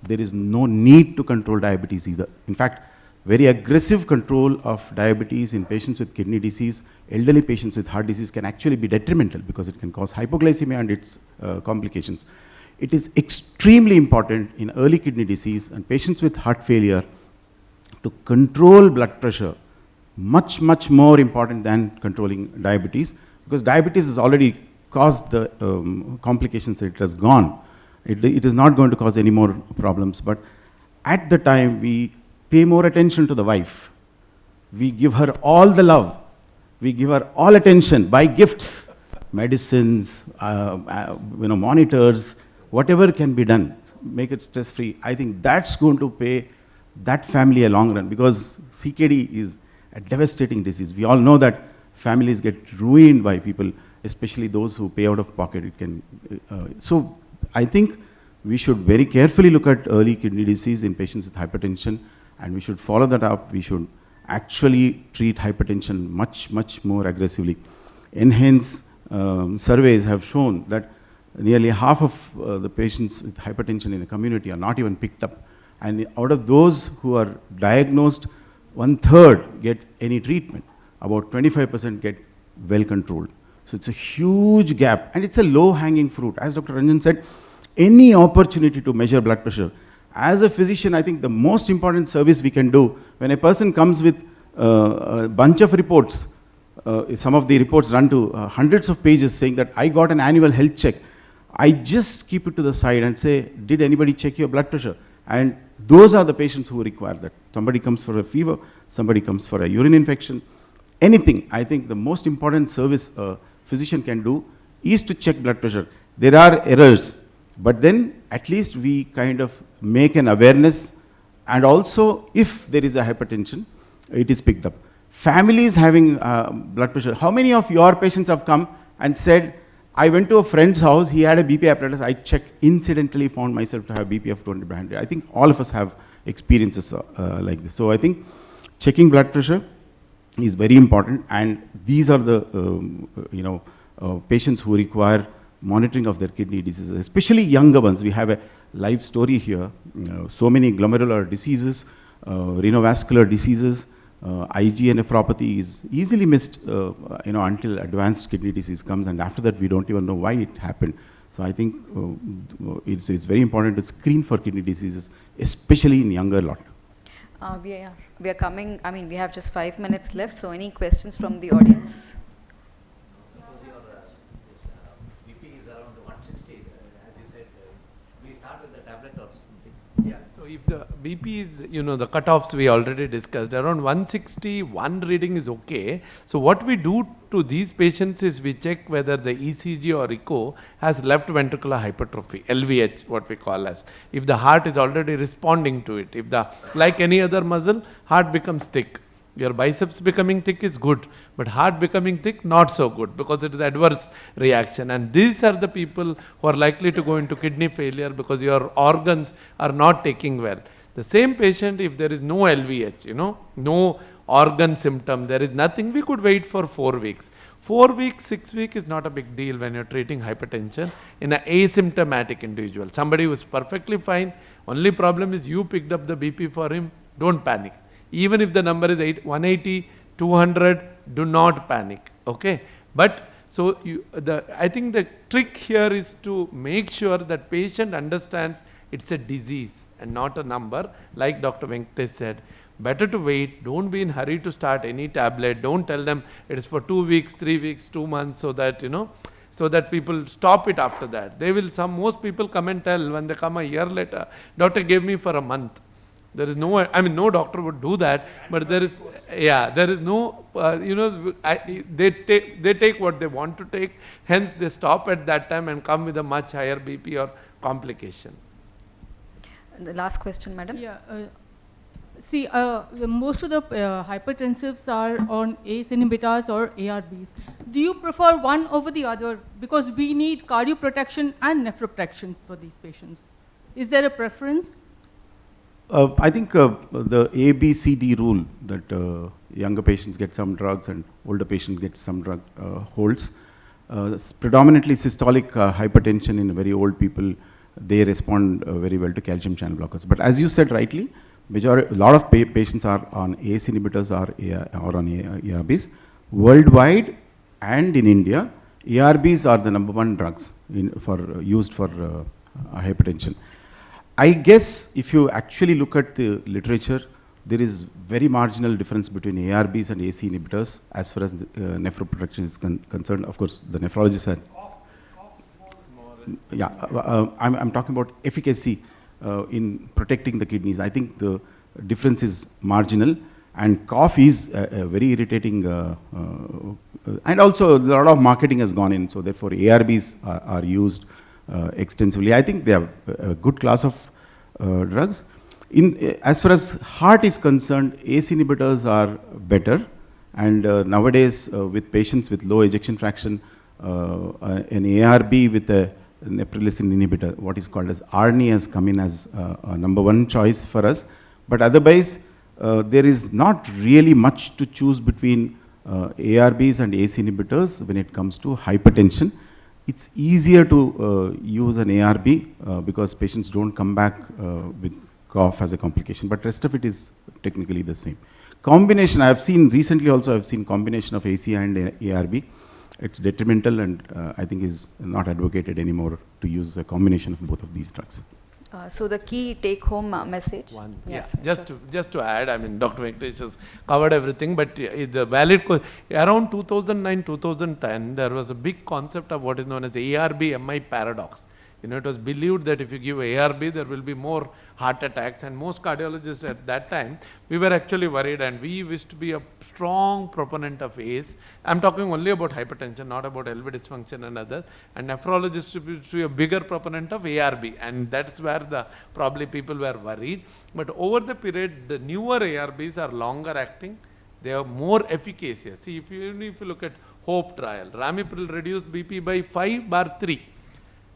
There is no need to control diabetes either. In fact, very aggressive control of diabetes in patients with kidney disease, elderly patients with heart disease can actually be detrimental because it can cause hypoglycemia and its complications. It is extremely important in early kidney disease and patients with heart failure to control blood pressure, much, much more important than controlling diabetes, because diabetes has already caused the complications. It has gone. It is not going to cause any more problems. But at the time, we pay more attention to the wife. We give her all the love. We give her all attention, buy gifts, medicines, monitors, whatever can be done, make it stress-free. I think that's going to pay that family a long run, because CKD is a devastating disease. We all know that families get ruined by people, especially those who pay out of pocket. So I think we should very carefully look at early kidney disease in patients with hypertension, and we should follow that up. We should actually treat hypertension much, much more aggressively. Enhance surveys have shown that nearly half of the patients with hypertension in a community are not even picked up. And out of those who are diagnosed, 1/3 get any treatment. About 25% get well controlled. So it's a huge gap, and it's a low-hanging fruit. As Dr. Ranjan said, any opportunity to measure blood pressure. As a physician, I think the most important service we can do, when a person comes with a bunch of reports, some of the reports run to hundreds of pages saying that I got an annual health check, I just keep it to the side and say, did anybody check your blood pressure? And those are the patients who require that. Somebody comes for a fever, somebody comes for a urine infection, anything. I think the most important service a physician can do is to check blood pressure. There are errors, but then at least we kind of make an awareness, and also if there is a hypertension, it is picked up. Families having blood pressure. How many of your patients have come and said, I went to a friend's house, he had a BP apparatus, I checked, incidentally found myself to have BP of 200/100. I think all of us have experiences like this. So I think checking blood pressure is very important, and these are the patients who require monitoring of their kidney diseases, especially younger ones. We have a life story here. So many glomerular diseases, renovascular diseases, IgA nephropathy is easily missed, until advanced kidney disease comes, and after that we don't even know why it happened. So I think it's very important to screen for kidney diseases, especially in younger lot. We are coming, I mean, we have just 5 minutes left, so any questions from the audience? Suppose your BP is around 160, as you said, we start with the tablet or something. Yeah, so if the BP is, you know, the cutoffs we already discussed, around 160, one reading is okay. So what we do to these patients is we check whether the ECG or echo has left ventricular hypertrophy, LVH, what we call as. If the heart is already responding to it, if the, like any other muscle, heart becomes thick. Your biceps becoming thick is good, but heart becoming thick, not so good, because it is adverse reaction. And these are the people who are likely to go into kidney failure because your organs are not taking well. The same patient, if there is no LVH, you know, no organ symptom, there is nothing, we could wait for 4 weeks. 4 weeks, 6 weeks is not a big deal when you're treating hypertension in an asymptomatic individual. Somebody who is perfectly fine, only problem is you picked up the BP for him, don't panic. Even if the number is 180, 200, do not panic, okay? But, so I think the trick here is to make sure that patient understands it's a disease and not a number, like Dr. Venkatesh said. Better to wait, don't be in hurry to start any tablet, don't tell them it is for 2 weeks, 3 weeks, 2 months, so that, you know, so that people stop it after that. They will, most people come and tell when they come a year later, doctor gave me for a month. There is no, I mean, no doctor would do that, but there is, yeah, there is no, you know, they take what they want to take, hence they stop at that time and come with a much higher BP or complication. The last question, madam. Yeah, see, most of the hypertensives are on ACE inhibitors or ARBs. Do you prefer one over the other? Because we need cardioprotection and nephroprotection for these patients. Is there a preference? I think the ABCD rule that younger patients get some drugs and older patients get some drug holds. Predominantly systolic hypertension in very old people, they respond very well to calcium channel blockers. But as you said rightly, a lot of patients are on ACE inhibitors or on ARBs. Worldwide and in India, ARBs are the #1 drugs used for hypertension. I guess if you actually look at the literature, there is very marginal difference between ARBs and AC inhibitors as far as nephroprotection is concerned. Of course, the nephrologists are. Yeah, I'm talking about efficacy in protecting the kidneys. I think the difference is marginal, and cough is very irritating, and also a lot of marketing has gone in, so therefore ARBs are used extensively. I think they are a good class of drugs. As far as heart is concerned, ACE inhibitors are better, and nowadays with patients with low ejection fraction, an ARB with a neprilysin inhibitor, what is called as ARNI, has come in as a #1 choice for us. But otherwise, there is not really much to choose between ARBs and ACE inhibitors when it comes to hypertension. It's easier to use an ARB because patients don't come back with cough as a complication, but rest of it is technically the same. Combination, I have seen recently also, I have seen combination of AC and ARB. It's detrimental, and I think is not advocated anymore to use a combination of both of these drugs. So the key take-home message. Yes, just to add, I mean, Dr. Venkatesh has covered everything, but the valid around 2009, 2010, there was a big concept of what is known as ARB-MI paradox. You know, it was believed that if you give ARB, there will be more heart attacks, and most cardiologists at that time, we were actually worried, and we wished to be a strong proponent of ACE. I'm talking only about hypertension, not about LV dysfunction and others, and nephrologists should be a bigger proponent of ARB, and that's where probably people were worried. But over the period, the newer ARBs are longer acting, they are more efficacious. See, if you look at HOPE trial, Ramipril reduced BP by 5/3.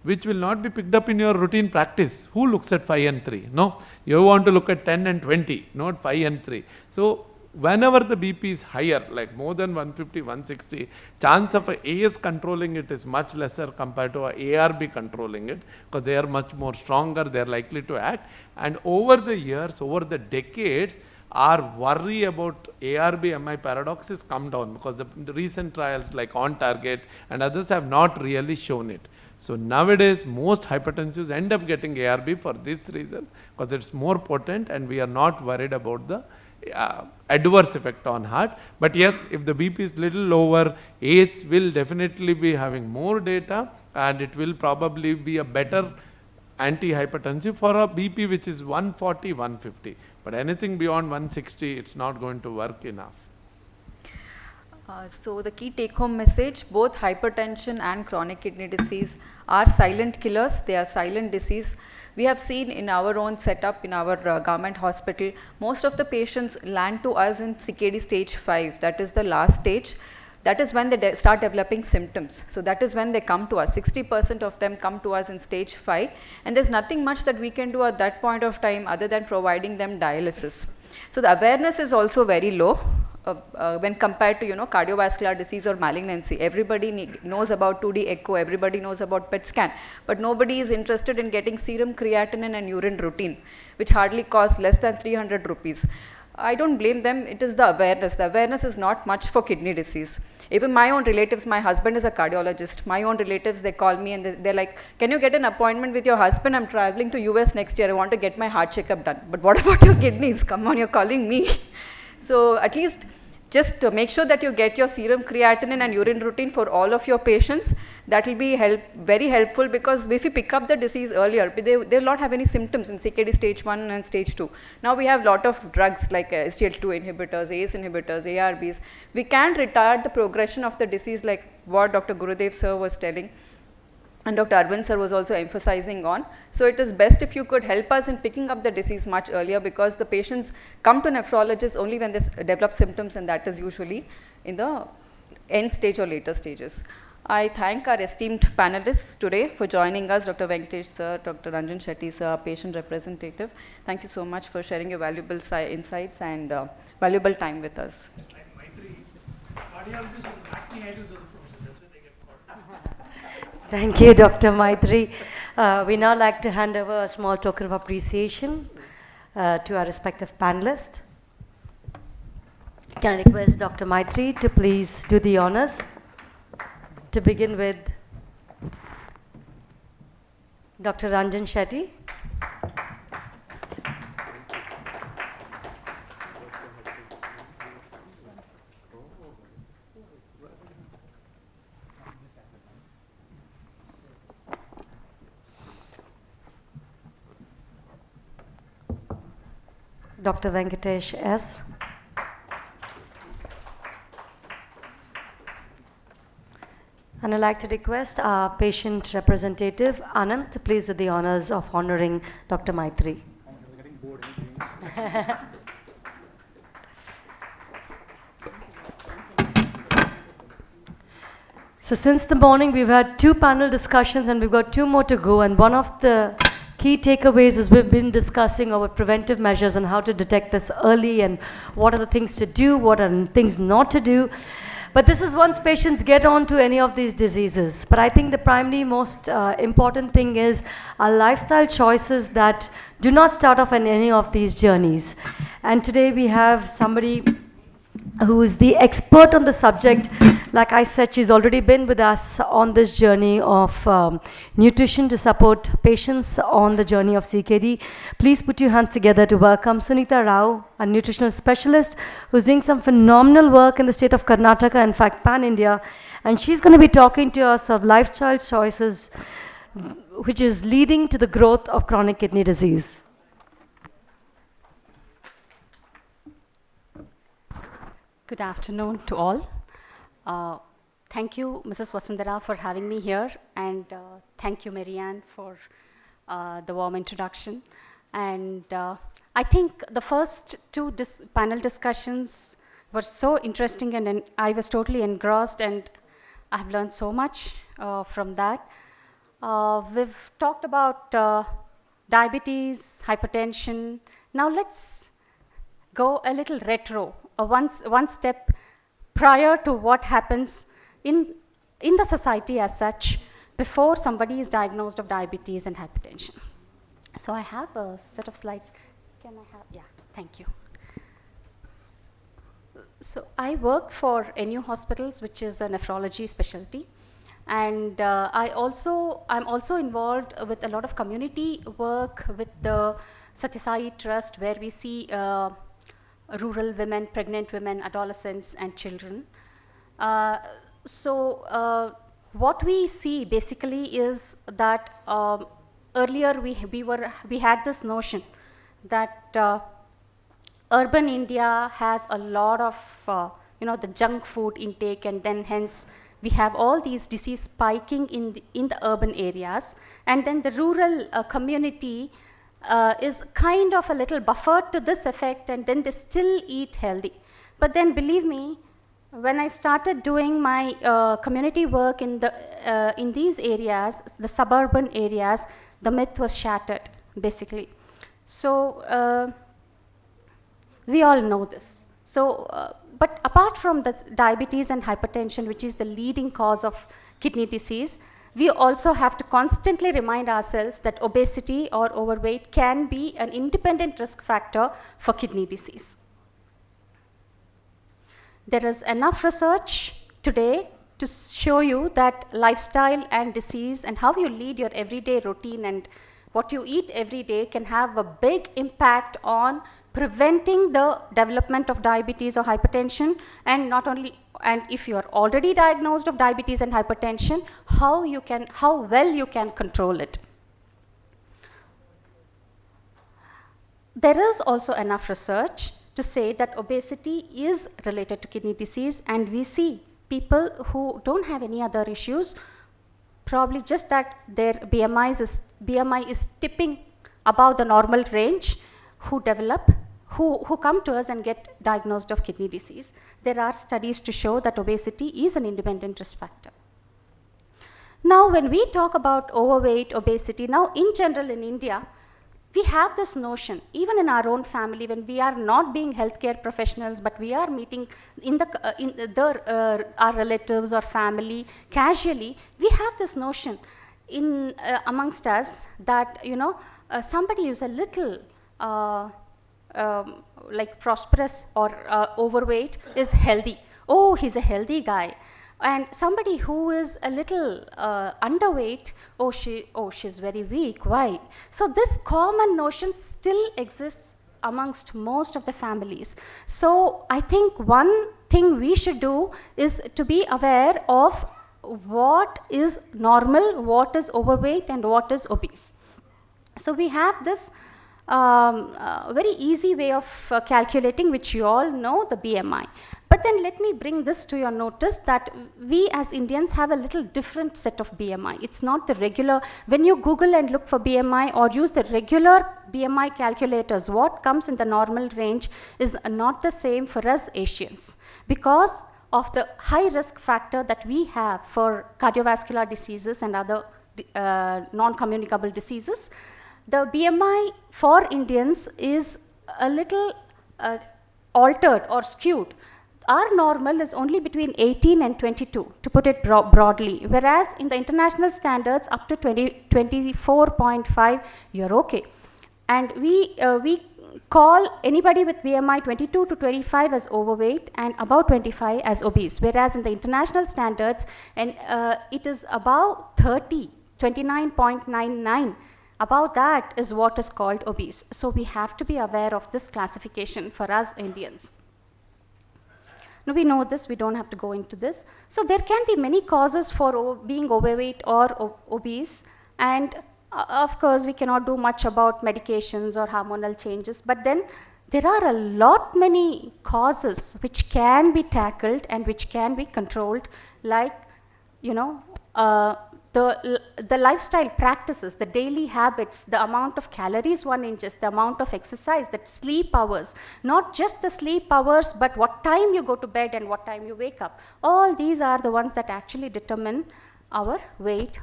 Which will not be picked up in your routine practice. Who looks at 5 and 3? No, you want to look at 10 and 20, not 5 and 3. So whenever the BP is higher, like more than 150, 160, chance of a AS controlling it is much lesser compared to a ARB controlling it, because they are much more stronger, they are likely to act. And over the years, over the decades, our worry about ARB-MI paradox has come down because the recent trials like On Target and others have not really shown it. So nowadays, most hypertensives end up getting ARB for this reason, because it's more potent and we are not worried about the adverse effect on heart. But yes, if the BP is little lower, ACE will definitely be having more data and it will probably be a better antihypertensive for a BP which is 140, 150. But anything beyond 160, it's not going to work enough. So the key take-home message, both hypertension and chronic kidney disease are silent killers. They are silent disease. We have seen in our own setup in our government hospital, most of the patients land to us in CKD stage 5. That is the last stage. That is when they start developing symptoms. So that is when they come to us. 60% of them come to us in stage 5. And there's nothing much that we can do at that point of time other than providing them dialysis. So the awareness is also very low. When compared to cardiovascular disease or malignancy. Everybody knows about 2D echo, everybody knows about PET scan, but nobody is interested in getting serum creatinine and urine routine, which hardly costs less than 300 rupees. I don't blame them, it is the awareness. The awareness is not much for kidney disease. Even my own relatives, my husband is a cardiologist, my own relatives, they call me and they're like, can you get an appointment with your husband? I'm traveling to US next year, I want to get my heart checkup done. But what about your kidneys? Come on, you're calling me. So at least just to make sure that you get your serum creatinine and urine routine for all of your patients. That will be very helpful, because if you pick up the disease earlier, they will not have any symptoms in CKD stage 1 and stage 2. Now we have a lot of drugs like SGLT2 inhibitors, ACE inhibitors, ARBs. We can retard the progression of the disease like what Dr. Gurudev sir was telling. And Dr. Arvind sir was also emphasizing on. So it is best if you could help us in picking up the disease much earlier, because the patients come to nephrologists only when they develop symptoms, and that is usually in the end stage or later stages. I thank our esteemed panelists today for joining us, Dr. Venkatesh sir, Dr. Ranjan Shetty sir, our patient representative. Thank you so much for sharing your valuable insights and valuable time with us. Thank you, Dr. Maitri. We now like to hand over a small token of appreciation to our respective panelists. Can I request Dr. Maitri to please do the honors? To begin with, Dr. Ranjan Shetty. Dr. Venkatesh S. And I'd like to request our patient representative, Anand, to please do the honors of honoring Dr. Maitri. So since the morning, we've had 2 panel discussions and we've got 2 more to go. And one of the key takeaways is we've been discussing our preventive measures and how to detect this early and what are the things to do, what are things not to do. But this is once patients get on to any of these diseases. But I think the primary most important thing is our lifestyle choices that do not start off on any of these journeys. And today we have somebody who is the expert on the subject. Like I said, she's already been with us on this journey of nutrition to support patients on the journey of CKD. Please put your hands together to welcome Sunita Rao, a nutritional specialist who's doing some phenomenal work in the state of Karnataka, in fact, pan-India. And she's going to be talking to us of lifestyle choices, which is leading to the growth of chronic kidney disease. Good afternoon to all. Thank you, Mrs. Vasundhara, for having me here, and thank you, Marianne, for the warm introduction. And I think the first 2 panel discussions were so interesting, and I was totally engrossed, and I have learned so much from that. We've talked about diabetes, hypertension. Now let's go a little retro, one step prior to what happens in the society as such before somebody is diagnosed of diabetes and hypertension. So I have a set of slides. Can I have, yeah, thank you. So I work for NU Hospitals, which is a nephrology specialty. And I'm also involved with a lot of community work with the Satyasai Trust, where we see rural women, pregnant women, adolescents, and children. What we see basically is that earlier we had this notion that urban India has a lot of the junk food intake, and then hence we have all these disease spiking in the urban areas, and then the rural community is kind of a little buffered to this effect, and then they still eat healthy. But then believe me, when I started doing my community work in these areas, the suburban areas, the myth was shattered, basically. So we all know this. So, but apart from the diabetes and hypertension, which is the leading cause of kidney disease, we also have to constantly remind ourselves that obesity or overweight can be an independent risk factor for kidney disease. There is enough research today to show you that lifestyle and disease and how you lead your everyday routine and what you eat every day can have a big impact on preventing the development of diabetes or hypertension, and not only, and if you are already diagnosed of diabetes and hypertension, how well you can control it. There is also enough research to say that obesity is related to kidney disease, and we see people who don't have any other issues, probably just that their BMI is tipping above the normal range, who come to us and get diagnosed of kidney disease. There are studies to show that obesity is an independent risk factor. Now, when we talk about overweight, obesity, now in general in India, we have this notion, even in our own family, when we are not being healthcare professionals, but we are meeting our relatives or family casually, we have this notion amongst us that, somebody who's a little like prosperous or overweight is healthy. Oh, he's a healthy guy. And somebody who is a little underweight, she's very weak. Why? So this common notion still exists amongst most of the families. So I think one thing we should do is to be aware of what is normal, what is overweight, and what is obese. So we have this very easy way of calculating, which you all know, the BMI. But then let me bring this to your notice that we as Indians have a little different set of BMI. It's not the regular, when you Google and look for BMI or use the regular BMI calculators, what comes in the normal range is not the same for us Asians, because of the high risk factor that we have for cardiovascular diseases and other non-communicable diseases. The BMI for Indians is a little altered or skewed. Our normal is only between 18 and 22, to put it broadly, whereas in the international standards up to 24.5, you're okay. And we call anybody with BMI 22 to 25 as overweight and above 25 as obese, whereas in the international standards, and it is about 30, 29.99. Above that is what is called obese. So we have to be aware of this classification for us Indians. Now we know this, we don't have to go into this. So there can be many causes for being overweight or obese, and of course we cannot do much about medications or hormonal changes, but then there are a lot many causes which can be tackled and which can be controlled, like the lifestyle practices, the daily habits, the amount of calories one ingests, the amount of exercise, the sleep hours, not just the sleep hours, but what time you go to bed and what time you wake up. All these are the ones that actually determine our weight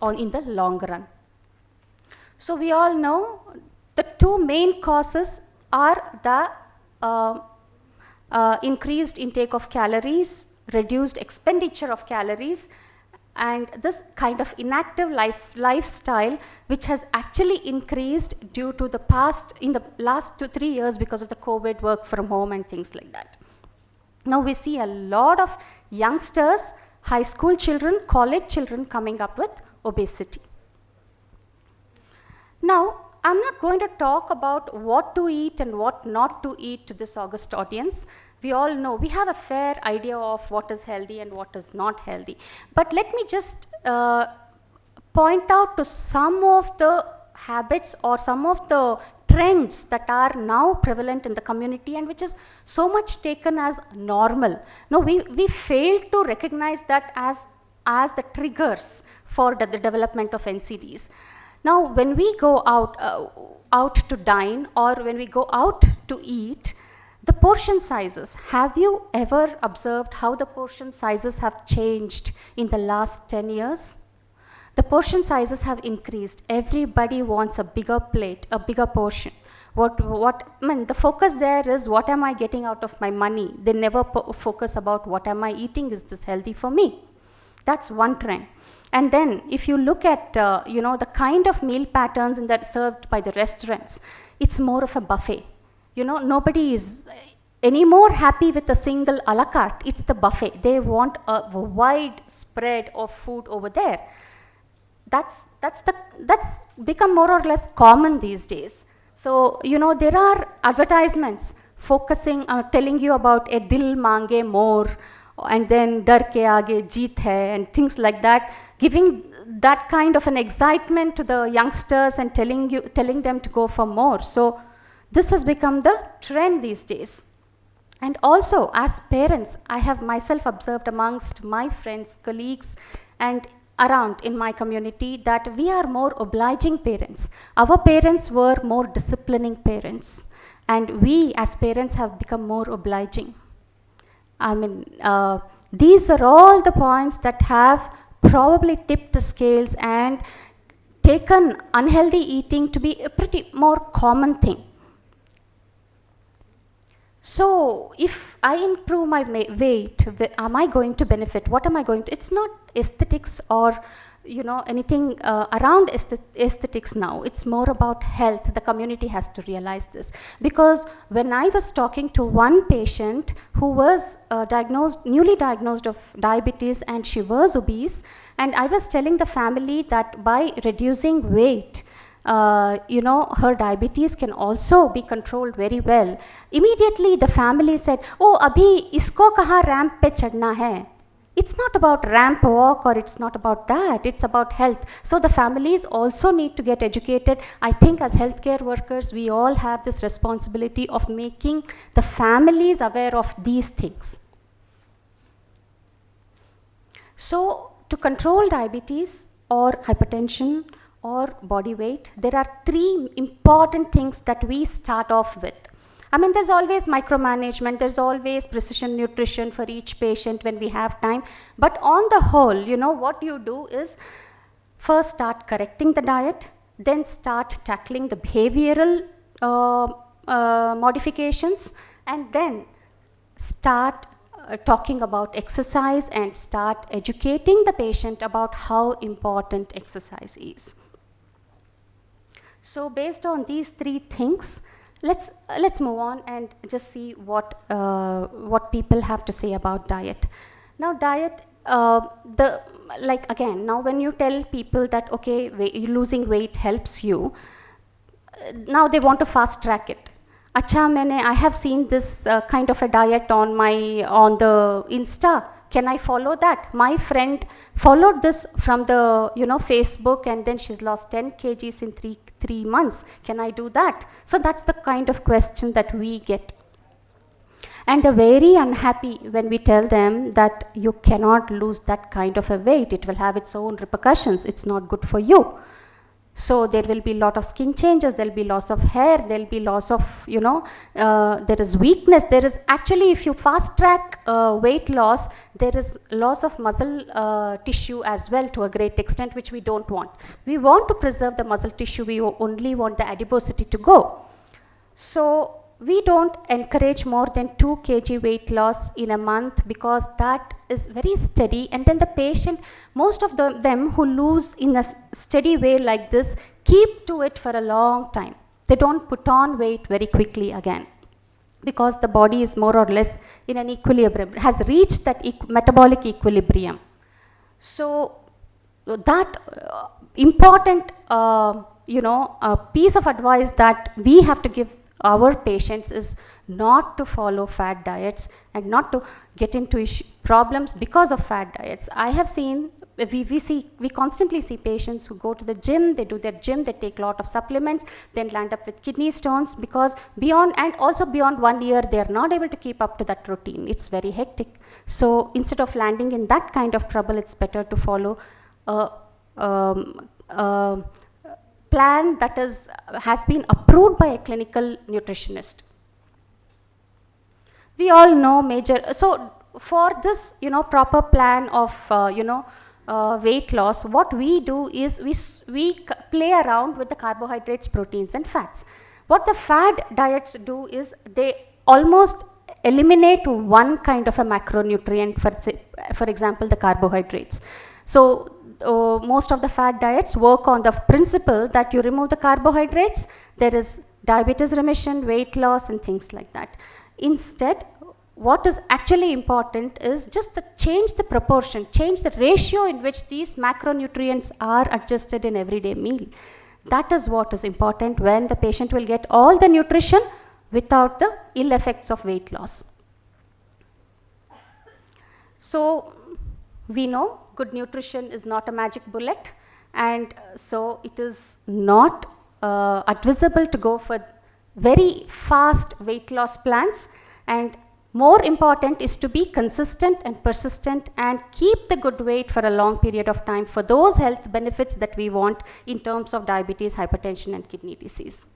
in the long run. So we all know the two main causes are the increased intake of calories, reduced expenditure of calories, and this kind of inactive lifestyle, which has actually increased due to in the last 2-3 years because of the COVID, work from home and things like that. Now we see a lot of youngsters, high school children, college children coming up with obesity. Now, I'm not going to talk about what to eat and what not to eat to this august audience. We all know, we have a fair idea of what is healthy and what is not healthy. But let me just point out to some of the habits or some of the trends that are now prevalent in the community and which is so much taken as normal. No, we fail to recognize that as the triggers for the development of NCDs. Now, when we go out to dine or when we go out to eat, the portion sizes, have you ever observed how the portion sizes have changed in the last 10 years? The portion sizes have increased. Everybody wants a bigger plate, a bigger portion. The focus there is what am I getting out of my money? They never focus about what am I eating, is this healthy for me? That's one trend. And then if you look at the kind of meal patterns that served by the restaurants, it's more of a buffet. Nobody is any more happy with a single a la carte. It's the buffet. They want a wide spread of food over there. That's become more or less common these days. So there are advertisements focusing, telling you about a dil mange more, and then dar ke aage jeet hai, and things like that, giving that kind of an excitement to the youngsters and telling them to go for more. So this has become the trend these days. And also, as parents, I have myself observed amongst my friends, colleagues, and around in my community that we are more obliging parents. Our parents were more disciplining parents, and we as parents have become more obliging. These are all the points that have probably tipped the scales and taken unhealthy eating to be a pretty more common thing. So if I improve my weight, am I going to benefit? What am I going to? It's not aesthetics or anything around aesthetics now. It's more about health. The community has to realize this. Because when I was talking to one patient who was newly diagnosed of diabetes, and she was obese, and I was telling the family that by reducing weight, her diabetes can also be controlled very well. Immediately the family said, oh, abhi isko kaha ramp pe chadna hai. It's not about ramp walk or it's not about that, it's about health. So the families also need to get educated. I think as healthcare workers, we all have this responsibility of making the families aware of these things. So to control diabetes or hypertension or body weight, there are 3 important things that we start off with. There's always micromanagement, there's always precision nutrition for each patient when we have time. But on the whole, what you do is first start correcting the diet, then start tackling the behavioral modifications, and then start talking about exercise and start educating the patient about how important exercise is. So based on these 3 things, let's move on and just see what people have to say about diet. Now diet, again, now when you tell people that okay, losing weight helps you, now they want to fast track it. I have seen this kind of a diet on the Insta. Can I follow that? My friend followed this from the Facebook, and then she's lost 10 kgs in 3 months. Can I do that? So that's the kind of question that we get. And they're very unhappy when we tell them that you cannot lose that kind of a weight. It will have its own repercussions. It's not good for you. So there will be a lot of skin changes, there will be loss of hair, there will be loss of, there is weakness. There is actually, if you fast track weight loss, there is loss of muscle tissue as well to a great extent, which we don't want. We want to preserve the muscle tissue, we only want the adiposity to go. So we don't encourage more than 2 kg weight loss in a month, because that is very steady, and then the patient, most of them who lose in a steady way like this, keep to it for a long time. They don't put on weight very quickly again. because the body is more or less in an equilibrium, has reached that metabolic equilibrium. So that important piece of advice that we have to give our patients is not to follow fad diets and not to get into problems because of fad diets. I have seen, we constantly see patients who go to the gym, they do their gym, they take a lot of supplements, then land up with kidney stones because beyond 1 year, they are not able to keep up to that routine. It's very hectic. So instead of landing in that kind of trouble, it's better to follow a plan that has been approved by a clinical nutritionist. We all know so for this, proper plan of, weight loss, what we do is we play around with the carbohydrates, proteins and fats. What the fad diets do is they almost eliminate one kind of a macronutrient, for example, the carbohydrates. So most of the fad diets work on the principle that you remove the carbohydrates, there is diabetes remission, weight loss and things like that. Instead, what is actually important is just change the proportion, change the ratio in which these macronutrients are adjusted in everyday meal. That is what is important when the patient will get all the nutrition without the ill effects of weight loss. So we know good nutrition is not a magic bullet, and so it is not advisable to go for very fast weight loss plans, and more important is to be consistent and persistent and keep the good weight for a long period of time for those health benefits that we want in terms of diabetes, hypertension and kidney disease.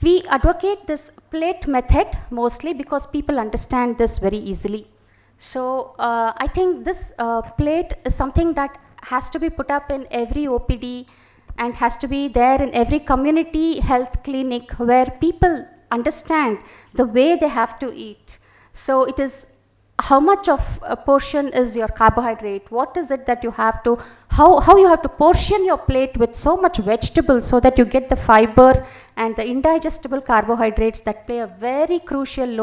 We advocate this plate method mostly because people understand this very easily. So I think this plate is something that has to be put up in every OPD and has to be there in every community health clinic where people understand the way they have to eat. So it is how much of a portion is your carbohydrate, what is it that you have to, how you have to portion your plate with so much vegetables so that you get the fiber and the indigestible carbohydrates that play a very crucial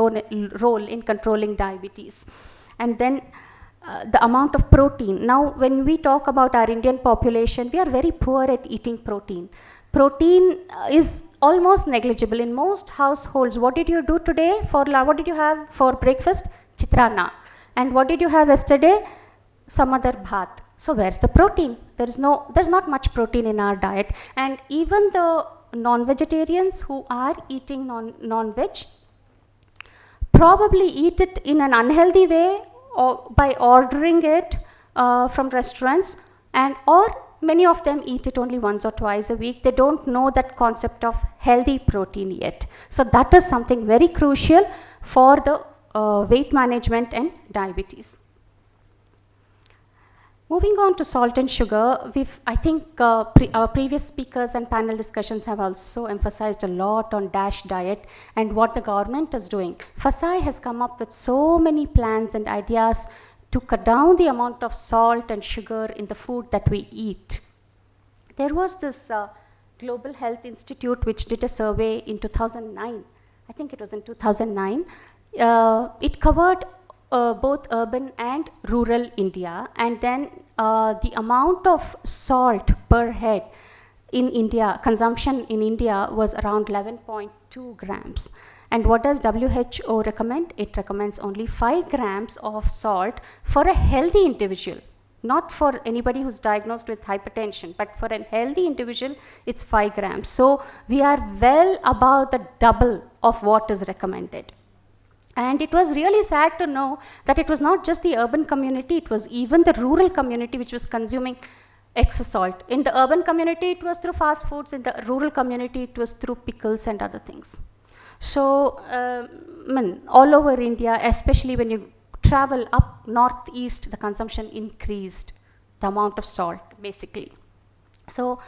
role in controlling diabetes. And then the amount of protein. Now when we talk about our Indian population, we are very poor at eating protein. Protein is almost negligible in most households. What did you do today what did you have for breakfast? Chitrana. And what did you have yesterday? Some other bhat. So where's the protein? There's not much protein in our diet. And even the non-vegetarians who are eating non-veg probably eat it in an unhealthy way or by ordering it from restaurants, or many of them eat it only once or twice a week. They don't know that concept of healthy protein yet. So that is something very crucial for the weight management and diabetes. Moving on to salt and sugar, I think our previous speakers and panel discussions have also emphasized a lot on DASH diet and what the government is doing. FSSAI has come up with so many plans and ideas to cut down the amount of salt and sugar in the food that we eat. There was this Global Health Institute which did a survey in 2009. I think it was in 2009. It covered both urban and rural India, and then the amount of salt per head in India, consumption in India was around 11.2 grams. And what does WHO recommend? It recommends only 5 grams of salt for a healthy individual, not for anybody who's diagnosed with hypertension, but for a healthy individual, it's 5 grams. So we are well above the double of what is recommended. And it was really sad to know that it was not just the urban community, it was even the rural community which was consuming excess salt. In the urban community, it was through fast foods. In the rural community, it was through pickles and other things. So, all over India, especially when you travel up northeast, the consumption increased, the amount of salt, basically. So,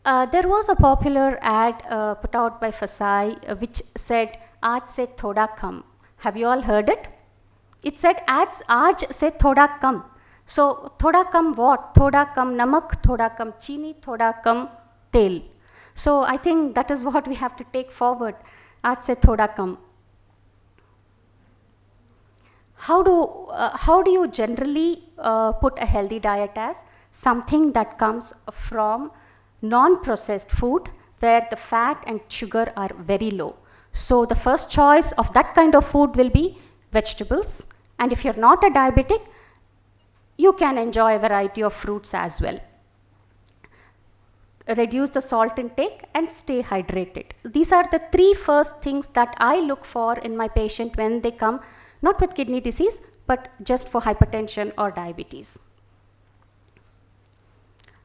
there was a popular ad put out by FSSAI which said, "Aaj se thoda kam." Have you all heard it? It said, "Aaj se thoda kam." So, thoda kam what? Thoda kam namak, thoda kam chini, thoda kam tel. So, I think that is what we have to take forward. आज से थोड़ा कम. How do you generally put a healthy diet as? Something that comes from non-processed food where the fat and sugar are very low. So the first choice of that kind of food will be vegetables, and if you're not a diabetic, you can enjoy a variety of fruits as well. Reduce the salt intake and stay hydrated. These are the three first things that I look for in my patient when they come, not with kidney disease, but just for hypertension or diabetes.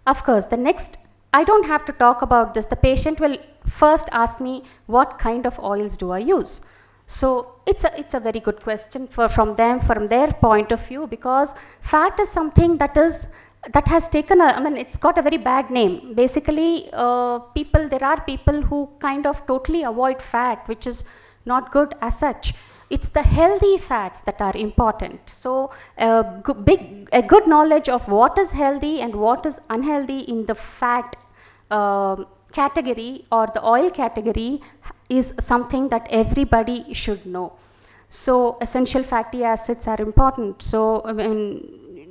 Of course, the next, I don't have to talk about this. The patient will first ask me, what kind of oils do I use? So it's a very good question from their point of view, because fat is something that has taken it's got a very bad name. Basically, there are people who kind of totally avoid fat, which is not good as such. It's the healthy fats that are important. So a good knowledge of what is healthy and what is unhealthy in the fat category or the oil category is something that everybody should know. So essential fatty acids are important. So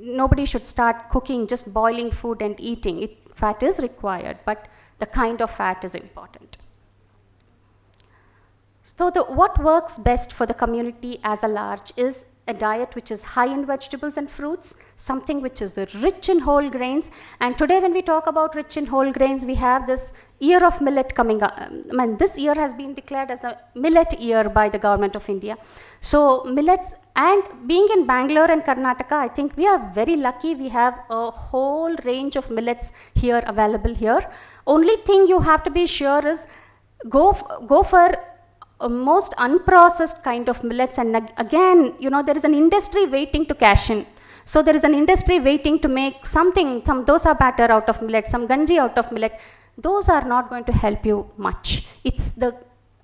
nobody should start cooking, just boiling food and eating. Fat is required, but the kind of fat is important. So what works best for the community as a large is a diet which is high in vegetables and fruits, something which is rich in whole grains. And today when we talk about rich in whole grains, we have this year of millet coming up. This year has been declared as the millet year by the government of India. So millets, and being in Bangalore and Karnataka, I think we are very lucky. We have a whole range of millets here available here. Only thing you have to be sure is go for most unprocessed kind of millets, and again, there is an industry waiting to cash in. So there is an industry waiting to make some dosa batter out of millet, some ganji out of millet. Those are not going to help you much. It's the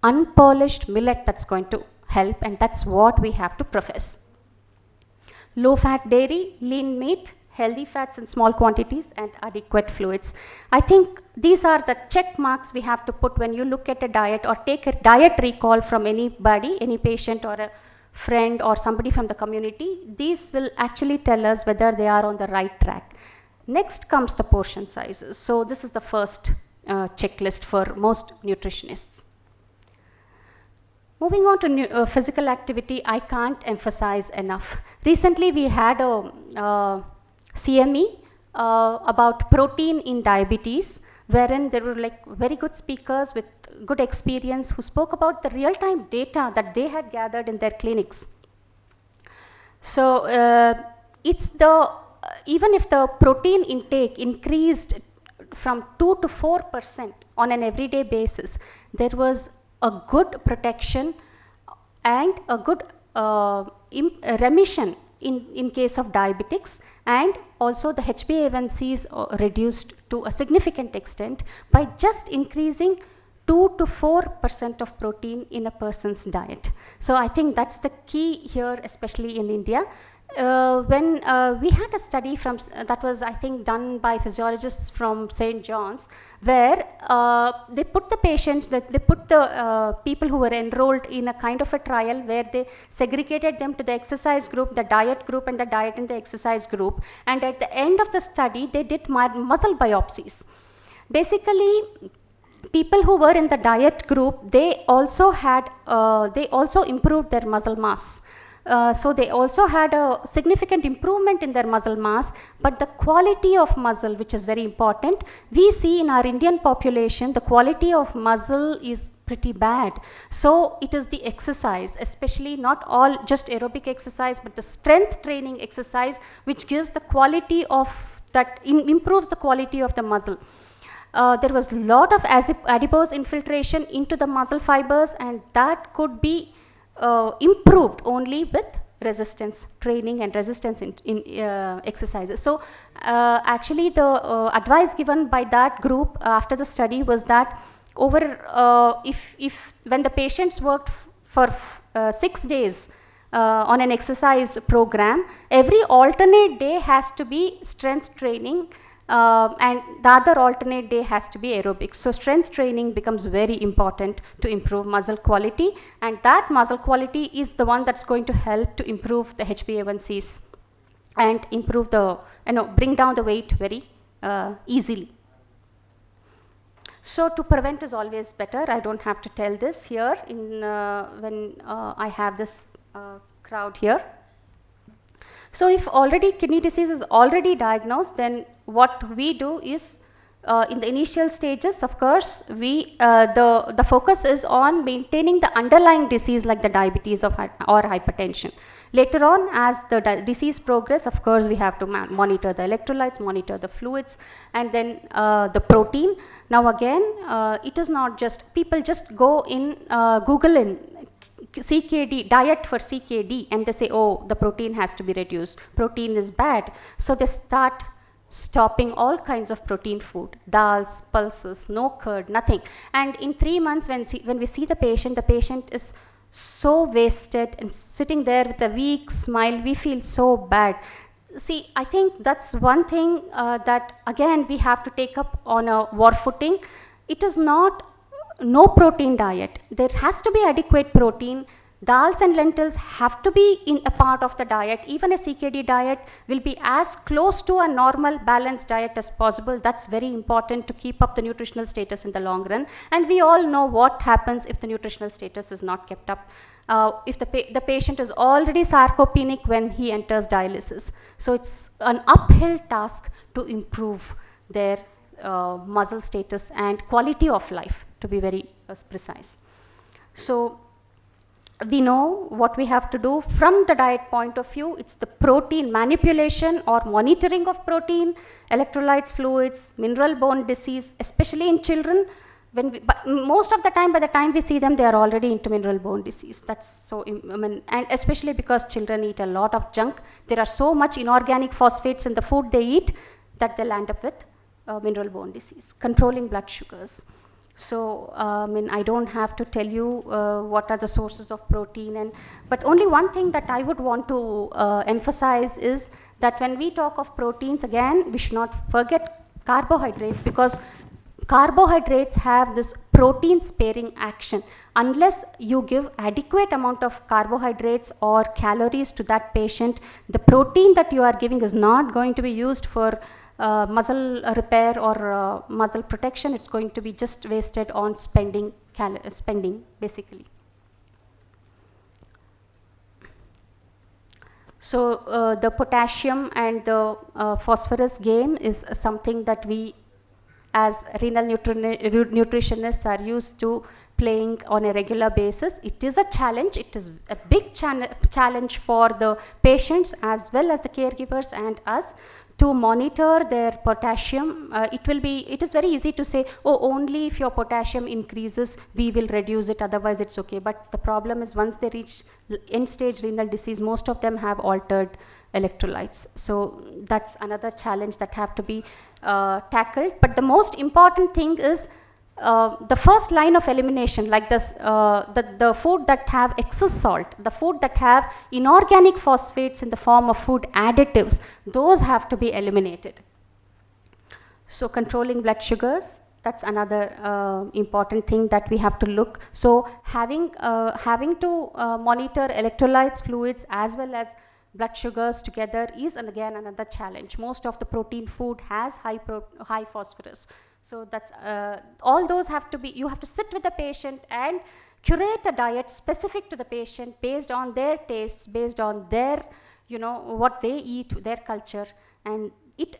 unpolished millet that's going to help, and that's what we have to profess. Low fat dairy, lean meat, healthy fats in small quantities, and adequate fluids. I think these are the check marks we have to put when you look at a diet or take a diet recall from anybody, any patient or a friend or somebody from the community. These will actually tell us whether they are on the right track. Next comes the portion sizes. So this is the first checklist for most nutritionists. Moving on to physical activity, I can't emphasize enough. Recently we had a CME about protein in diabetes, wherein there were very good speakers with good experience who spoke about the real-time data that they had gathered in their clinics. So even if the protein intake increased from 2 to 4% on an everyday basis, there was a good protection and a good remission in case of diabetics, and also the HbA1cs reduced to a significant extent by just increasing 2 to 4% of protein in a person's diet. So I think that's the key here, especially in India. When we had a study that was, I think, done by physiologists from St. John's, where they put the patients, they put the people who were enrolled in a kind of a trial where they segregated them to the exercise group, the diet group, and the diet and the exercise group. And at the end of the study, they did muscle biopsies. Basically, people who were in the diet group, they also improved their muscle mass. So they also had a significant improvement in their muscle mass, but the quality of muscle, which is very important, we see in our Indian population, the quality of muscle is pretty bad. So it is the exercise, especially not all just aerobic exercise, but the strength training exercise, which gives the quality of that, improves the quality of the muscle. There was a lot of adipose infiltration into the muscle fibers, and that could be improved only with resistance training and resistance in exercises. So actually the advice given by that group after the study was that when the patients worked for 6 days on an exercise program, every alternate day has to be strength training and the other alternate day has to be aerobics. So strength training becomes very important to improve muscle quality, and that muscle quality is the one that's going to help to improve the HbA1cs and improve the, bring down the weight very easily. So to prevent is always better. I don't have to tell this here in when I have this crowd here. So if already kidney disease is already diagnosed, then what we do is in the initial stages, of course, we the focus is on maintaining the underlying disease like the diabetes or hypertension. Later on, as the disease progress, of course, we have to monitor the electrolytes, monitor the fluids, and then the protein. Now again, it is not just, people just go in Google in CKD, diet for CKD, and they say, oh, the protein has to be reduced, protein is bad. So they start stopping all kinds of protein food, dals, pulses, no curd, nothing. And in 3 months, when we see the patient is so wasted and sitting there with a weak smile, we feel so bad. See, I think that's one thing that again we have to take up on a war footing. It is not no protein diet. There has to be adequate protein. Dals and lentils have to be in a part of the diet. Even a CKD diet will be as close to a normal balanced diet as possible. That's very important to keep up the nutritional status in the long run. And we all know what happens if the nutritional status is not kept up. If the patient is already sarcopenic when he enters dialysis. So it's an uphill task to improve their muscle status and quality of life, to be very precise. So we know what we have to do from the diet point of view. It's the protein manipulation or monitoring of protein, electrolytes, fluids, mineral bone disease, especially in children. But most of the time, by the time we see them, they are already into mineral bone disease. That's so, and especially because children eat a lot of junk. There are so much inorganic phosphates in the food they eat that they'll end up with mineral bone disease. Controlling blood sugars. So, I don't have to tell you what are the sources of protein, but only one thing that I would want to emphasize is that when we talk of proteins, again, we should not forget carbohydrates, because carbohydrates have this protein sparing action. Unless you give adequate amount of carbohydrates or calories to that patient, the protein that you are giving is not going to be used for muscle repair or muscle protection. It's going to be just wasted on spending basically. So the potassium and the phosphorus game is something that we as renal nutritionists are used to playing on a regular basis. It is a challenge. It is a big challenge for the patients as well as the caregivers and us to monitor their potassium. It is very easy to say, oh, only if your potassium increases, we will reduce it, otherwise it's okay. But the problem is once they reach end stage renal disease, most of them have altered electrolytes. So that's another challenge that have to be tackled. But the most important thing is the first line of elimination, like this, the food that have excess salt, the food that have inorganic phosphates in the form of food additives, those have to be eliminated. So controlling blood sugars, that's another important thing that we have to look. So having to monitor electrolytes, fluids, as well as blood sugars together is, and again, another challenge. Most of the protein food has high phosphorus. So that's all those have to be, you have to sit with the patient and curate a diet specific to the patient based on their tastes, based on their, what they eat, their culture. And it,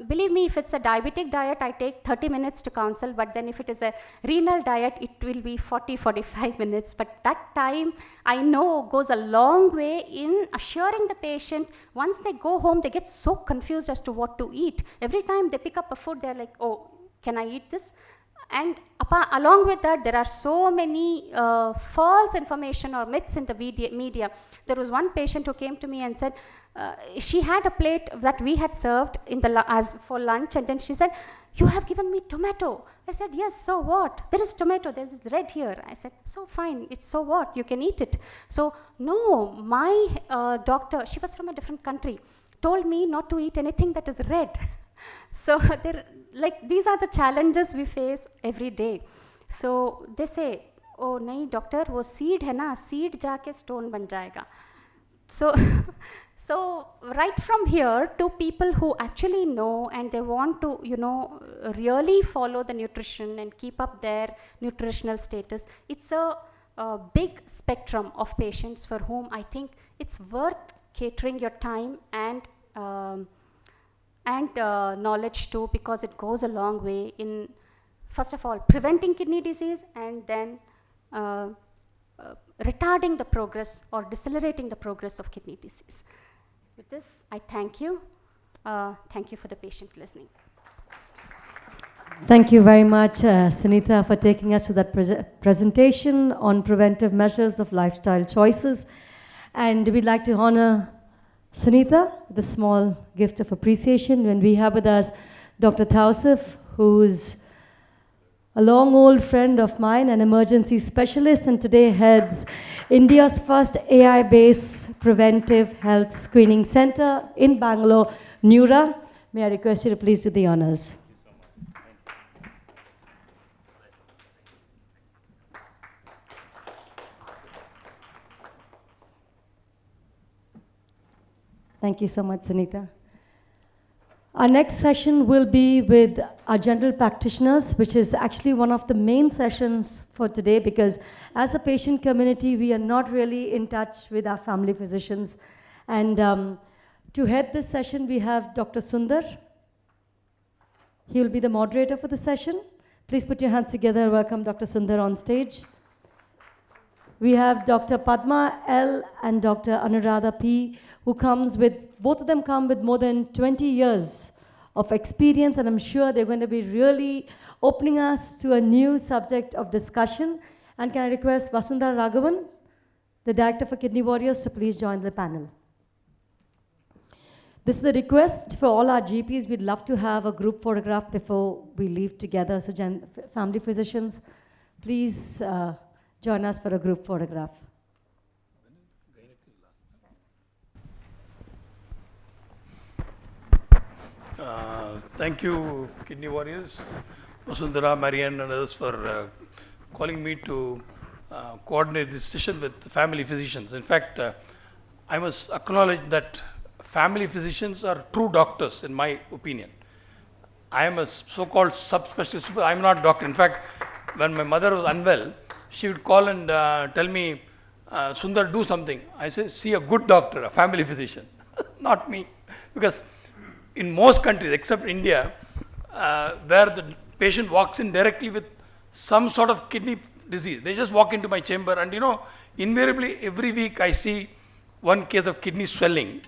believe me, if it's a diabetic diet, I take 30 minutes to counsel, but then if it is a renal diet, it will be 40-45 minutes. But that time, I know, goes a long way in assuring the patient. Once they go home, they get so confused as to what to eat. Every time they pick up a food, they're like, oh, can I eat this? And along with that, there are so many false information or myths in the media. There was one patient who came to me and said, she had a plate that we had served as for lunch, and then she said, you have given me tomato. I said, yes, so what? There is tomato, there is red here. I said, so fine, it's so what? You can eat it. So no, my doctor, she was from a different country, told me not to eat anything that is red. So these are the challenges we face every day. So they say, oh nahi doctor, wo seed hai na, seed jaake stone ban jayega. So, so right from here to people who actually know and they want to, really follow the nutrition and keep up their nutritional status, it's a big spectrum of patients for whom I think it's worth catering your time and knowledge too, because it goes a long way in, first of all, preventing kidney disease and then retarding the progress or decelerating the progress of kidney disease. With this, I thank you. Thank you for the patient listening. Thank you very much, Sunitha, for taking us to that presentation on preventive measures of lifestyle choices. And we'd like to honor Sunitha with a small gift of appreciation when we have with us Dr. Tausif, who's a long old friend of mine, an emergency specialist, and today heads India's first AI-based preventive health screening center in Bangalore, Neura. May I request you to please do the honors. Thank you so much, Sunitha. Our next session will be with our general practitioners, which is actually one of the main sessions for today, because as a patient community, we are not really in touch with our family physicians. And to head this session, we have Dr. Sundar. He will be the moderator for the session. Please put your hands together and welcome Dr. Sundar on stage. We have Dr. Padma L. and Dr. Anuradha P., who comes with, both of them come with more than 20 years of experience, and I'm sure they're going to be really opening us to a new subject of discussion. And can I request Vasundhara Raghavan, the Director for Kidney Warriors, to please join the panel. This is the request for all our GPs. We'd love to have a group photograph before we leave together. So family physicians, please join us for a group photograph. Thank you, Kidney Warriors, Vasundhara, Marianne, and others for calling me to coordinate this session with family physicians. In fact, I must acknowledge that family physicians are true doctors, in my opinion. I am a so-called subspecialist, but I'm not a doctor. In fact, when my mother was unwell, she would call and tell me, Sundar, do something. I say, see a good doctor, a family physician, not me. Because in most countries, except India, where the patient walks in directly with some sort of kidney disease, they just walk into my chamber and invariably every week I see one case of kidney swelling.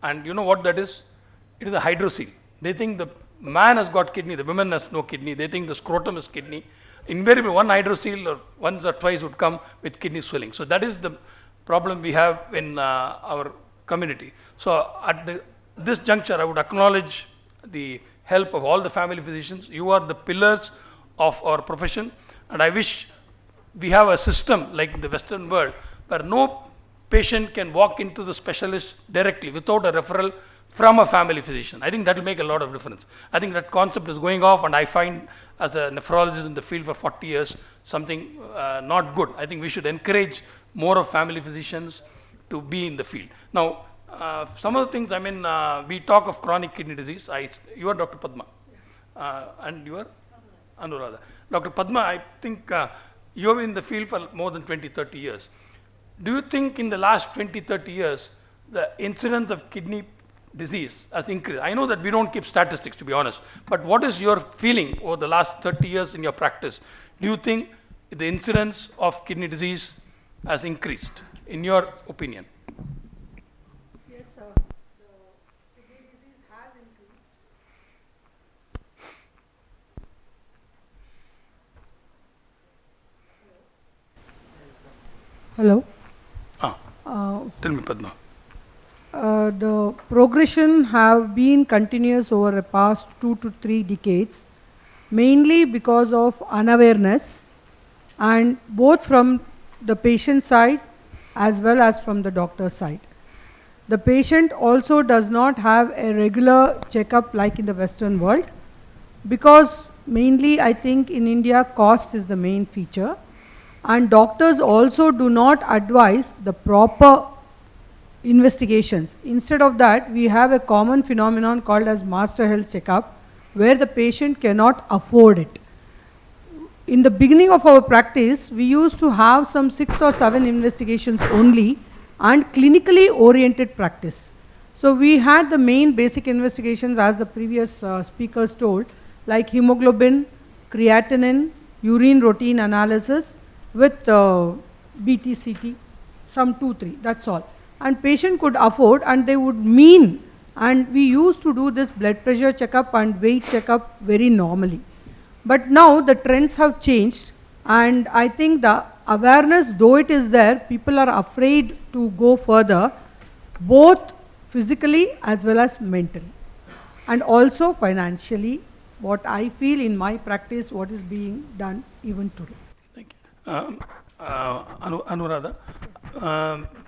And you know what that is? It is a hydrocele. They think the man has got kidney, the woman has no kidney. They think the scrotum is kidney. Invariably one hydrocele or once or twice would come with kidney swelling. So that is the problem we have in our community. So at this juncture, I would acknowledge the help of all the family physicians. You are the pillars of our profession, and I wish we have a system like the Western world where no patient can walk into the specialist directly without a referral from a family physician. I think that will make a lot of difference. I think that concept is going off, and I find as a nephrologist in the field for 40 years something not good. I think we should encourage more of family physicians to be in the field. Now, some of the things, we talk of chronic kidney disease. You are Dr. Padma, and you are Anuradha. Dr. Padma, I think you have been in the field for more than 20, 30 years. Do you think in the last 20, 30 years, the incidence of kidney disease has increased? I know that we don't keep statistics, to be honest, but what is your feeling over the last 30 years in your practice? Do you think the incidence of kidney disease has increased, in your opinion? Yes, sir. The kidney disease has increased. Hello? Tell me, Padma. The progression have been continuous over the past 2 to 3 decades, mainly because of unawareness, and both from the patient side as well as from the doctor side. The patient also does not have a regular checkup like in the Western world, because mainly I think in India cost is the main feature, and doctors also do not advise the proper investigations. Instead of that, we have a common phenomenon called as master health checkup, where the patient cannot afford it. In the beginning of our practice, we used to have some 6 or 7 investigations only and clinically oriented practice. So we had the main basic investigations, as the previous speakers told, like hemoglobin, creatinine, urine routine analysis with BT-CT, some 2-3, that's all. And patient could afford, and they would mean, and we used to do this blood pressure checkup and weight checkup very normally. But now the trends have changed, and I think the awareness, though it is there, people are afraid to go further, both physically as well as mentally, and also financially, what I feel in my practice, what is being done even today. Thank you. Anuradha,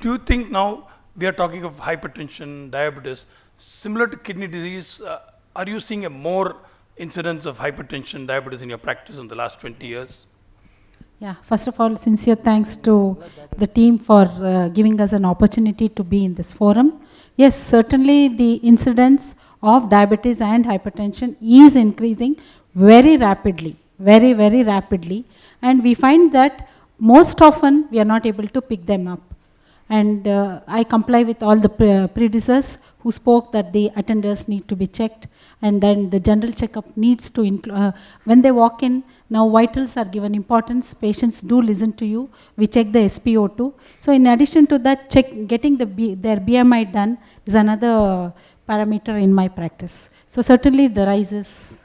do you think now we are talking of hypertension, diabetes, similar to kidney disease, are you seeing a more incidence of hypertension, diabetes in your practice in the last 20 years? Yeah, first of all, sincere thanks to the team for giving us an opportunity to be in this forum. Yes, certainly the incidence of diabetes and hypertension is increasing very rapidly, very, very rapidly. And we find that most often we are not able to pick them up. And I comply with all the predecessors who spoke that the attenders need to be checked, and then the general checkup needs to include, when they walk in, now vitals are given importance, patients do listen to you, we check the SpO2. So in addition to that, getting their BMI done is another parameter in my practice. So certainly the rise is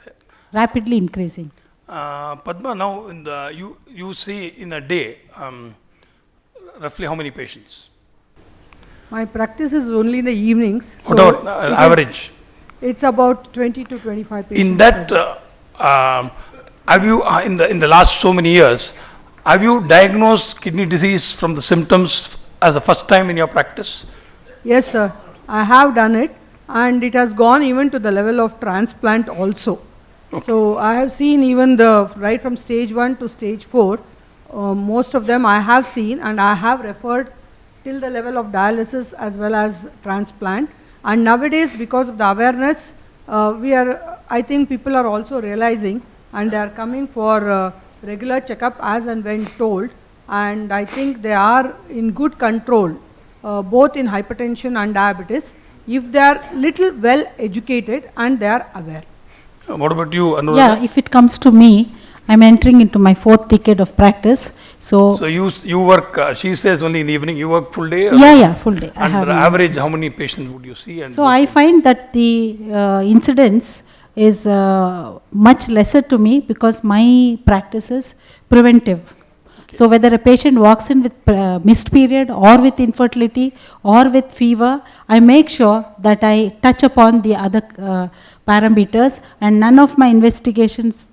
rapidly increasing. Padma, now you see in a day, roughly how many patients? My practice is only in the evenings. So what average? It's about 20 to 25 patients. In that, have you, in the last so many years, have you diagnosed kidney disease from the symptoms as the first time in your practice? Yes, sir. I have done it, and it has gone even to the level of transplant also. Okay. So I have seen even right from stage 1 to stage 4, most of them I have seen, and I have referred till the level of dialysis as well as transplant. And nowadays, because of the awareness, I think people are also realizing, and they are coming for regular checkup as and when told, and I think they are in good control, both in hypertension and diabetes, if they are little well educated and they are aware. What about you, Anuradha? Yeah, if it comes to me, I'm entering into my 4th decade of practice. So you work, she says only in the evening, you work full day? Yeah, full day. And the average, how many patients would you see? And so I find that the incidence is much lesser to me, because my practice is preventive. Okay. So whether a patient walks in with missed period or with infertility or with fever, I make sure that I touch upon the other parameters, and none of my investigations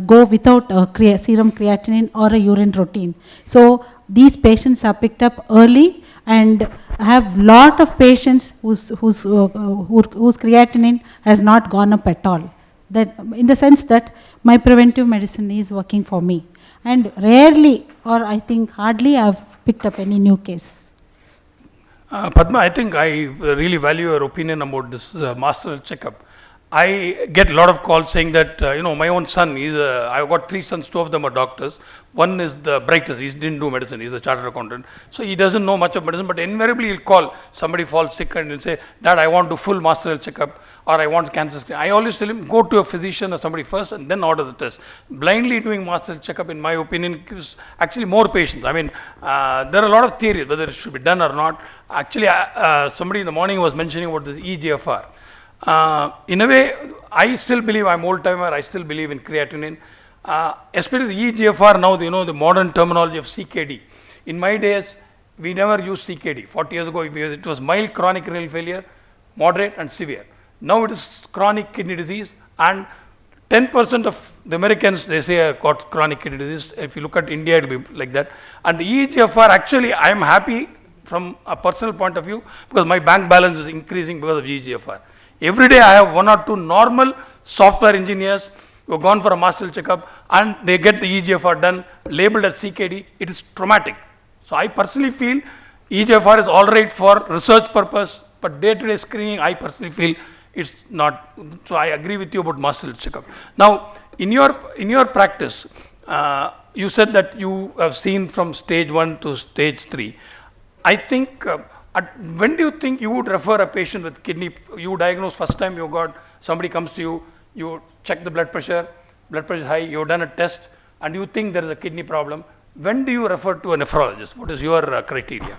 go without a serum creatinine or a urine routine. So these patients are picked up early, and I have lot of patients whose creatinine has not gone up at all. That, in the sense that my preventive medicine is working for me, and rarely, or I think hardly, I have picked up any new case. Padma, I think I really value your opinion about this master checkup. I get a lot of calls saying that, my own son, I've got 3 sons, 2 of them are doctors. One is the brightest, he didn't do medicine, he's a chartered accountant. So he doesn't know much of medicine, but invariably he'll call, somebody falls sick and he'll say, Dad, I want to full master health checkup, or I want cancer screening. I always tell him, go to a physician or somebody first and then order the test. Blindly doing master health checkup, in my opinion, gives actually more patients. I mean, there are a lot of theories whether it should be done or not. Actually, somebody in the morning was mentioning about this EGFR. In a way, I still believe, I'm old timer, I still believe in creatinine. Especially the EGFR now, the modern terminology of CKD. In my days, we never used CKD. 40 years ago, it was mild chronic renal failure, moderate and severe. Now it is chronic kidney disease, and 10% of the Americans, they say, got chronic kidney disease. If you look at India, it will be like that. And the EGFR, actually, I am happy from a personal point of view, because my bank balance is increasing because of EGFR. Every day I have 1 or 2 normal software engineers who have gone for a master checkup and they get the EGFR done, labeled as CKD. It is traumatic. So I personally feel EGFR is all right for research purpose, but day-to-day screening, I personally feel it's not. So I agree with you about master checkup. Now, in your practice, you said that you have seen from stage 1 to stage 3. I think, when do you think you would refer a patient with kidney? You diagnose first time you got, somebody comes to you, you check the blood pressure is high, you've done a test, and you think there is a kidney problem. When do you refer to a nephrologist? What is your criteria?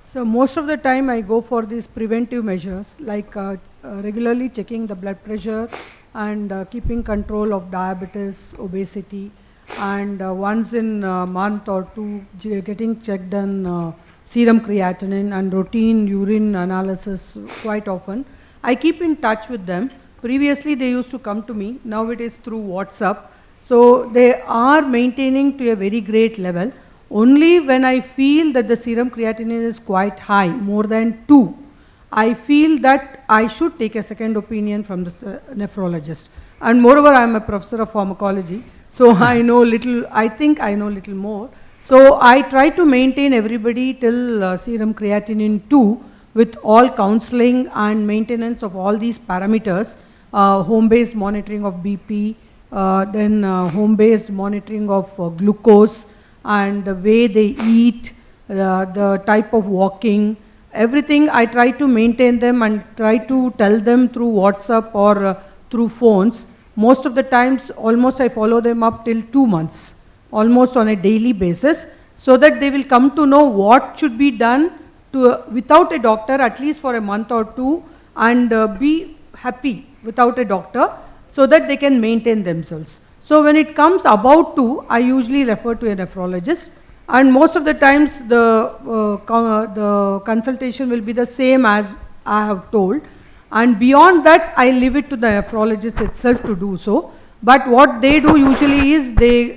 So most of the time I go for these preventive measures, like regularly checking the blood pressure and keeping control of diabetes, obesity, and once in a month or 2 getting checked on serum creatinine and routine urine analysis quite often. I keep in touch with them. Previously they used to come to me, now it is through WhatsApp. So they are maintaining to a very great level. Only when I feel that the serum creatinine is quite high, more than 2, I feel that I should take a second opinion from the nephrologist. And moreover, I am a professor of pharmacology, so I know little, I think I know little more. So I try to maintain everybody till serum creatinine 2 with all counseling and maintenance of all these parameters, home-based monitoring of BP, then home-based monitoring of glucose, and the way they eat, the type of walking, everything I try to maintain them and try to tell them through WhatsApp or through phones. Most of the times, almost I follow them up till 2 months, almost on a daily basis, so that they will come to know what should be done to, without a doctor, at least for a month or 2, and be happy without a doctor, so that they can maintain themselves. So when it comes about 2, I usually refer to a nephrologist, and most of the times the consultation will be the same as I have told, and beyond that I leave it to the nephrologist itself to do so. But what they do usually is they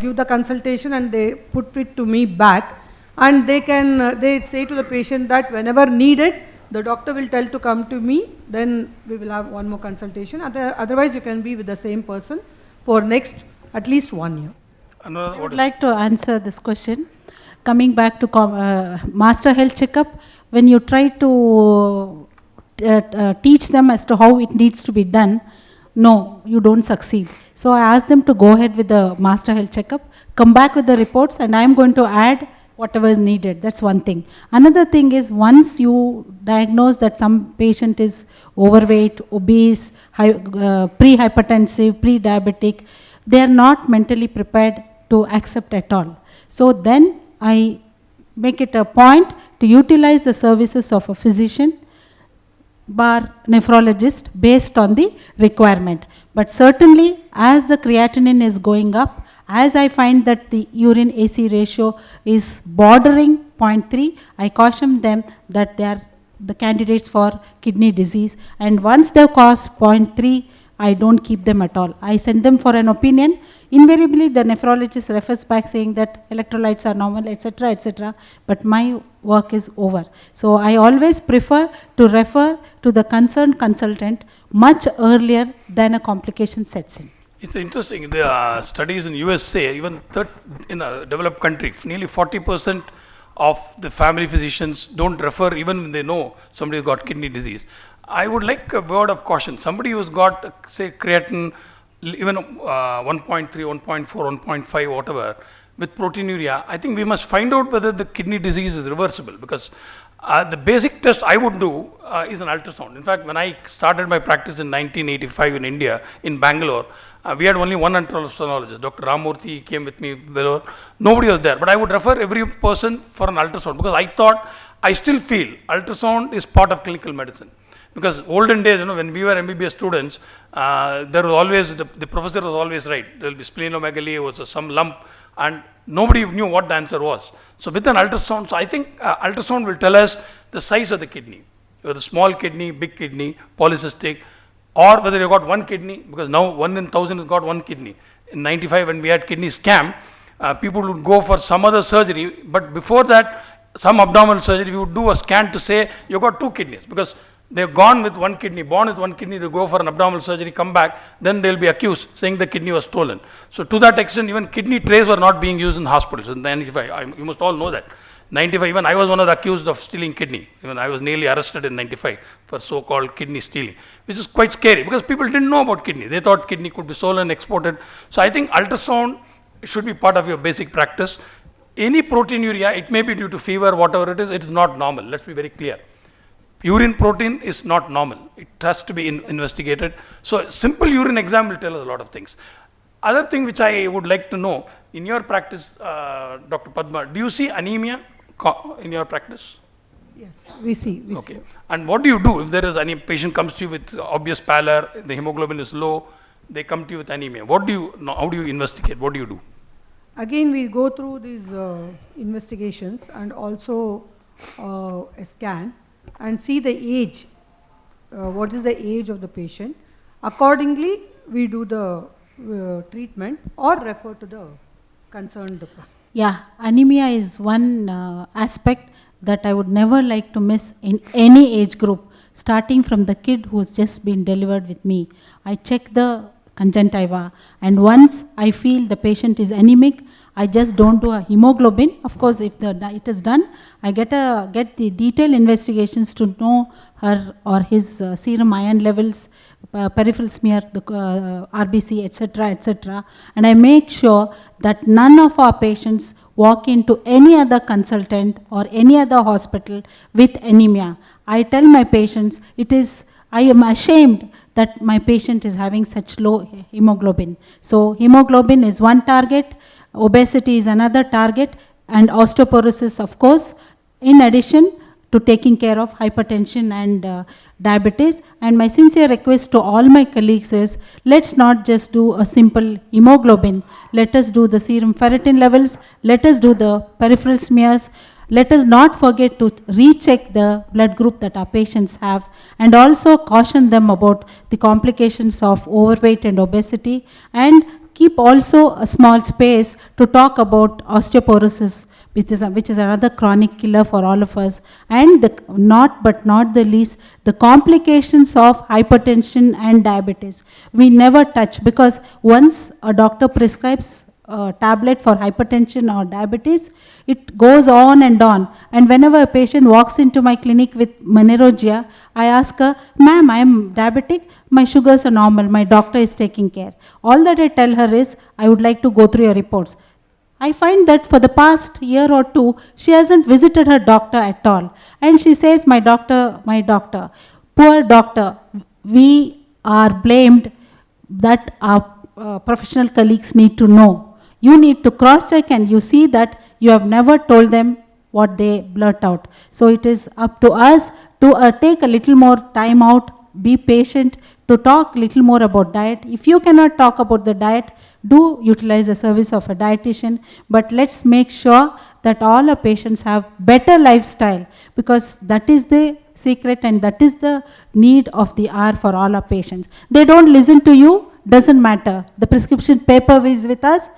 give the consultation and they put it to me back, and they can they say to the patient that whenever needed, the doctor will tell to come to me, then we will have one more consultation. Otherwise you can be with the same person for next at least 1 year. I would like to answer this question. Coming back to master health checkup, when you try to teach them as to how it needs to be done, no, you don't succeed. So I ask them to go ahead with the master health checkup, come back with the reports, and I am going to add whatever is needed. That's one thing. Another thing is, once you diagnose that some patient is overweight, obese, pre-hypertensive, pre-diabetic, they are not mentally prepared to accept at all. So then I make it a point to utilize the services of a physician bar nephrologist based on the requirement. But certainly as the creatinine is going up, as I find that the urine AC ratio is bordering 0.3, I caution them that they are the candidates for kidney disease, and once they cross 0.3, I don't keep them at all. I send them for an opinion. Invariably the nephrologist refers back saying that electrolytes are normal, etc., etc., but my work is over. So I always prefer to refer to the concerned consultant much earlier than a complication sets in. It's interesting, the studies in USA, even in a developed country, nearly 40% of the family physicians don't refer even when they know somebody has got kidney disease. I would like a word of caution. Somebody who's got, say, creatinine, even 1.3, 1.4, 1.5, whatever, with proteinuria, I think we must find out whether the kidney disease is reversible, because the basic test I would do is an ultrasound. In fact, when I started my practice in 1985 in India, in Bangalore, we had only one ultrasonologist, Dr. Ramurthy came with me, nobody was there. But I would refer every person for an ultrasound, because I thought, I still feel ultrasound is part of clinical medicine. Because olden days, when we were MBBS students, there was always, the professor was always right. There will be splenomegaly, was some lump, and nobody knew what the answer was. So with an ultrasound, so I think ultrasound will tell us the size of the kidney. Whether small kidney, big kidney, polycystic, or whether you got one kidney, because now 1 in 1,000 has got one kidney. In 95, when we had kidney scam, people would go for some other surgery, but before that, some abdominal surgery, we would do a scan to say you've got 2 kidneys, because they've gone with 1 kidney, born with 1 kidney, they go for an abdominal surgery, come back, then they'll be accused saying the kidney was stolen. So to that extent, even kidney trays were not being used in hospitals. And then you must all know that. 95, even I was one of the accused of stealing kidney. Even I was nearly arrested in 95 for so-called kidney stealing, which is quite scary because people didn't know about kidney. They thought kidney could be stolen, exported. So I think ultrasound should be part of your basic practice. Any proteinuria, it may be due to fever, whatever it is not normal. Let's be very clear. Urine protein is not normal. It has to be investigated. So simple urine exam will tell us a lot of things. Other thing which I would like to know, in your practice, Dr. Padma, do you see anemia in your practice? Yes, we see. Okay. And what do you do if there is any patient comes to you with obvious pallor, the hemoglobin is low, they come to you with anemia? How do you investigate? What do you do? Again, we go through these investigations and also a scan and see the age, what is the age of the patient. Accordingly, we do the treatment or refer to the concerned person. Yeah, anemia is one aspect that I would never like to miss in any age group, starting from the kid who's just been delivered with me. I check the conjunctiva, and once I feel the patient is anemic, I just don't do a hemoglobin. Of course, if it is done, I get the detailed investigations to know her or his serum iron levels, peripheral smear, the RBC, etc., and I make sure that none of our patients walk into any other consultant or any other hospital with anemia. I tell my patients, I am ashamed that my patient is having such low hemoglobin. So hemoglobin is one target, obesity is another target, and osteoporosis, of course, in addition to taking care of hypertension and diabetes. And my sincere request to all my colleagues is, let's not just do a simple hemoglobin. Let us do the serum ferritin levels, let us do the peripheral smears, let us not forget to recheck the blood group that our patients have, and also caution them about the complications of overweight and obesity, and keep also a small space to talk about osteoporosis, which is another chronic killer for all of us, and not the least, the complications of hypertension and diabetes. We never touch, because once a doctor prescribes a tablet for hypertension or diabetes, it goes on and on. And whenever a patient walks into my clinic with menorrhagia, I ask her, ma'am, I am diabetic, my sugars are normal, my doctor is taking care. All that I tell her is, I would like to go through your reports. I find that for the past year or two, she hasn't visited her doctor at all. And she says, my doctor, poor doctor, we are blamed that our professional colleagues need to know. You need to cross-check, and you see that you have never told them what they blurt out. So it is up to us to take a little more time out, be patient, to talk a little more about diet. If you cannot talk about the diet, do utilize the service of a dietitian, but let's make sure that all our patients have better lifestyle, because that is the secret and that is the need of the hour for all our patients. They don't listen to you, doesn't matter. The prescription paper is with us.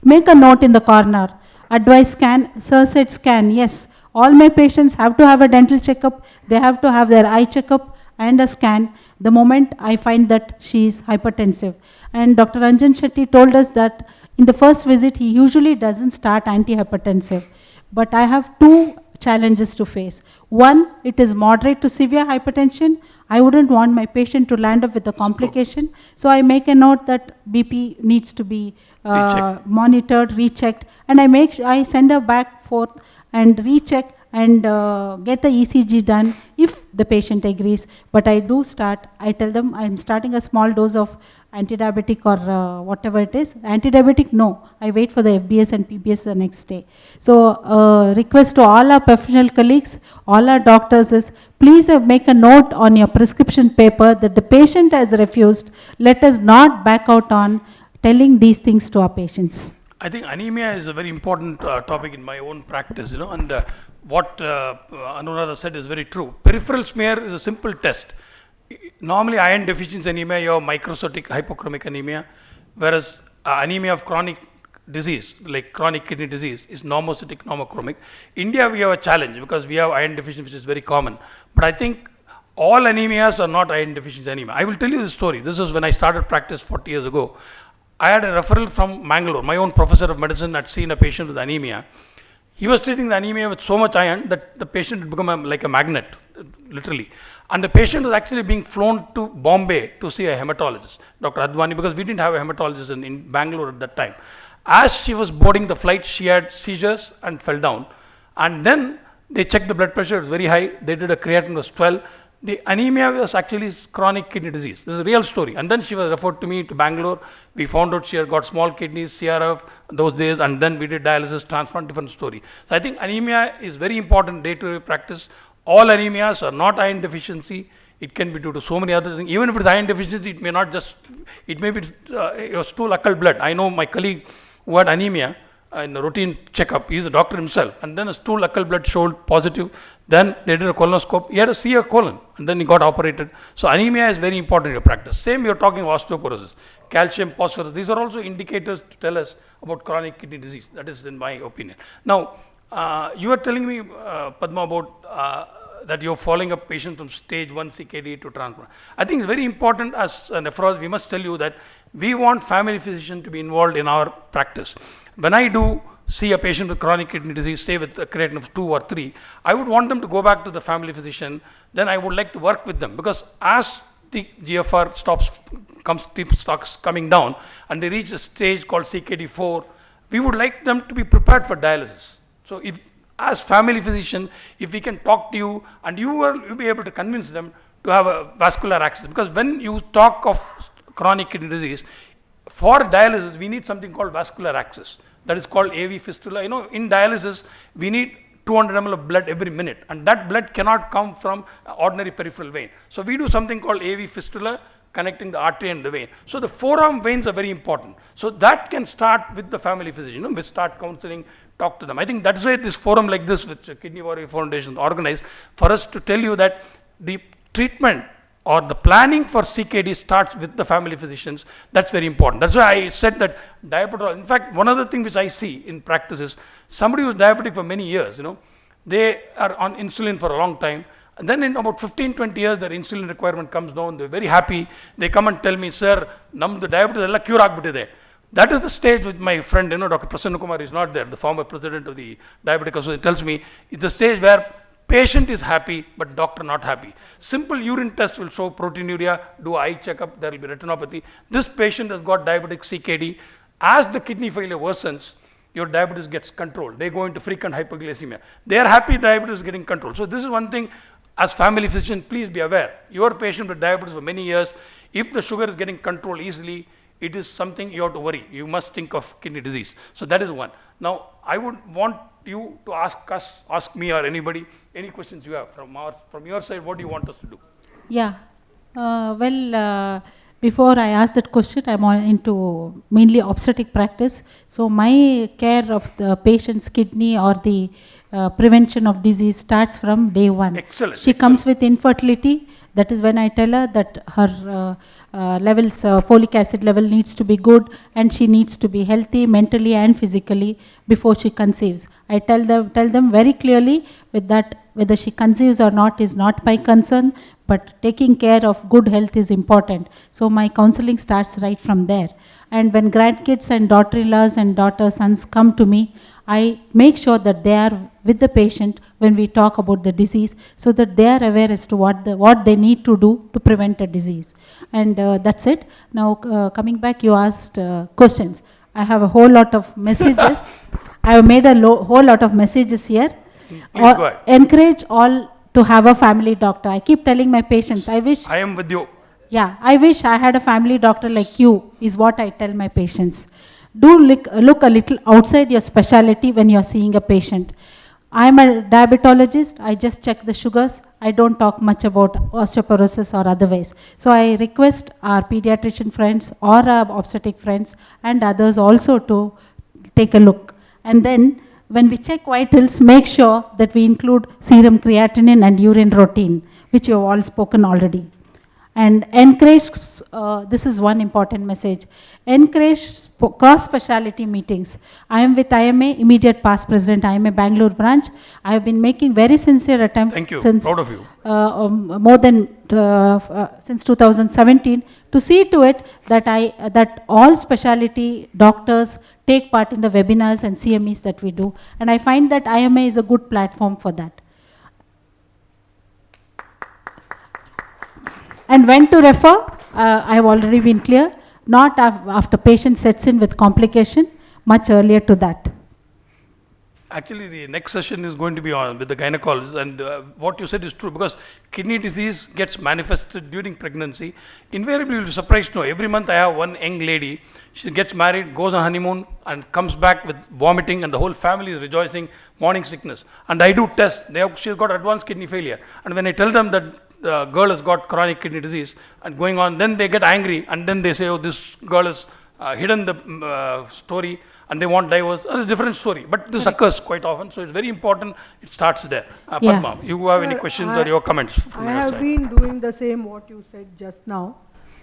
Make a note in the corner. Advice scan, SIRSET scan, yes. All my patients have to have a dental checkup. They have to have their eye checkup and a scan the moment I find that she is hypertensive. And Dr. Ranjan Shetty told us that in the first visit, he usually doesn't start antihypertensive. But I have two challenges to face. One, it is moderate to severe hypertension. I wouldn't want my patient to land up with a complication. So I make a note that BP needs to be monitored, rechecked, and I send her back forth and recheck and get the ECG done if the patient agrees. But I tell them I'm starting a small dose of antidiabetic or whatever it is. Antidiabetic, no. I wait for the FBS and PBS the next day. So request to all our professional colleagues, all our doctors is, please make a note on your prescription paper that the patient has refused. Let us not back out on telling these things to our patients. I think anemia is a very important topic in my own practice, and what Anuradha said is very true. Peripheral smear is a simple test. Normally iron deficiency anemia, you have microcytic hypochromic anemia, whereas anemia of chronic disease, like chronic kidney disease, is normocytic normochromic. India, we have a challenge because we have iron deficiency, which is very common. But I think all anemias are not iron deficiency anemia. I will tell you the story. This was when I started practice 40 years ago. I had a referral from Bangalore. My own professor of medicine had seen a patient with anemia. He was treating the anemia with so much iron that the patient had become like a magnet, literally. And the patient was actually being flown to Bombay to see a hematologist, Dr. Advani, because we didn't have a hematologist in Bangalore at that time. As she was boarding the flight, she had seizures and fell down. And then they checked the blood pressure, it was very high. They did a creatinine was 12. The anemia was actually chronic kidney disease. This is a real story. And then she was referred to me to Bangalore. We found out she had got small kidneys, CRF those days, and then we did dialysis, transplant, different story. So I think anemia is very important day-to-day practice. All anemias are not iron deficiency. It can be due to so many other things. Even if it's iron deficiency, it may not just, it may be your stool occult blood. I know my colleague who had anemia in a routine checkup. He's a doctor himself. And then a stool occult blood showed positive. Then they did a colonoscope. He had to see a colon. And then he got operated. So anemia is very important in your practice. Same, you're talking osteoporosis, calcium, phosphorus. These are also indicators to tell us about chronic kidney disease. That is in my opinion. Now, you were telling me, Padma, about that you're following up patients from stage 1 CKD to transplant. I think it's very important as a nephrologist, we must tell you that we want family physician to be involved in our practice. When I do see a patient with chronic kidney disease, say with a creatinine of 2 or 3, I would want them to go back to the family physician. Then I would like to work with them, because as the GFR starts coming down and they reach a stage called CKD4, we would like them to be prepared for dialysis. So if, as family physician, if we can talk to you and you'll be able to convince them to have a vascular access, because when you talk of chronic kidney disease, for dialysis, we need something called vascular access. That is called AV fistula. You know, in dialysis, we need 200 ml of blood every minute, and that blood cannot come from ordinary peripheral vein. So we do something called AV fistula, connecting the artery and the vein. So the forearm veins are very important. So that can start with the family physician. You know, we start counseling, talk to them. I think that's why this forum like this, which Kidney Warrior Foundation organized, for us to tell you that the treatment or the planning for CKD starts with the family physicians. That's very important. That's why I said that diabetes. In fact, one other thing which I see in practice is somebody who's diabetic for many years, you know, they are on insulin for a long time. And then in about 15, 20 years, their insulin requirement comes down. They're very happy. They come and tell me, sir, the diabetes is cure agbitide. That is the stage with my friend, you know, Dr. Prasanna Kumar is not there, the former president of the Diabetic Association, tells me it's the stage where patient is happy, but doctor not happy. Simple urine test will show proteinuria, do eye checkup, there will be retinopathy. This patient has got diabetic CKD. As the kidney failure worsens, your diabetes gets controlled. They go into frequent hyperglycemia. They are happy diabetes is getting controlled. So this is one thing, as family physician, please be aware. Your patient with diabetes for many years, if the sugar is getting controlled easily, it is something you have to worry. You must think of kidney disease. So that is one. Now, I would want you to ask me or anybody, any questions you have from your side. What do you want us to do? Yeah. Before I ask that question, I'm into mainly obstetric practice. So my care of the patient's kidney or the prevention of disease starts from day one. Excellent. She comes with infertility. That is when I tell her that her levels, folic acid level needs to be good, and she needs to be healthy mentally and physically before she conceives. I tell them very clearly with that whether she conceives or not is not my concern, but taking care of good health is important. So my counseling starts right from there. And when grandkids and daughter-in-laws and daughter-sons come to me, I make sure that they are with the patient when we talk about the disease, so that they are aware as to what they need to do to prevent a disease. And that's it. Now, coming back, you asked questions. I have a whole lot of messages. I have made a whole lot of messages here. Please go ahead. Encourage all to have a family doctor. I keep telling my patients, I am with you. Yeah, I wish I had a family doctor like you, is what I tell my patients. Do look a little outside your specialty when you're seeing a patient. I'm a diabetologist. I just check the sugars. I don't talk much about osteoporosis or otherwise. So I request our pediatrician friends or our obstetric friends and others also to take a look. And then when we check vitals, make sure that we include serum creatinine and urine routine, which you have all spoken already. and encourage, this is one important message, encourage cross-speciality meetings. I am with IMA, immediate past president, IMA Bangalore branch. I have been making very sincere attempts Thank you. since Proud of you. more than since 2017 to see to it that that all specialty doctors take part in the webinars and CMEs that we do, and I find that IMA is a good platform for that. And when to refer, I have already been clear, not after patient sets in with complication, much earlier to that. Actually, the next session is going to be on with the gynecologist, and what you said is true, because kidney disease gets manifested during pregnancy. Invariably, you'll be surprised to know, every month I have one young lady, she gets married, goes on honeymoon, and comes back with vomiting, and the whole family is rejoicing, morning sickness. And I do tests, she's got advanced kidney failure. And when I tell them that the girl has got chronic kidney disease and going on, then they get angry, and then they say, oh, this girl has hidden the story, and they want divorce. A different story, but this occurs quite often, so it's very important it starts there. Padma, you have any questions or your comments from I your have side? been doing the same what you said just now.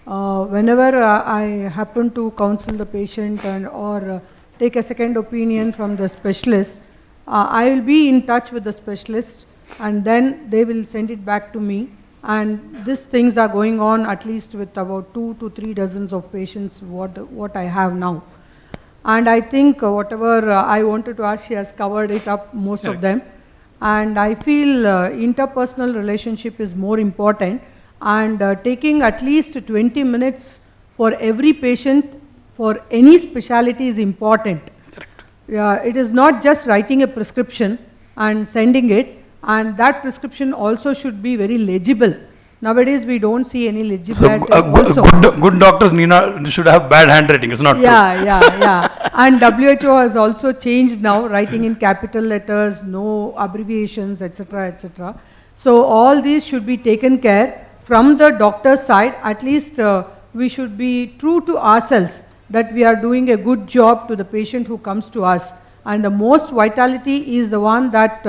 Whenever I happen to counsel the patient or take a second opinion from the specialist, I will be in touch with the specialist, and then they will send it back to me. And these things are going on at least with about 2 to 3 dozens of patients what I have now. And I think whatever I wanted to ask, she has covered it up, most of them. And I feel interpersonal relationship is more important, and taking at least 20 minutes for every patient for any specialty is important. Correct. It is not just writing a prescription and sending it, and that prescription also should be very legible. Nowadays, we don't see any legibility. So good doctors should have bad handwriting. It's not true. Yeah. And WHO has also changed now, writing in capital letters, no abbreviations, etc., etc. So all these should be taken care from the doctor's side. At least we should be true to ourselves that we are doing a good job to the patient who comes to us. And the most vitality is the one that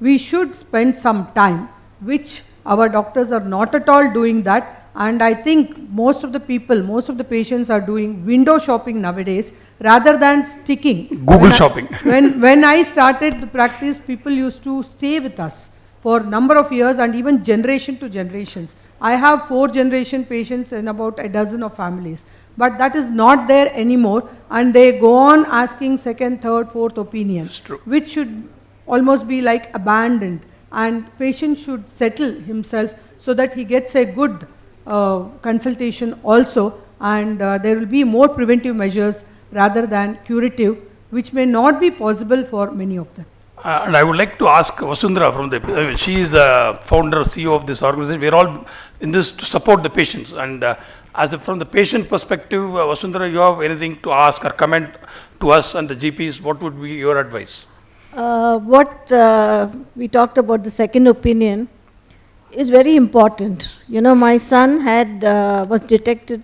we should spend some time, which our doctors are not at all doing that. And I think most of the people, most of the patients are doing window shopping nowadays rather than sticking. Google shopping. When I started the practice, people used to stay with us for number of years and even generation to generations. I have 4-generation patients in about a dozen of families. But that is not there anymore, and they go on asking second, third, fourth opinions, which should almost be like abandoned, and patient should settle himself so that he gets a good consultation also, and there will be more preventive measures rather than curative, which may not be possible for many of them. And I would like to ask Vasundhara from the, she is the founder, CEO of this organization. We are all in this to support the patients. And from the patient perspective, Vasundhara, you have anything to ask or comment to us and the GPs? What would be your advice? What we talked about, the second opinion, is very important. You know, my son was detected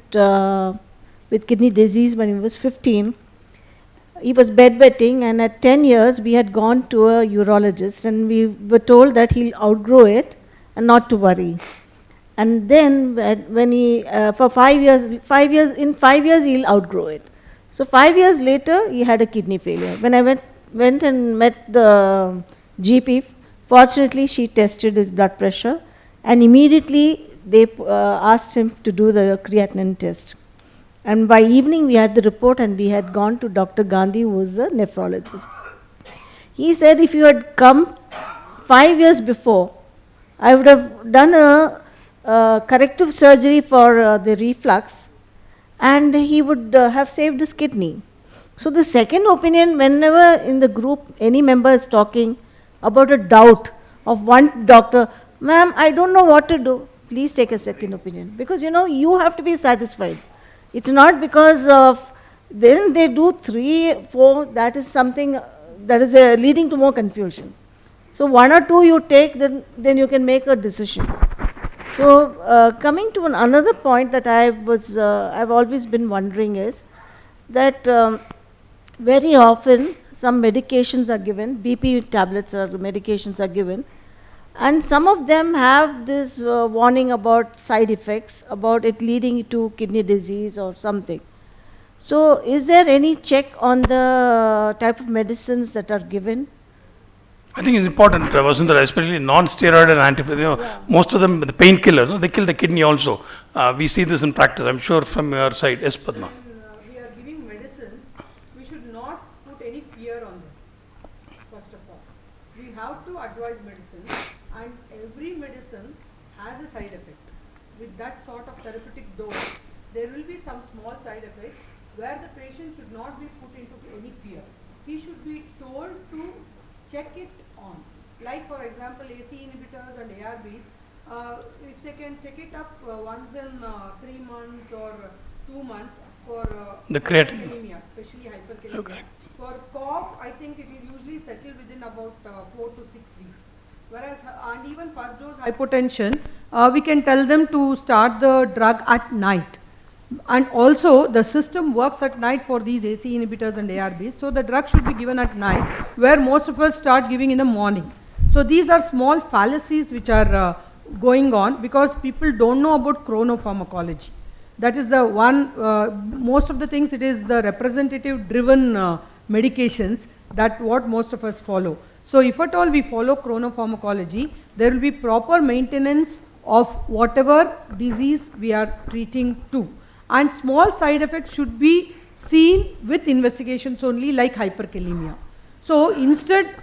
with kidney disease when he was 15. He was bedwetting, and at 10 years we had gone to a urologist, and we were told that he'll outgrow it and not to worry. And then when he, for 5 years, in 5 years he'll outgrow it. So 5 years later he had a kidney failure. When I went and met the GP, fortunately she tested his blood pressure, and immediately they asked him to do the creatinine test. And by evening we had the report, and we had gone to Dr. Gandhi, who was the nephrologist. He said, if you had come 5 years before, I would have done a corrective surgery for the reflux, and he would have saved his kidney. So the second opinion, whenever in the group any member is talking about a doubt of one doctor, ma'am, I don't know what to do, please take a second opinion. Because you know, you have to be satisfied. It's not because of, then they do 3, 4, that is something that is leading to more confusion. So 1 or 2 you take, then you can make a decision. So coming to another point that I've always been wondering is that very often some medications are given, BP tablets or medications are given, And some of them have this warning about side effects, about it leading to kidney disease or something. So is there any check on the type of medicines that are given? I think it's important, Vasundhara, especially non-steroid and most of them, the painkillers, no, they kill the kidney also. We see this in practice, I'm sure from your side. Yes, Padma. We are giving medicines, we should not put any fear on them, first of all. We have to advise medicines, and every medicine has a side effect. With that sort of therapeutic dose, there will be some small side effects where the patient should not be put into any fear. He should be told to check it on. Like for example, AC inhibitors and ARBs, if they can check it up once in 3 months or 2 months for the creatinine, hyperkalemia, especially hyperkalemia. Okay. For cough, I think it will usually settle within about 4 to 6 weeks. Whereas, and even first dose hypotension, we can tell them to start the drug at night. And also, the system works at night for these AC inhibitors and ARBs. So, the drug should be given at night, where most of us start giving in the morning. So, these are small fallacies which are going on because people don't know about chronopharmacology. That is the one, most of the things, it is the representative driven medications that what most of us follow. So, if at all we follow chronopharmacology, there will be proper maintenance of whatever disease we are treating to. And small side effects should be seen with investigations only, like hyperkalemia. So instead,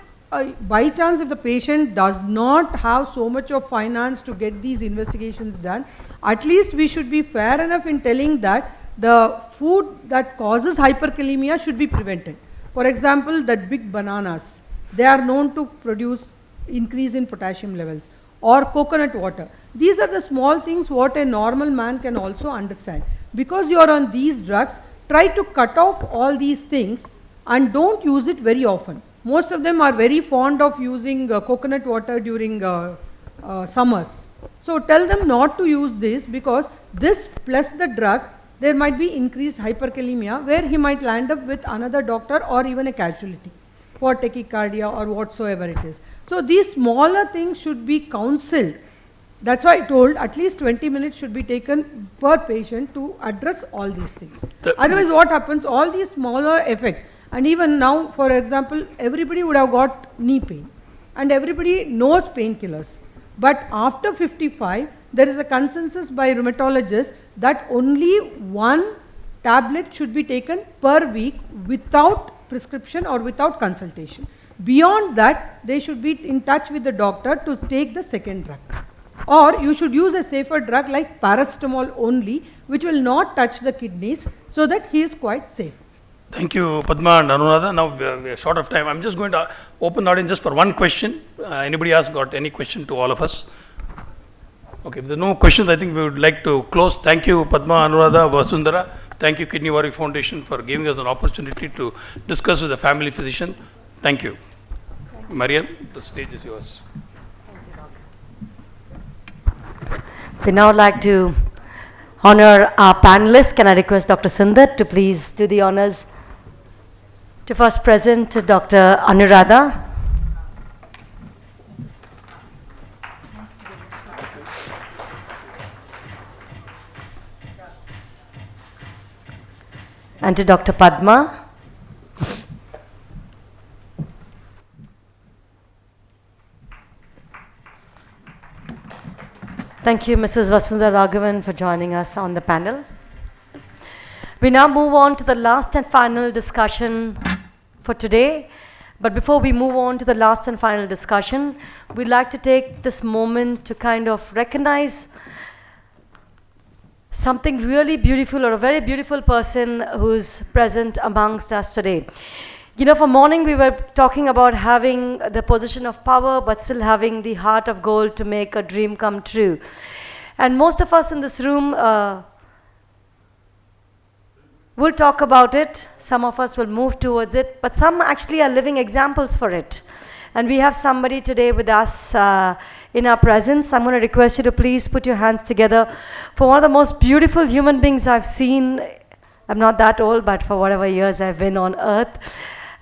by chance if the patient does not have so much of finance to get these investigations done, at least we should be fair enough in telling that the food that causes hyperkalemia should be prevented. For example, that big bananas, they are known to produce increase in potassium levels, or coconut water. These are the small things what a normal man can also understand. Because you are on these drugs, try to cut off all these things and don't use it very often. Most of them are very fond of using coconut water during summers. So tell them not to use this, because this plus the drug, there might be increased hyperkalemia where he might land up with another doctor or even a casualty for tachycardia or whatsoever it is. So these smaller things should be counseled. That's why I told at least 20 minutes should be taken per patient to address all these things. Otherwise what happens, all these smaller effects, and even now for example, everybody would have got knee pain and everybody knows painkillers. But after 55, there is a consensus by rheumatologists that only one tablet should be taken per week without prescription or without consultation. Beyond that, they should be in touch with the doctor to take the second drug. Or you should use a safer drug like paracetamol only, which will not touch the kidneys, so that he is quite safe. Thank you, Padma and Anuradha. Now we are short of time. I'm just going to open the audience just for one question. Anybody else got any question to all of us? Okay, if there are no questions, I think we would like to close. Thank you, Padma, Anuradha, Vasundhara. Thank you, Kidney Warrior Foundation, for giving us an opportunity to discuss with the family physician. Thank you. Marian, the stage is yours. We now like to honor our panelists. Can I request Dr. Sundar to please do the honors to first present Dr. Anuradha. And to Dr. Padma. Thank you, Mrs. Vasundhara Raghavan, for joining us on the panel. We now move on to the last and final discussion for today. But before we move on to the last and final discussion, we'd like to take this moment to kind of recognize something really beautiful, or a very beautiful person who's present amongst us today. You know, for morning we were talking about having the position of power, but still having the heart of gold to make a dream come true. And most of us in this room will talk about it. Some of us will move towards it, but some actually are living examples for it. And we have somebody today with us in our presence. I'm going to request you to please put your hands together for one of the most beautiful human beings I've seen. I'm not that old, but for whatever years I've been on earth.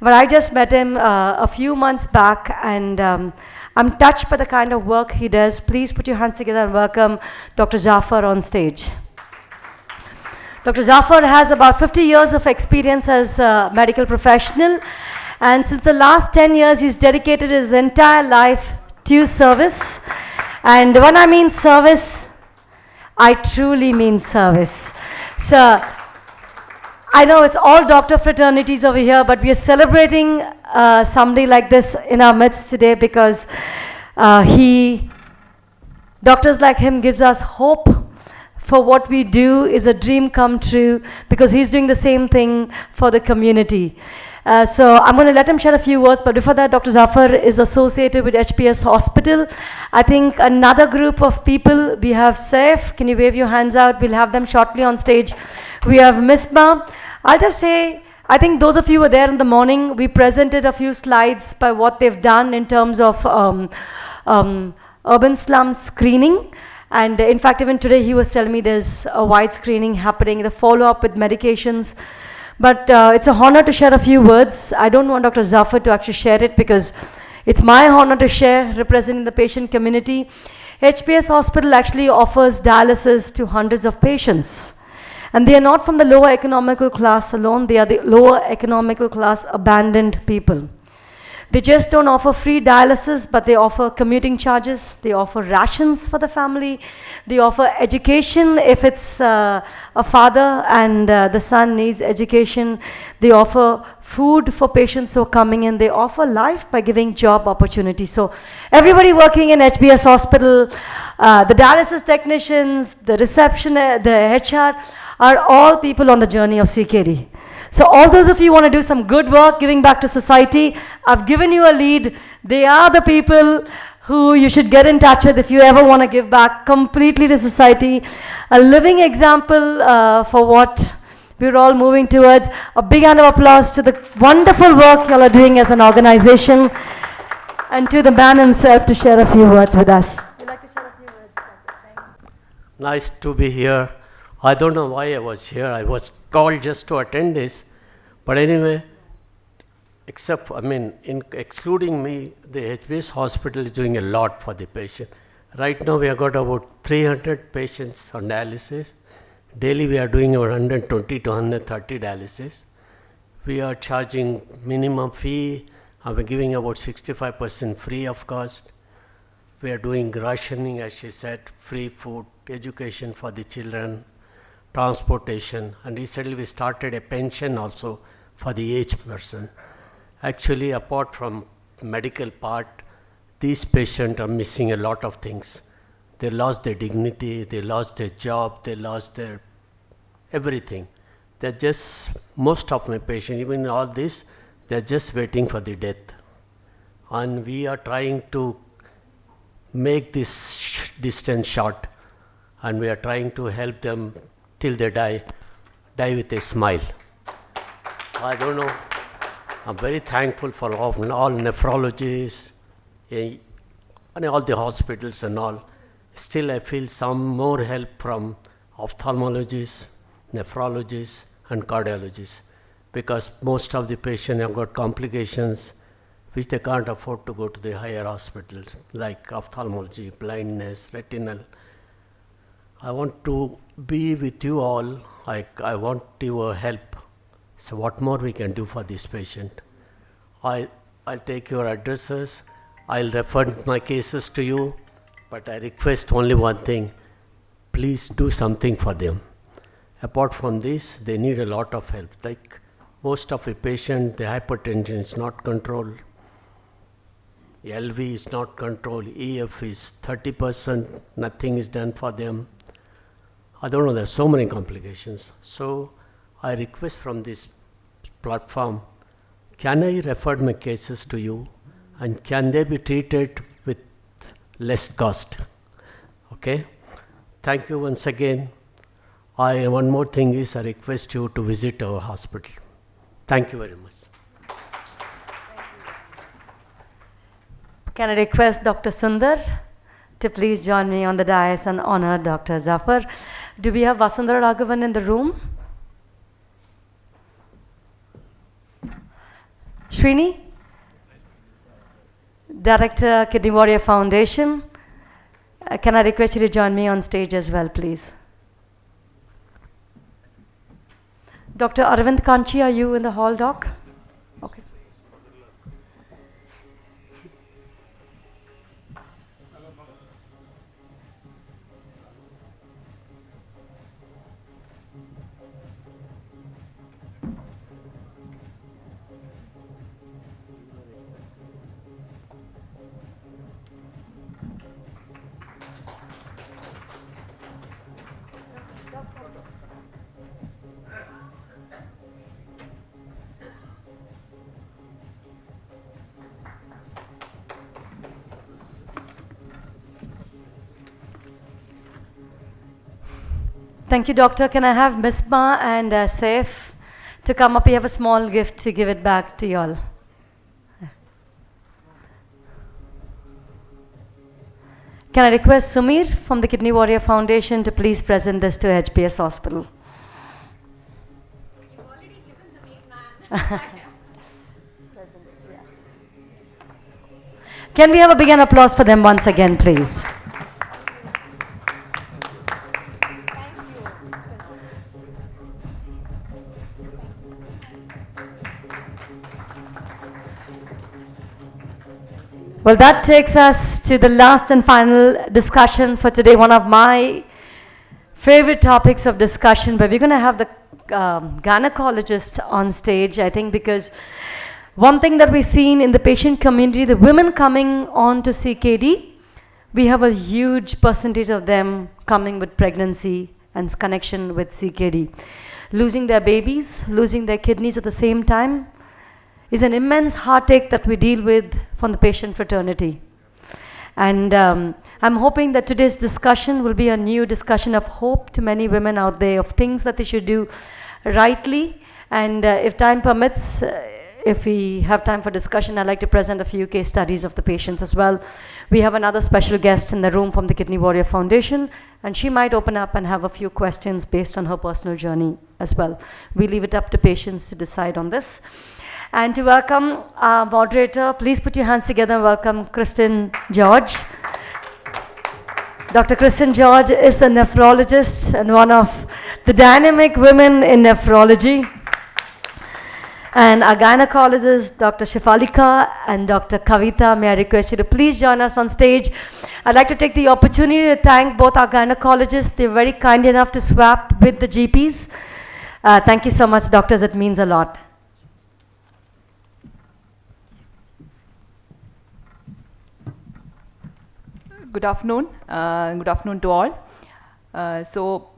But I just met him a few months back, and I'm touched by the kind of work he does. Please put your hands together and welcome Dr. Jafar on stage. Dr. Jafar has about 50 years of experience as a medical professional, and since the last 10 years, he's dedicated his entire life to service. And when I mean service, I truly mean service. So, I know it's all doctor fraternities over here, but we are celebrating somebody like this in our midst today because doctors like him gives us hope for what we do is a dream come true because he's doing the same thing for the community. So I'm going to let him share a few words, but before that, Dr. Zafar is associated with HPS Hospital. I think another group of people, we have Saif, can you wave your hands out? We'll have them shortly on stage. We have Misbah. I'll just say, I think those of you who were there in the morning, we presented a few slides by what they've done in terms of urban slum screening. And in fact, even today he was telling me there's a wide screening happening, the follow-up with medications. But it's an honor to share a few words. I don't want Dr. Zafar to actually share it because it's my honor to share representing the patient community. HPS Hospital actually offers dialysis to hundreds of patients. And they are not from the lower economical class alone, they are the lower economical class abandoned people. They just don't offer free dialysis, but they offer commuting charges, they offer rations for the family, they offer education if it's a father and the son needs education, they offer food for patients who are coming in, they offer life by giving job opportunities. So everybody working in HBS Hospital, the dialysis technicians, the receptionist, the HR, are all people on the journey of CKD. So all those of you who want to do some good work, giving back to society, I've given you a lead. They are the people who you should get in touch with if you ever want to give back completely to society. A living example for what we're all moving towards. A big hand of applause to the wonderful work you all are doing as an organization, and to the man himself to share a few words with us. Would you like to share a few words? Nice to be here. I don't know why I was here. I was called just to attend this. But anyway, excluding me, the HBS Hospital is doing a lot for the patient. Right now, we have got about 300 patients on dialysis. Daily, we are doing about 120 to 130 dialysis. We are charging minimum fee. We're giving about 65% free of cost. We are doing rationing, as she said, free food, education for the children, transportation, and recently we started a pension also for the aged person. Actually, apart from medical part, these patients are missing a lot of things. They lost their dignity, they lost their job, they lost their everything. They're just, most of my patients, even all this, they're just waiting for the death. And we are trying to make this distance short, and we are trying to help them till they die with a smile. I don't know, I'm very thankful for all nephrologists and all the hospitals and all. Still I feel some more help from ophthalmologists, nephrologists and cardiologists, because most of the patients have got complications which they can't afford to go to the higher hospitals like ophthalmology, blindness, retinal. I want to be with you all. I want your help. So what more we can do for this patient? I'll take your addresses. I'll refer my cases to you. But I request only one thing. Please do something for them. Apart from this, they need a lot of help. Like most of a patient, the hypertension is not controlled. LV is not controlled. EF is 30%. Nothing is done for them. I don't know, there's so many complications. So I request from this platform, can I refer my cases to you, and can they be treated with less cost? Okay? Thank you once again. One more thing is I request you to visit our hospital. Thank you very much. Can I request Dr. Sundar to please join me on the dais and honor Dr. Zafar. Do we have Vasundhara Raghavan in the room? Srini? Director, Kidney Warrior Foundation. Can I request you to join me on stage as well, please? Dr. Arvind Kanchi, are you in the hall, Doc? Okay. Thank you, Doctor. Can I have Misma and Saif to come up? We have a small gift to give it back to you all. Can I request Sumir from the Kidney Warrior Foundation to please present this to HPS Hospital? You've already given the main man. Can we have a big hand applause for them once again, please? Well, that takes us to the last and final discussion for today, one of my favorite topics of discussion, but we're going to have the gynecologist on stage, I think, because one thing that we've seen in the patient community, the women coming on to CKD, we have a huge percentage of them coming with pregnancy and connection with CKD. Losing their babies, losing their kidneys at the same time, is an immense heartache that we deal with from the patient fraternity. And I'm hoping that today's discussion will be a new discussion of hope to many women out there, of things that they should do rightly. And if time permits, if we have time for discussion, I'd like to present a few case studies of the patients as well. We have another special guest in the room from the Kidney Warrior Foundation, and she might open up and have a few questions based on her personal journey as well. We leave it up to patients to decide on this. And to welcome our moderator, please put your hands together and welcome Kristen George. Dr. Kristen George is a nephrologist and one of the dynamic women in nephrology. And our gynecologist, Dr. Shefalika and Dr. Kavita, may I request you to please join us on stage. I'd like to take the opportunity to thank both our gynecologists. They're very kind enough to swap with the GPs. Thank you so much, doctors. It means a lot. Good afternoon. Good afternoon to all.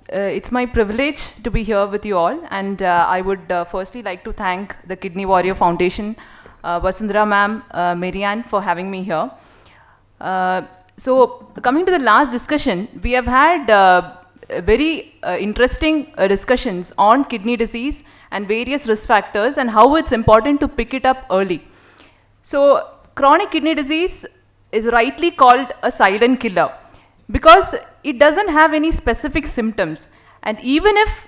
It's my privilege to be here with you all, and I would firstly like to thank the Kidney Warrior Foundation, Vasundhara ma'am, Marianne, for having me here. Coming to the last discussion, we have had very interesting discussions on kidney disease and various risk factors and how it's important to pick it up early. So chronic kidney disease is rightly called a silent killer because it doesn't have any specific symptoms, and even if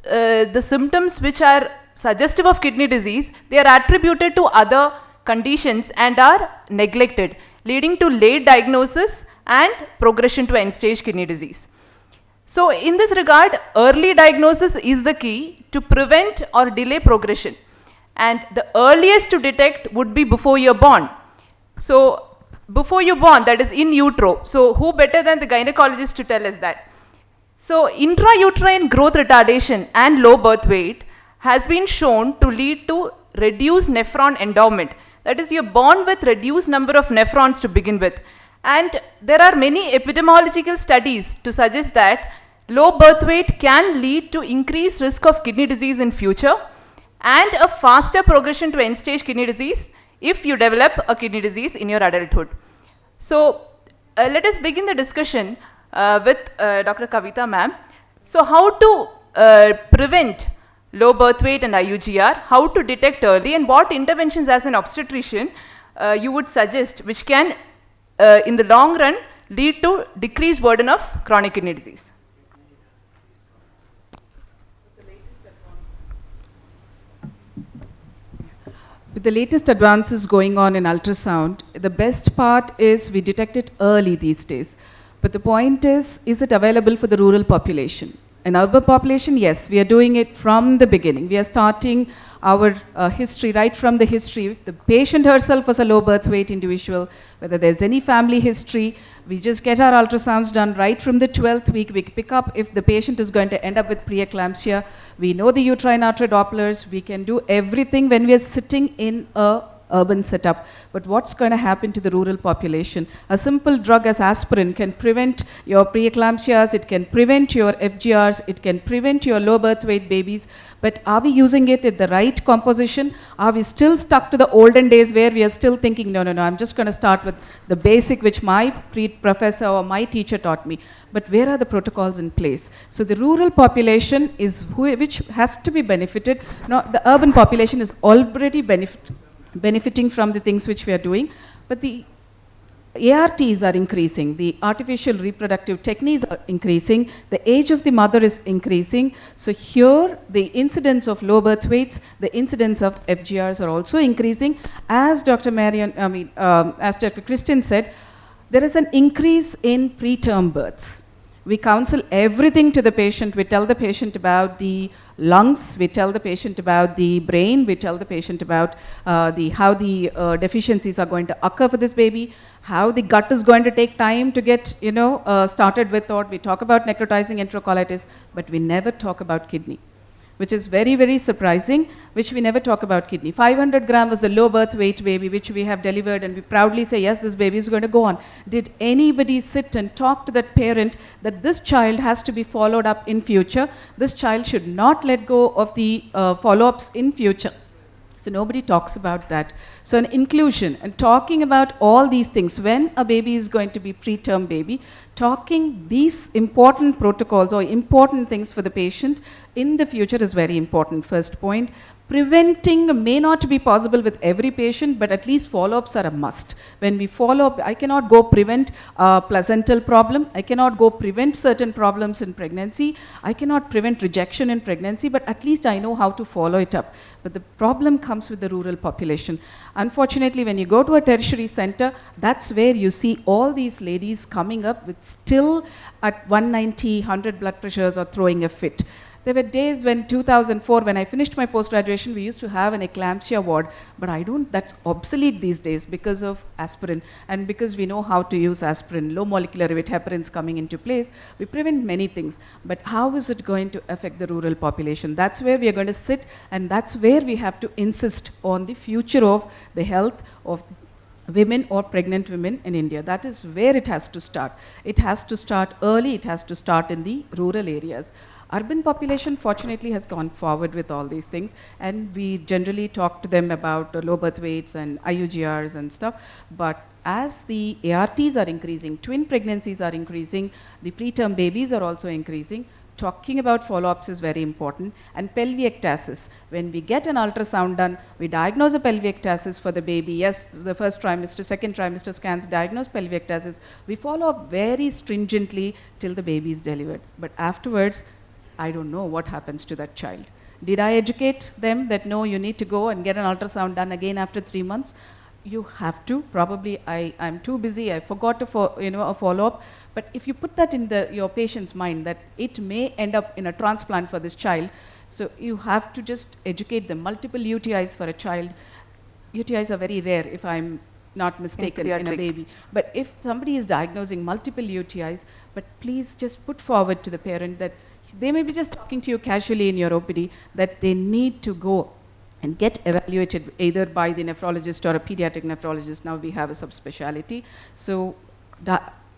the symptoms which are suggestive of kidney disease, they are attributed to other conditions and are neglected, leading to late diagnosis and progression to end-stage kidney disease. So in this regard, early diagnosis is the key to prevent or delay progression, and the earliest to detect would be before you're born. So before you're born, that is in utero. So who better than the gynecologist to tell us that? So intrauterine growth retardation and low birth weight has been shown to lead to reduced nephron endowment. That is, you're born with reduced number of nephrons to begin with. And there are many epidemiological studies to suggest that low birth weight can lead to increased risk of kidney disease in future and a faster progression to end-stage kidney disease if you develop a kidney disease in your adulthood. So let us begin the discussion with Dr. Kavita ma'am. So how to prevent low birth weight and IUGR, how to detect early, and what interventions as an obstetrician you would suggest which can in the long run lead to decreased burden of chronic kidney disease. With the latest advances going on in ultrasound, the best part is we detect it early these days. But the point is it available for the rural population? In urban population, yes, we are doing it from the beginning. We are starting our history, right from the history. The patient herself was a low birth weight individual, whether there's any family history, we just get our ultrasounds done right from the 12th week. We pick up if the patient is going to end up with preeclampsia. We know the uterine artery Dopplers. We can do everything when we are sitting in a urban setup. But what's going to happen to the rural population? A simple drug as aspirin can prevent your preeclampsias, it can prevent your FGRs, it can prevent your low birth weight babies. But are we using it in the right composition? Are we still stuck to the olden days where we are still thinking, no, I'm just going to start with the basic which my professor or my teacher taught me. But where are the protocols in place? So the rural population is which has to be benefited. Now, the urban population is already benefiting from the things which we are doing, but the ARTs are increasing, the artificial reproductive techniques are increasing, the age of the mother is increasing. So here the incidence of low birth weights, the incidence of FGRs are also increasing. As Dr. As Dr. Christian said, there is an increase in preterm births. We counsel everything to the patient. We tell the patient about the lungs, we tell the patient about the brain, we tell the patient about how the deficiencies are going to occur for this baby, how the gut is going to take time to get started with, or we talk about necrotizing enterocolitis, but we never talk about kidney, which is very, very surprising, which we never talk about kidney. 500 gram was the low birth weight baby which we have delivered, and we proudly say, yes, this baby is going to go on. Did anybody sit and talk to that parent that this child has to be followed up in future? This child should not let go of the follow-ups in future. So nobody talks about that. So an inclusion and talking about all these things, when a baby is going to be preterm baby, talking these important protocols or important things for the patient in the future is very important. First point. Preventing may not be possible with every patient, but at least follow-ups are a must. When we follow up, I cannot go prevent a placental problem. I cannot go prevent certain problems in pregnancy. I cannot prevent rejection in pregnancy, but at least I know how to follow it up. But the problem comes with the rural population. Unfortunately, when you go to a tertiary center, that's where you see all these ladies coming up with still at 190, 100 blood pressures or throwing a fit. There were days when 2004, when I finished my post-graduation, we used to have an eclampsia ward, but that's obsolete these days because of aspirin. And because we know how to use aspirin, low molecular weight heparins coming into place, we prevent many things. But how is it going to affect the rural population? That's where we are going to sit, and that's where we have to insist on the future of the health of women or pregnant women in India. That is where it has to start. It has to start early, it has to start in the rural areas. Urban population, fortunately, has gone forward with all these things, and we generally talk to them about low birth weights and IUGRs and stuff. But as the ARTs are increasing, twin pregnancies are increasing, the preterm babies are also increasing, talking about follow-ups is very important. And pelviectasis, when we get an ultrasound done, we diagnose a pelviectasis for the baby. Yes, the first trimester, second trimester scans diagnose pelviectasis. We follow up very stringently till the baby is delivered. But afterwards, I don't know what happens to that child. Did I educate them that no, you need to go and get an ultrasound done again after 3 months? You have to. Probably I'm too busy, I forgot to a follow-up. But if you put that in your patient's mind that it may end up in a transplant for this child, so you have to just educate them. Multiple UTIs for a child. UTIs are very rare, if I'm not mistaken, in a baby. But if somebody is diagnosing multiple UTIs, but please just put forward to the parent that they may be just talking to you casually in your OPD that they need to go and get evaluated either by the nephrologist or a pediatric nephrologist. Now we have a subspecialty. So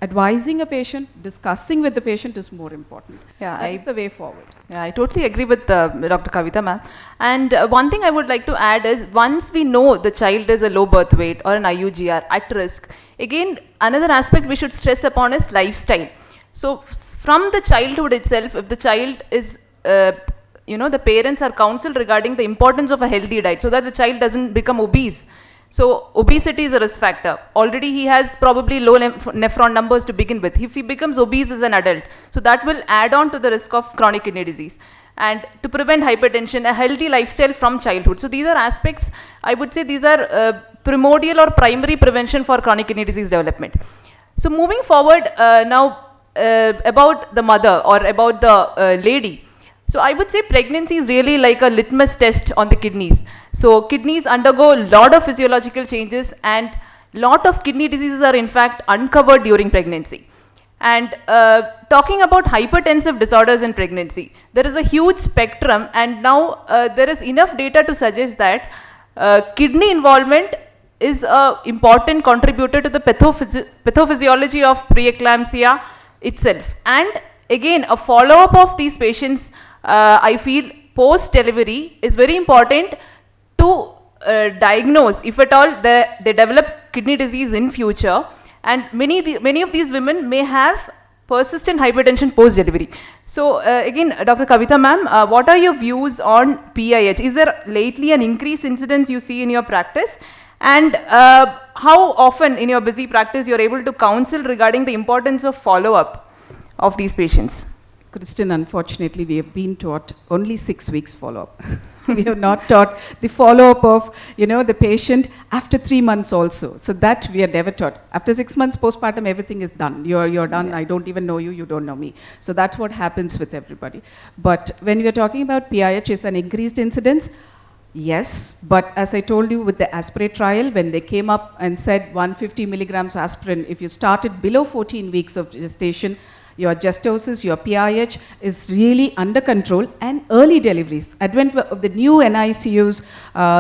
advising a patient, discussing with the patient is more important. Yeah, that is the way forward. Yeah, I totally agree with Dr. Kavita ma'am. And one thing I would like to add is once we know the child is a low birth weight or an IUGR at risk, again, another aspect we should stress upon is lifestyle. So from the childhood itself, if the child is, the parents are counseled regarding the importance of a healthy diet so that the child doesn't become obese. So obesity is a risk factor. Already he has probably low nephron numbers to begin with. If he becomes obese as an adult, so that will add on to the risk of chronic kidney disease. And to prevent hypertension, a healthy lifestyle from childhood. So these are aspects, I would say these are primordial or primary prevention for chronic kidney disease development. So moving forward now about the mother or about the lady. So I would say pregnancy is really like a litmus test on the kidneys. So kidneys undergo a lot of physiological changes, and lot of kidney diseases are in fact uncovered during pregnancy. And talking about hypertensive disorders in pregnancy, there is a huge spectrum, and now there is enough data to suggest that kidney involvement is an important contributor to the pathophysiology of preeclampsia itself. And again, a follow-up of these patients, I feel post-delivery is very important to diagnose, if at all they develop kidney disease in future. And many of these women may have persistent hypertension post-delivery. So again, Dr. Kavita ma'am, what are your views on PIH? Is there lately an increased incidence you see in your practice? And how often in your busy practice you are able to counsel regarding the importance of follow-up of these patients? Kristen, unfortunately, we have been taught only 6 weeks follow-up. We have not taught the follow-up of, the patient after 3 months also. So that we are never taught. After 6 months postpartum, everything is done. You're done. Yeah. I don't even know you. You don't know me. So that's what happens with everybody. But when we are talking about PIH, is an increased incidence? Yes, but as I told you with the aspirate trial, when they came up and said 150 milligrams aspirin, if you started below 14 weeks of gestation, your gestosis, your PIH is really under control, and early deliveries. Advent of the new NICUs,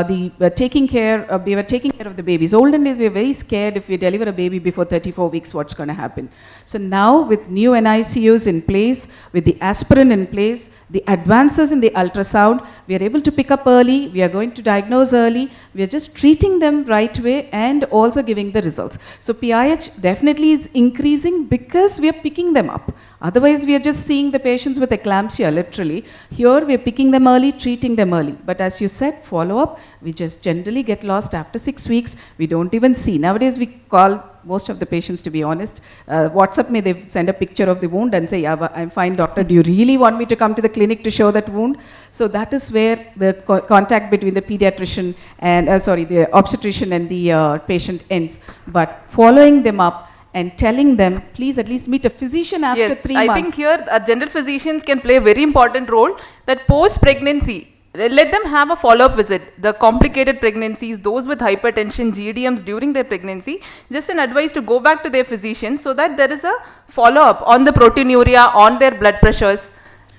we were taking care of the babies. Olden days, we were very scared if we deliver a baby before 34 weeks, what's going to happen. So now with new NICUs in place, with the aspirin in place, the advances in the ultrasound, we are able to pick up early, we are going to diagnose early, we are just treating them right way and also giving the results. So PIH definitely is increasing because we are picking them up. Otherwise, we are just seeing the patients with eclampsia, literally. Here, we are picking them early, treating them early. But as you said, follow-up, we just generally get lost after 6 weeks. We don't even see. Nowadays, we call most of the patients, to be honest, WhatsApp me, they send a picture of the wound and say, yeah, I'm fine, doctor. Do you really want me to come to the clinic to show that wound? So that is where the contact between the pediatrician and, the obstetrician and the patient ends. But following them up, and telling them, please at least meet a physician after 3 months. I think here general physicians can play a very important role, that post-pregnancy, let them have a follow-up visit. The complicated pregnancies, those with hypertension, GDMs during their pregnancy, just an advice to go back to their physician so that there is a follow-up on the proteinuria, on their blood pressures.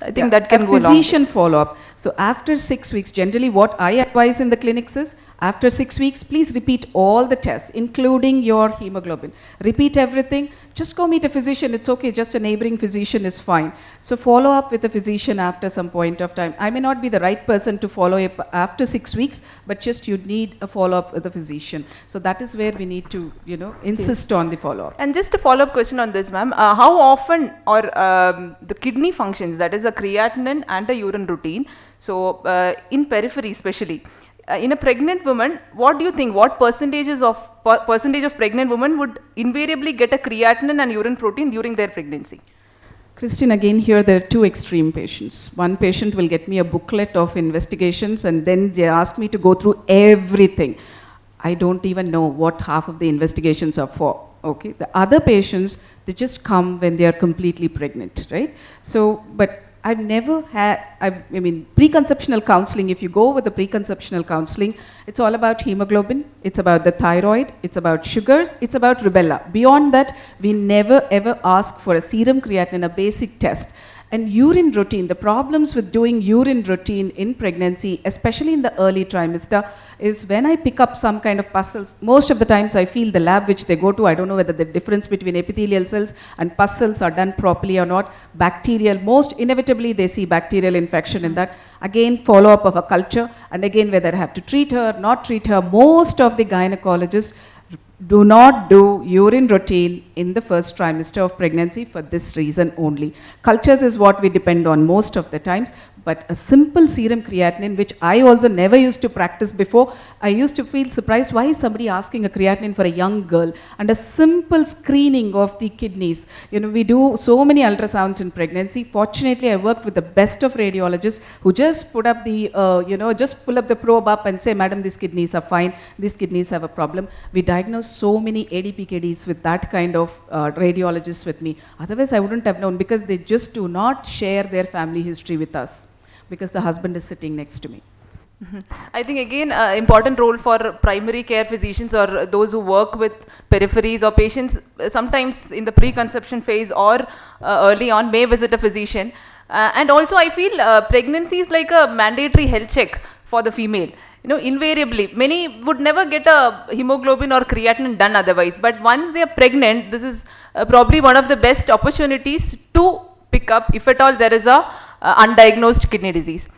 I think that can go along. Physician follow-up. So after 6 weeks, generally what I advise in the clinics is, after 6 weeks, please repeat all the tests, including your hemoglobin. Repeat everything. Just go meet a physician. It's okay. Just a neighboring physician is fine. So follow up with a physician after some point of time. I may not be the right person to follow up after 6 weeks, but just you need a follow-up with a physician. So that is where we need to, insist on the follow-up. And just a follow-up question on this, ma'am. How often or the kidney functions, that is a creatinine and a urine routine, so in periphery especially, in a pregnant woman, what do you think? What percentage of pregnant women would invariably get a creatinine and urine protein during their pregnancy? Christine, again here there are two extreme patients. One patient will get me a booklet of investigations and then they ask me to go through everything. I don't even know what half of the investigations are for. Okay, the other patients, they just come when they are completely pregnant, right? So, but I've never had, preconceptional counseling, if you go with the preconceptional counseling, it's all about hemoglobin, it's about the thyroid, it's about sugars, it's about rubella. Beyond that, we never ever ask for a serum creatinine, a basic test. And urine routine, the problems with doing urine routine in pregnancy, especially in the early trimester, is when I pick up some kind of pus cells, most of the times I feel the lab which they go to, I don't know whether the difference between epithelial cells and pus cells are done properly or not. Bacterial, most inevitably they see bacterial infection in that. Again, follow-up of a culture, and again whether I have to treat her, not treat her. Most of the gynecologists do not do urine routine in the first trimester of pregnancy for this reason only. Cultures is what we depend on most of the times, But a simple serum creatinine, which I also never used to practice before, I used to feel surprised, why is somebody asking a creatinine for a young girl? And a simple screening of the kidneys. You know, we do so many ultrasounds in pregnancy. Fortunately, I worked with the best of radiologists who just put up the, just pull up the probe up and say, madam, these kidneys are fine, these kidneys have a problem. We diagnosed so many ADPKDs with that kind of radiologists with me. Otherwise, I wouldn't have known, because they just do not share their family history with us, because the husband is sitting next to me. I think again, important role for primary care physicians or those who work with peripheries or patients sometimes in the preconception phase or early on may visit a physician. And also I feel pregnancy is like a mandatory health check for the female. You know, invariably, many would never get a hemoglobin or creatinine done otherwise. But once they are pregnant, this is probably one of the best opportunities to pick up, if at all there is a undiagnosed kidney disease.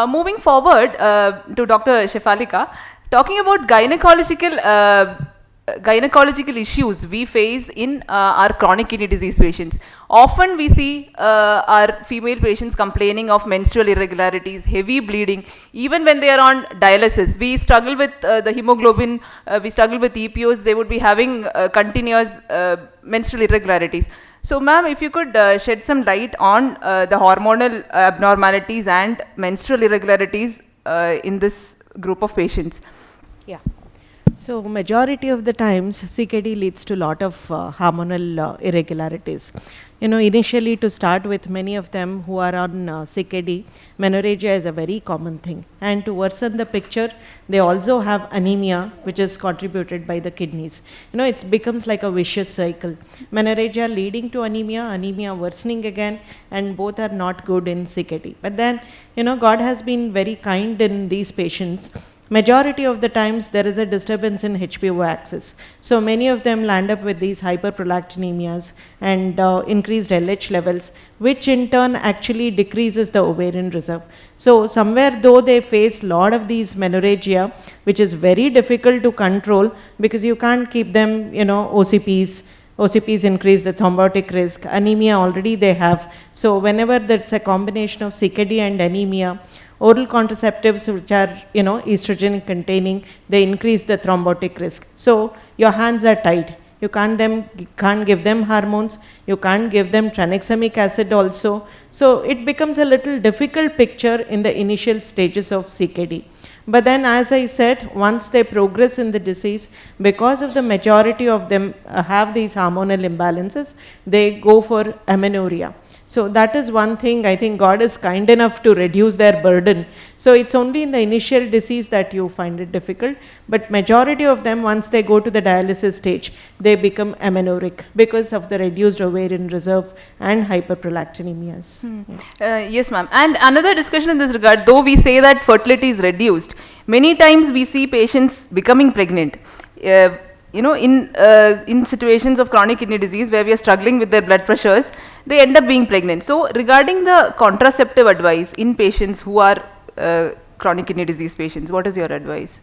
Moving forward to Dr. Shefalika, talking about gynecological issues we face in our chronic kidney disease patients. Often we see our female patients complaining of menstrual irregularities, heavy bleeding, even when they are on dialysis. We struggle with the hemoglobin, we struggle with EPOs, they would be having continuous menstrual irregularities. So ma'am, if you could shed some light on the hormonal abnormalities and menstrual irregularities in this group of patients. Yeah. So majority of the times CKD leads to a lot of hormonal irregularities. You know, initially to start with, many of them who are on CKD, menorrhagia is a very common thing. And to worsen the picture, they also have anemia, which is contributed by the kidneys. You know, it becomes like a vicious cycle. Menorrhagia leading to anemia, anemia worsening again, and both are not good in CKD. But then, you know, God has been very kind in these patients. Majority of the times there is a disturbance in HPO axis. So many of them land up with these hyperprolactinemias and increased LH levels, which in turn actually decreases the ovarian reserve. So somewhere though they face a lot of these menorrhagia, which is very difficult to control because you can't keep them, you know, OCPs increase the thrombotic risk, anemia already they have. So whenever that's a combination of CKD and anemia, oral contraceptives which are, you know, estrogen containing, they increase the thrombotic risk. So your hands are tied. You can't give them hormones. You can't give them tranexamic acid also. So it becomes a little difficult picture in the initial stages of CKD. But then, as I said, once they progress in the disease, because of the majority of them have these hormonal imbalances, they go for amenorrhea. So that is one thing. I think God is kind enough to reduce their burden. So it's only in the initial disease that you find it difficult, but majority of them, once they go to the dialysis stage, they become amenorrheic because of the reduced ovarian reserve and hyperprolactinemias. Yes ma'am, and another discussion in this regard, though we say that fertility is reduced, many times we see patients becoming pregnant. You know, in situations of chronic kidney disease where we are struggling with their blood pressures, they end up being pregnant. So regarding the contraceptive advice in patients who are chronic kidney disease patients, what is your advice?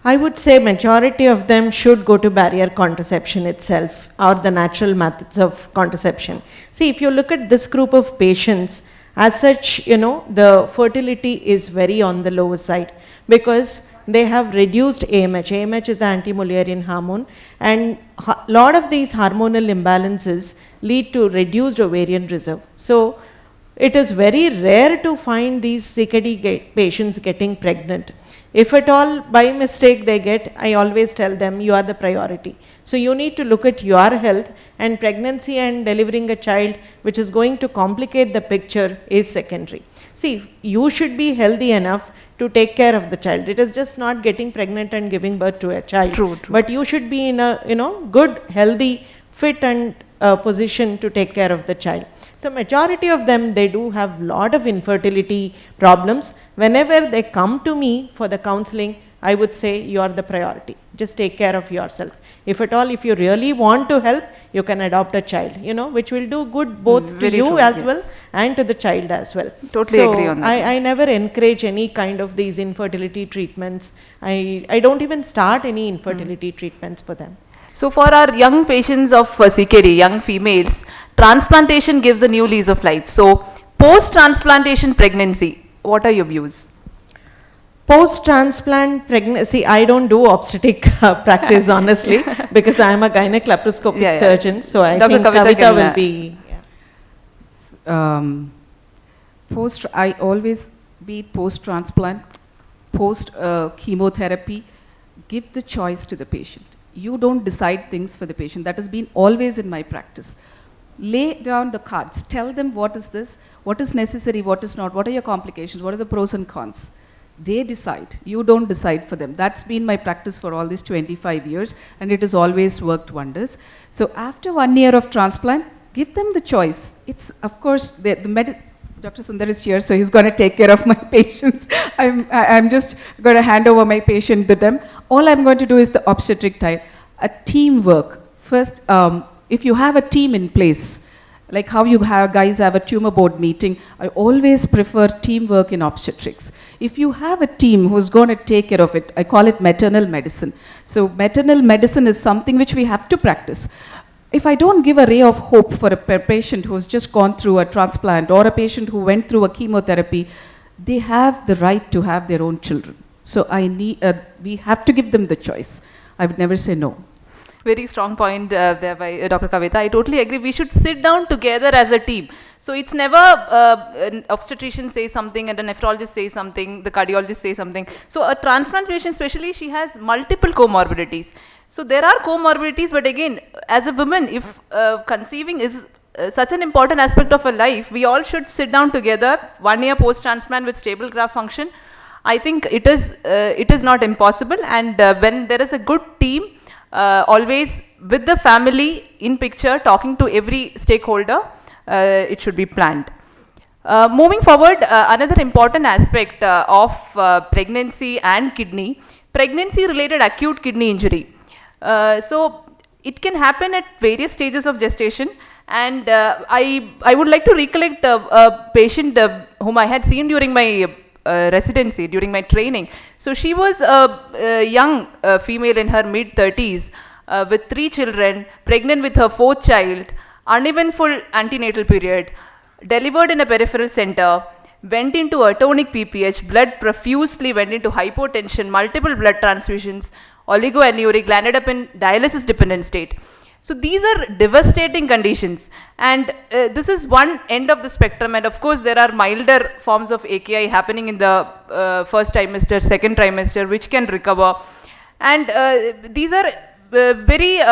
I would say majority of them should go to barrier contraception itself or the natural methods of contraception. See, if you look at this group of patients, as such, you know, the fertility is very on the lower side because they have reduced AMH. AMH is the anti-Mullerian hormone, and a lot of these hormonal imbalances lead to reduced ovarian reserve. So it is very rare to find these CKD patients getting pregnant. If at all by mistake they get, I always tell them you are the priority. So you need to look at your health, and pregnancy and delivering a child which is going to complicate the picture is secondary. See, you should be healthy enough to take care of the child. It is just not getting pregnant and giving birth to a child. True. But you should be in a, you know, good, healthy, fit and position to take care of the child. So majority of them, they do have lot of infertility problems. Whenever they come to me for the counseling, I would say you are the priority. Just take care of yourself. If at all, if you really want to help, you can adopt a child, you know, which will do good both to you as well and to the child as well. Totally agree on that. I never encourage any kind of these infertility treatments. I don't even start any infertility treatments for them. So for our young patients of CKD, young females, transplantation gives a new lease of life. So Post-transplantation pregnancy, what are your views? Post-transplant pregnancy, I don't do obstetric practice honestly, because I am a gynec laparoscopic surgeon, so I Dr. think Kavita will be... I always, be it post-transplant, post-chemotherapy, give the choice to the patient. You don't decide things for the patient. That has been always in my practice. Lay down the cards. Tell them what is this, what is necessary, what is not, what are your complications, what are the pros and cons. They decide. You don't decide for them. That's been my practice for all these 25 years, and it has always worked wonders. So after 1 year of transplant, give them the choice. It's, of course, Dr. Sundar is here, so he's going to take care of my patients. I'm just going to hand over my patient to them. All I'm going to do is the obstetric type. A teamwork. First, if you have a team in place, like how you guys have a tumor board meeting, I always prefer teamwork in obstetrics. If you have a team who's going to take care of it, I call it maternal medicine. So maternal medicine is something which we have to practice. If I don't give a ray of hope for a patient who's just gone through a transplant or a patient who went through a chemotherapy, they have the right to have their own children. So we have to give them the choice. I would never say no. Very strong point there by Dr. Kavita. I totally agree. We should sit down together as a team. So it's never an obstetrician says something and a nephrologist says something, the cardiologist says something. So a transplant patient especially, she has multiple comorbidities. So there are comorbidities, but again, as a woman, if conceiving is such an important aspect of her life, we all should sit down together 1 year post-transplant with stable graft function. I think it is not impossible, and when there is a good team, always with the family in picture, talking to every stakeholder, it should be planned. Moving forward, another important aspect of pregnancy and kidney, pregnancy-related acute kidney injury. So it can happen at various stages of gestation, and I would like to recollect a patient whom I had seen during my residency, during my training. So she was a young female in her mid-30s with 3 children, pregnant with her 4th child, uneventful antenatal period, delivered in a peripheral center, went into atonic PPH, blood profusely went into hypotension, multiple blood transfusions, oligoanuric, landed up in dialysis dependent state. So these are devastating conditions, and this is one end of the spectrum, and of course there are milder forms of AKI happening in the first trimester, second trimester, which can recover, and these are very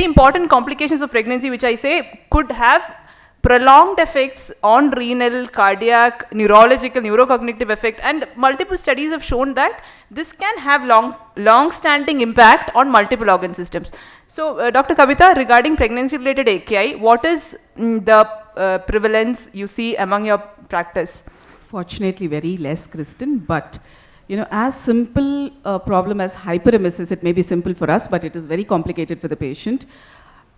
important complications of pregnancy, which I say could have prolonged effects on renal, cardiac, neurological, neurocognitive effect, and multiple studies have shown that this can have long-standing impact on multiple organ systems. So, Dr. Kavita, regarding pregnancy-related AKI, what is the prevalence you see among your practice? Fortunately, very less, Kristen, but as simple a problem as hyperemesis, it may be simple for us, but it is very complicated for the patient.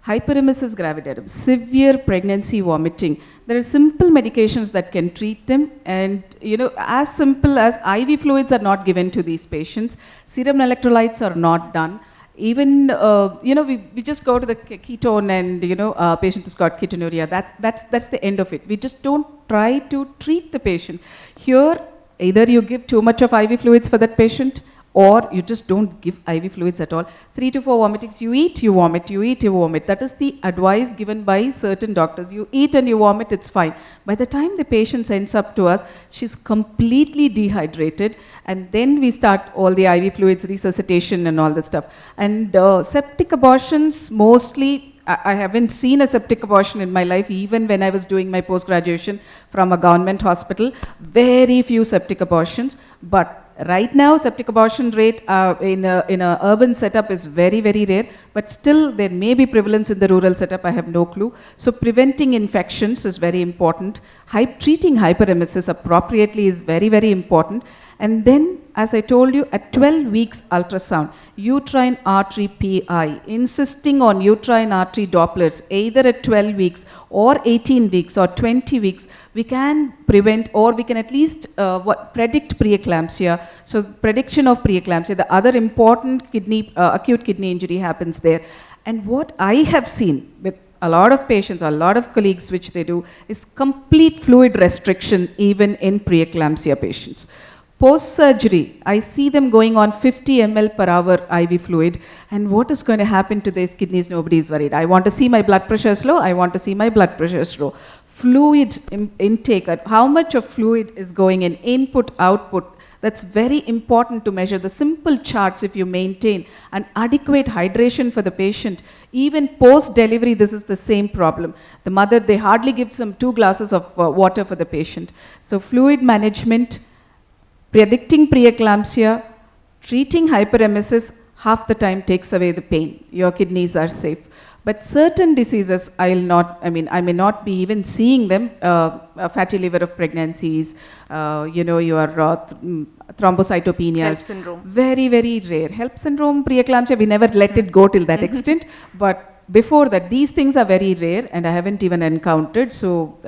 Hyperemesis gravidarum, severe pregnancy vomiting. There are simple medications that can treat them, and as simple as IV fluids are not given to these patients, serum electrolytes are not done. Even we just go to the ketone, and patient has got ketonuria. That's the end of it. We just don't try to treat the patient. Here, either you give too much of IV fluids for that patient, or you just don't give IV fluids at all. 3 to 4 vomitings, you eat, you vomit, you eat, you vomit. That is the advice given by certain doctors. You eat and you vomit, it's fine. By the time the patient sends up to us, she's completely dehydrated, and then we start all the IV fluids, resuscitation and all the stuff. And septic abortions, mostly, I haven't seen a septic abortion in my life, even when I was doing my post-graduation from a government hospital. Very few septic abortions, but right now, septic abortion rate in a urban setup is very, very rare, but still there may be prevalence in the rural setup, I have no clue. So preventing infections is very important. Treating hyperemesis appropriately is very, very important. And then, as I told you, at 12 weeks ultrasound, uterine artery PI, insisting on uterine artery Dopplers, either at 12 weeks or 18 weeks or 20 weeks, we can prevent, or we can at least predict preeclampsia. So prediction of preeclampsia, the other important acute kidney injury happens there. And what I have seen with a lot of patients, a lot of colleagues which they do, is complete fluid restriction even in preeclampsia patients. Post-surgery, I see them going on 50 ml per hour IV fluid, and what is going to happen to these kidneys, nobody is worried. I want to see my blood pressure slow, I want to see my blood pressure slow. Fluid intake, how much of fluid is going in, input, output, that's very important to measure. The simple charts, if you maintain an adequate hydration for the patient, even post-delivery, this is the same problem. The mother, they hardly give some 2 glasses of water for the patient. So fluid management, predicting preeclampsia, treating hyperemesis, half the time takes away the pain. Your kidneys are safe. But certain diseases, I may not be even seeing them, fatty liver of pregnancies, your thrombocytopenias. HELP syndrome. Very, very rare. HELP syndrome, preeclampsia, we never let it go till that extent. But before that, these things are very rare and I haven't even encountered. So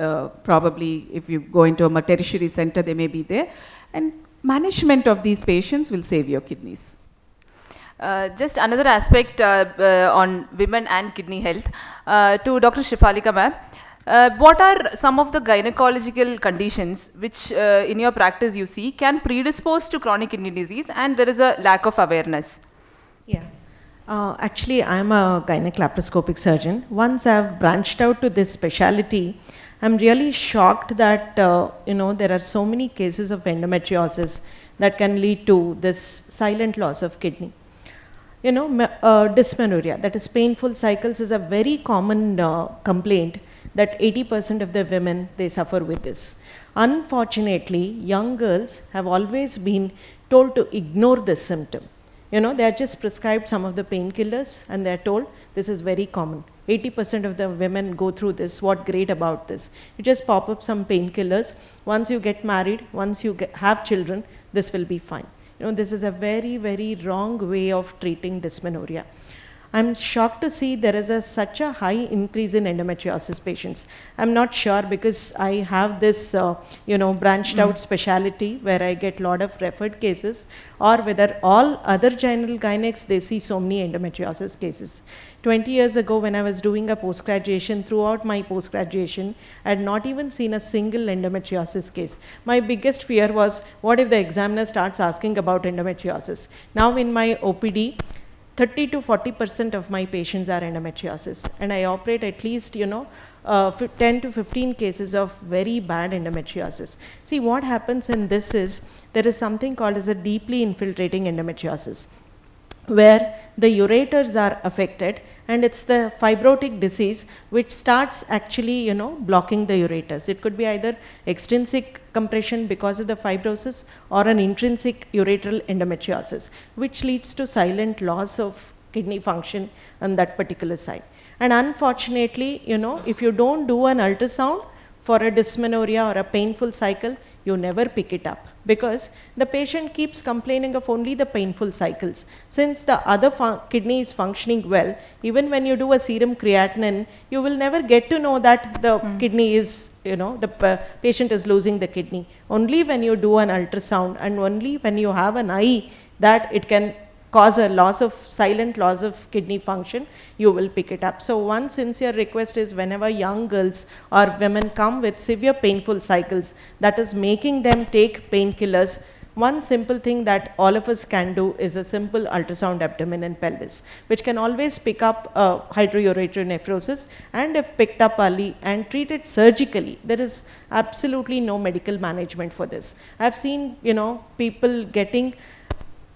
probably if you go into a tertiary center, they may be there. And management of these patients will save your kidneys. Just another aspect on women and kidney health. To Dr. Shifalika ma'am, what are some of the gynecological conditions which in your practice you see can predispose to chronic kidney disease and there is a lack of awareness? Yeah. Actually, I'm a gynec-laparoscopic surgeon. Once I've branched out to this specialty, I'm really shocked that there are so many cases of endometriosis that can lead to this silent loss of kidney. Dysmenorrhea, that is painful cycles, is a very common complaint that 80% of the women, they suffer with this. Unfortunately, young girls have always been told to ignore this symptom. They are just prescribed some of the painkillers and they are told this is very common. 80% of the women go through this. What great about this? You just pop up some painkillers. Once you get married, once you have children, this will be fine. This is a very, very wrong way of treating dysmenorrhea. I'm shocked to see there is such a high increase in endometriosis patients. I'm not sure because I have this, branched out speciality where I get a lot of referred cases, or whether all other general gynecs, they see so many endometriosis cases. 20 years ago when I was doing a post-graduation, throughout my post-graduation, I had not even seen a single endometriosis case. My biggest fear was, what if the examiner starts asking about endometriosis? Now in my OPD, 30 to 40% of my patients are endometriosis, and I operate at least 10 to 15 cases of very bad endometriosis. See, what happens in this is, there is something called as a deeply infiltrating endometriosis, where the ureters are affected, and it's the fibrotic disease which starts actually blocking the ureters. It could be either extrinsic compression because of the fibrosis or an intrinsic ureteral endometriosis, which leads to silent loss of kidney function on that particular side. And unfortunately, if you don't do an ultrasound for a dysmenorrhea or a painful cycle, you never pick it up because the patient keeps complaining of only the painful cycles. Since the other kidney is functioning well, even when you do a serum creatinine, you will never get to know that the kidney is, the patient is losing the kidney. Only when you do an ultrasound and only when you have an eye that it can cause a silent loss of kidney function, you will pick it up. So one sincere request is, whenever young girls or women come with severe painful cycles that is making them take painkillers, one simple thing that all of us can do is a simple ultrasound abdomen and pelvis, which can always pick up hydroureteral nephrosis, and if picked up early and treated surgically, there is absolutely no medical management for this. I've seen people getting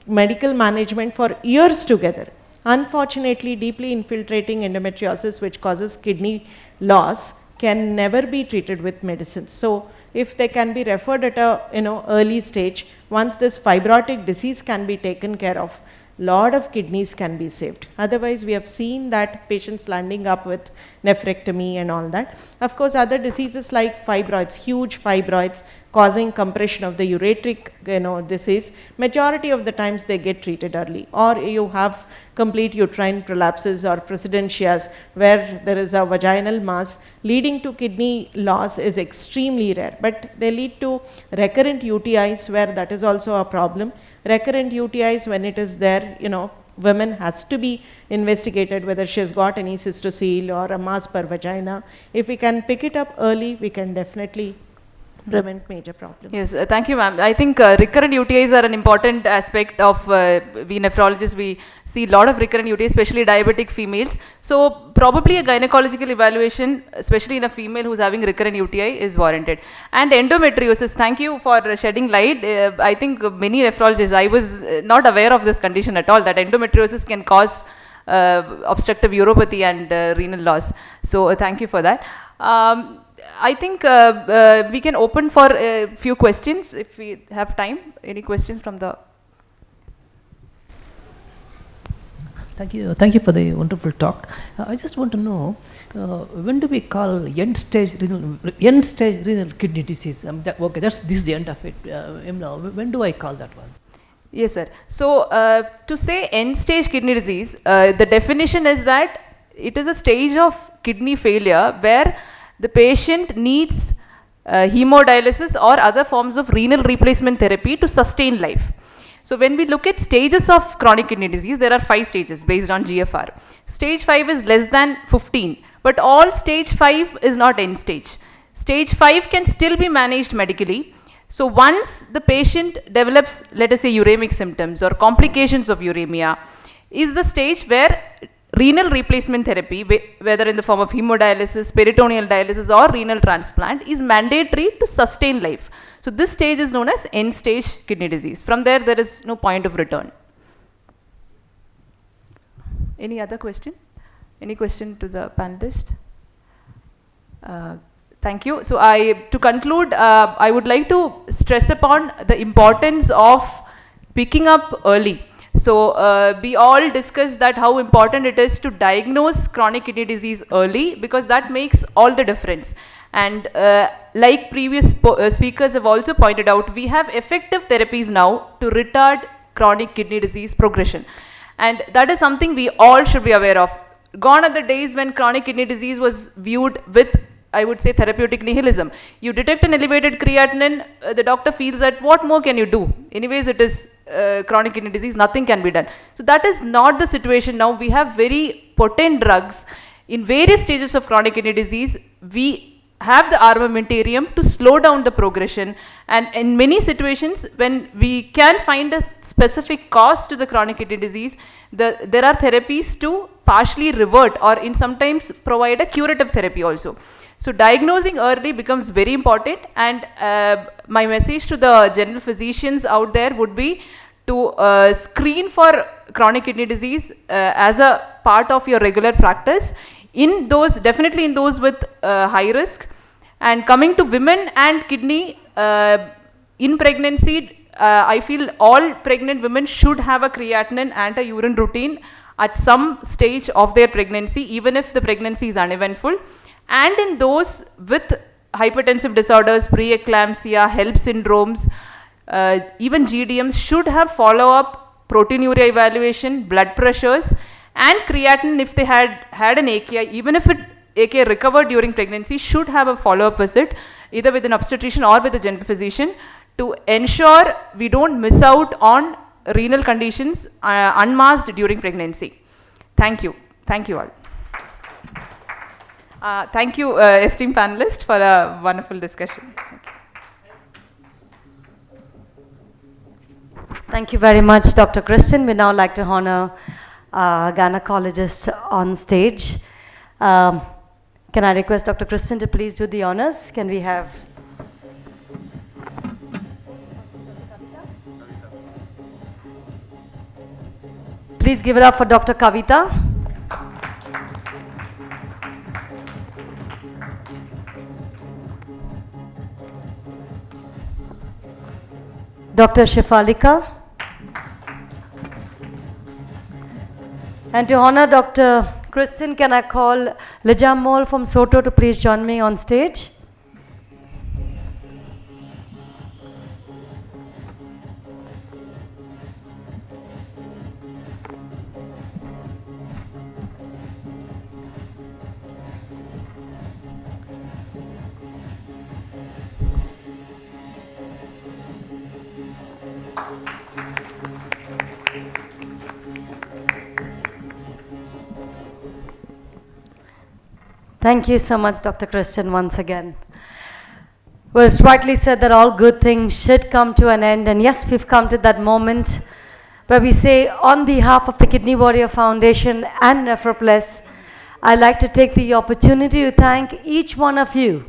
medical management for years together. Unfortunately, deeply infiltrating endometriosis, which causes kidney loss, can never be treated with medicines. So if they can be referred at a early stage, once this fibrotic disease can be taken care of, lot of kidneys can be saved. Otherwise, we have seen that patients landing up with nephrectomy and all that. Of course, other diseases like fibroids, huge fibroids causing compression of the ureteric disease, majority of the times they get treated early. Or you have complete uterine prolapses or presidentias where there is a vaginal mass leading to kidney loss is extremely rare, but they lead to recurrent UTIs where that is also a problem. Recurrent UTIs, when it is there, women has to be investigated, whether she has got any cystocele or a mass per vagina. If we can pick it up early, we can definitely prevent major problems. Yes, thank you, ma'am. I think recurrent UTIs are an important aspect of we nephrologists. We see a lot of recurrent UTIs, especially diabetic females. So probably a gynecological evaluation, especially in a female who's having recurrent UTI, is warranted. And endometriosis, thank you for shedding light. I think many nephrologists, I was not aware of this condition at all, that endometriosis can cause obstructive uropathy and renal loss. So thank you for that. I think we can open for a few questions if we have time. Any questions from the... Thank you for the wonderful talk. I just want to know, when do we call end-stage renal kidney disease? Okay, this is the end of it. When do I call that one? Yes, sir. So, to say end-stage kidney disease, the definition is that it is a stage of kidney failure where the patient needs hemodialysis or other forms of renal replacement therapy to sustain life. So when we look at stages of chronic kidney disease, there are 5 stages based on GFR. Stage 5 is less than 15, but all stage 5 is not end stage. Stage 5 can still be managed medically. So once the patient develops, let us say, uremic symptoms or complications of uremia, is the stage where renal replacement therapy, whether in the form of hemodialysis, peritoneal dialysis or renal transplant, is mandatory to sustain life. So this stage is known as end-stage kidney disease. From there, there is no point of return. Any other question? Any question to the panelist? Thank you. So to conclude, I would like to stress upon the importance of picking up early. So we all discussed that how important it is to diagnose chronic kidney disease early, because that makes all the difference. And like previous speakers have also pointed out, we have effective therapies now to retard chronic kidney disease progression. And that is something we all should be aware of. Gone are the days when chronic kidney disease was viewed with, I would say, therapeutic nihilism. You detect an elevated creatinine, the doctor feels that what more can you do? Anyways, it is chronic kidney disease, nothing can be done. So that is not the situation now. We have very potent drugs in various stages of chronic kidney disease. We have the armamentarium to slow down the progression, and in many situations when we can find a specific cause to the chronic kidney disease, there are therapies to partially revert or in sometimes provide a curative therapy also. So diagnosing early becomes very important, and my message to the general physicians out there would be to screen for chronic kidney disease as a part of your regular practice, in those, definitely in those with high risk. And coming to women and kidney, in pregnancy, I feel all pregnant women should have a creatinine and a urine routine at some stage of their pregnancy, even if the pregnancy is uneventful. And in those with hypertensive disorders, preeclampsia, HELP syndromes, even GDMs should have follow-up proteinuria evaluation, blood pressures, and creatinine if they had an AKI, even if AKI recovered during pregnancy, should have a follow-up visit, either with an obstetrician or with a general physician, to ensure we don't miss out on renal conditions unmasked during pregnancy. Thank you. Thank you all. Thank you, esteemed panelists, for a wonderful discussion. Thank you very much, Dr. Kristen. We now like to honor a gynecologist on stage. Can I request Dr. Kristen to please do the honors? Can we have... Please give it up for Dr. Kavita. Dr. Shifalika. And to honor Dr. Kristen, can I call Lijamol from Soto to please join me on stage? Thank you so much, Dr. Christian, once again. Well, it's rightly said that all good things should come to an end. And yes, we've come to that moment where we say, on behalf of the Kidney Warrior Foundation and NephroPlus, I'd like to take the opportunity to thank each one of you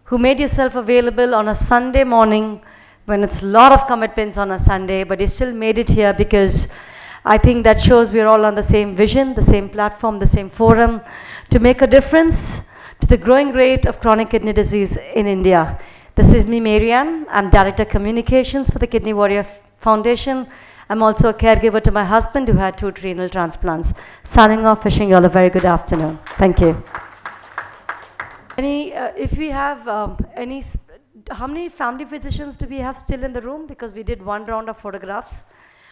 who made yourself available on a Sunday morning when it's a lot of commitments on a Sunday, but you still made it here, because I think that shows we're all on the same vision, the same platform, the same forum to make a difference to the growing rate of chronic kidney disease in India. This is me, Marianne. I'm Director Communications for the Kidney Warrior Foundation. I'm also a caregiver to my husband who had 2 renal transplants. Signing off, wishing you all a very good afternoon. Thank you. If we have how many family physicians do we have still in the room? Because we did 1 round of photographs.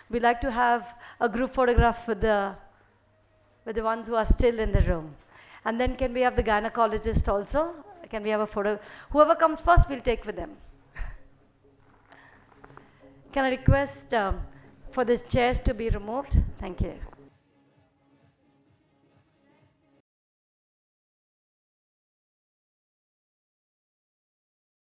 We like to have a group photograph with the ones who are still in the room. And then can we have the gynecologist also? Can we have a photo? Whoever comes first, we'll take with them. Can I request for these chairs to be removed? Thank you.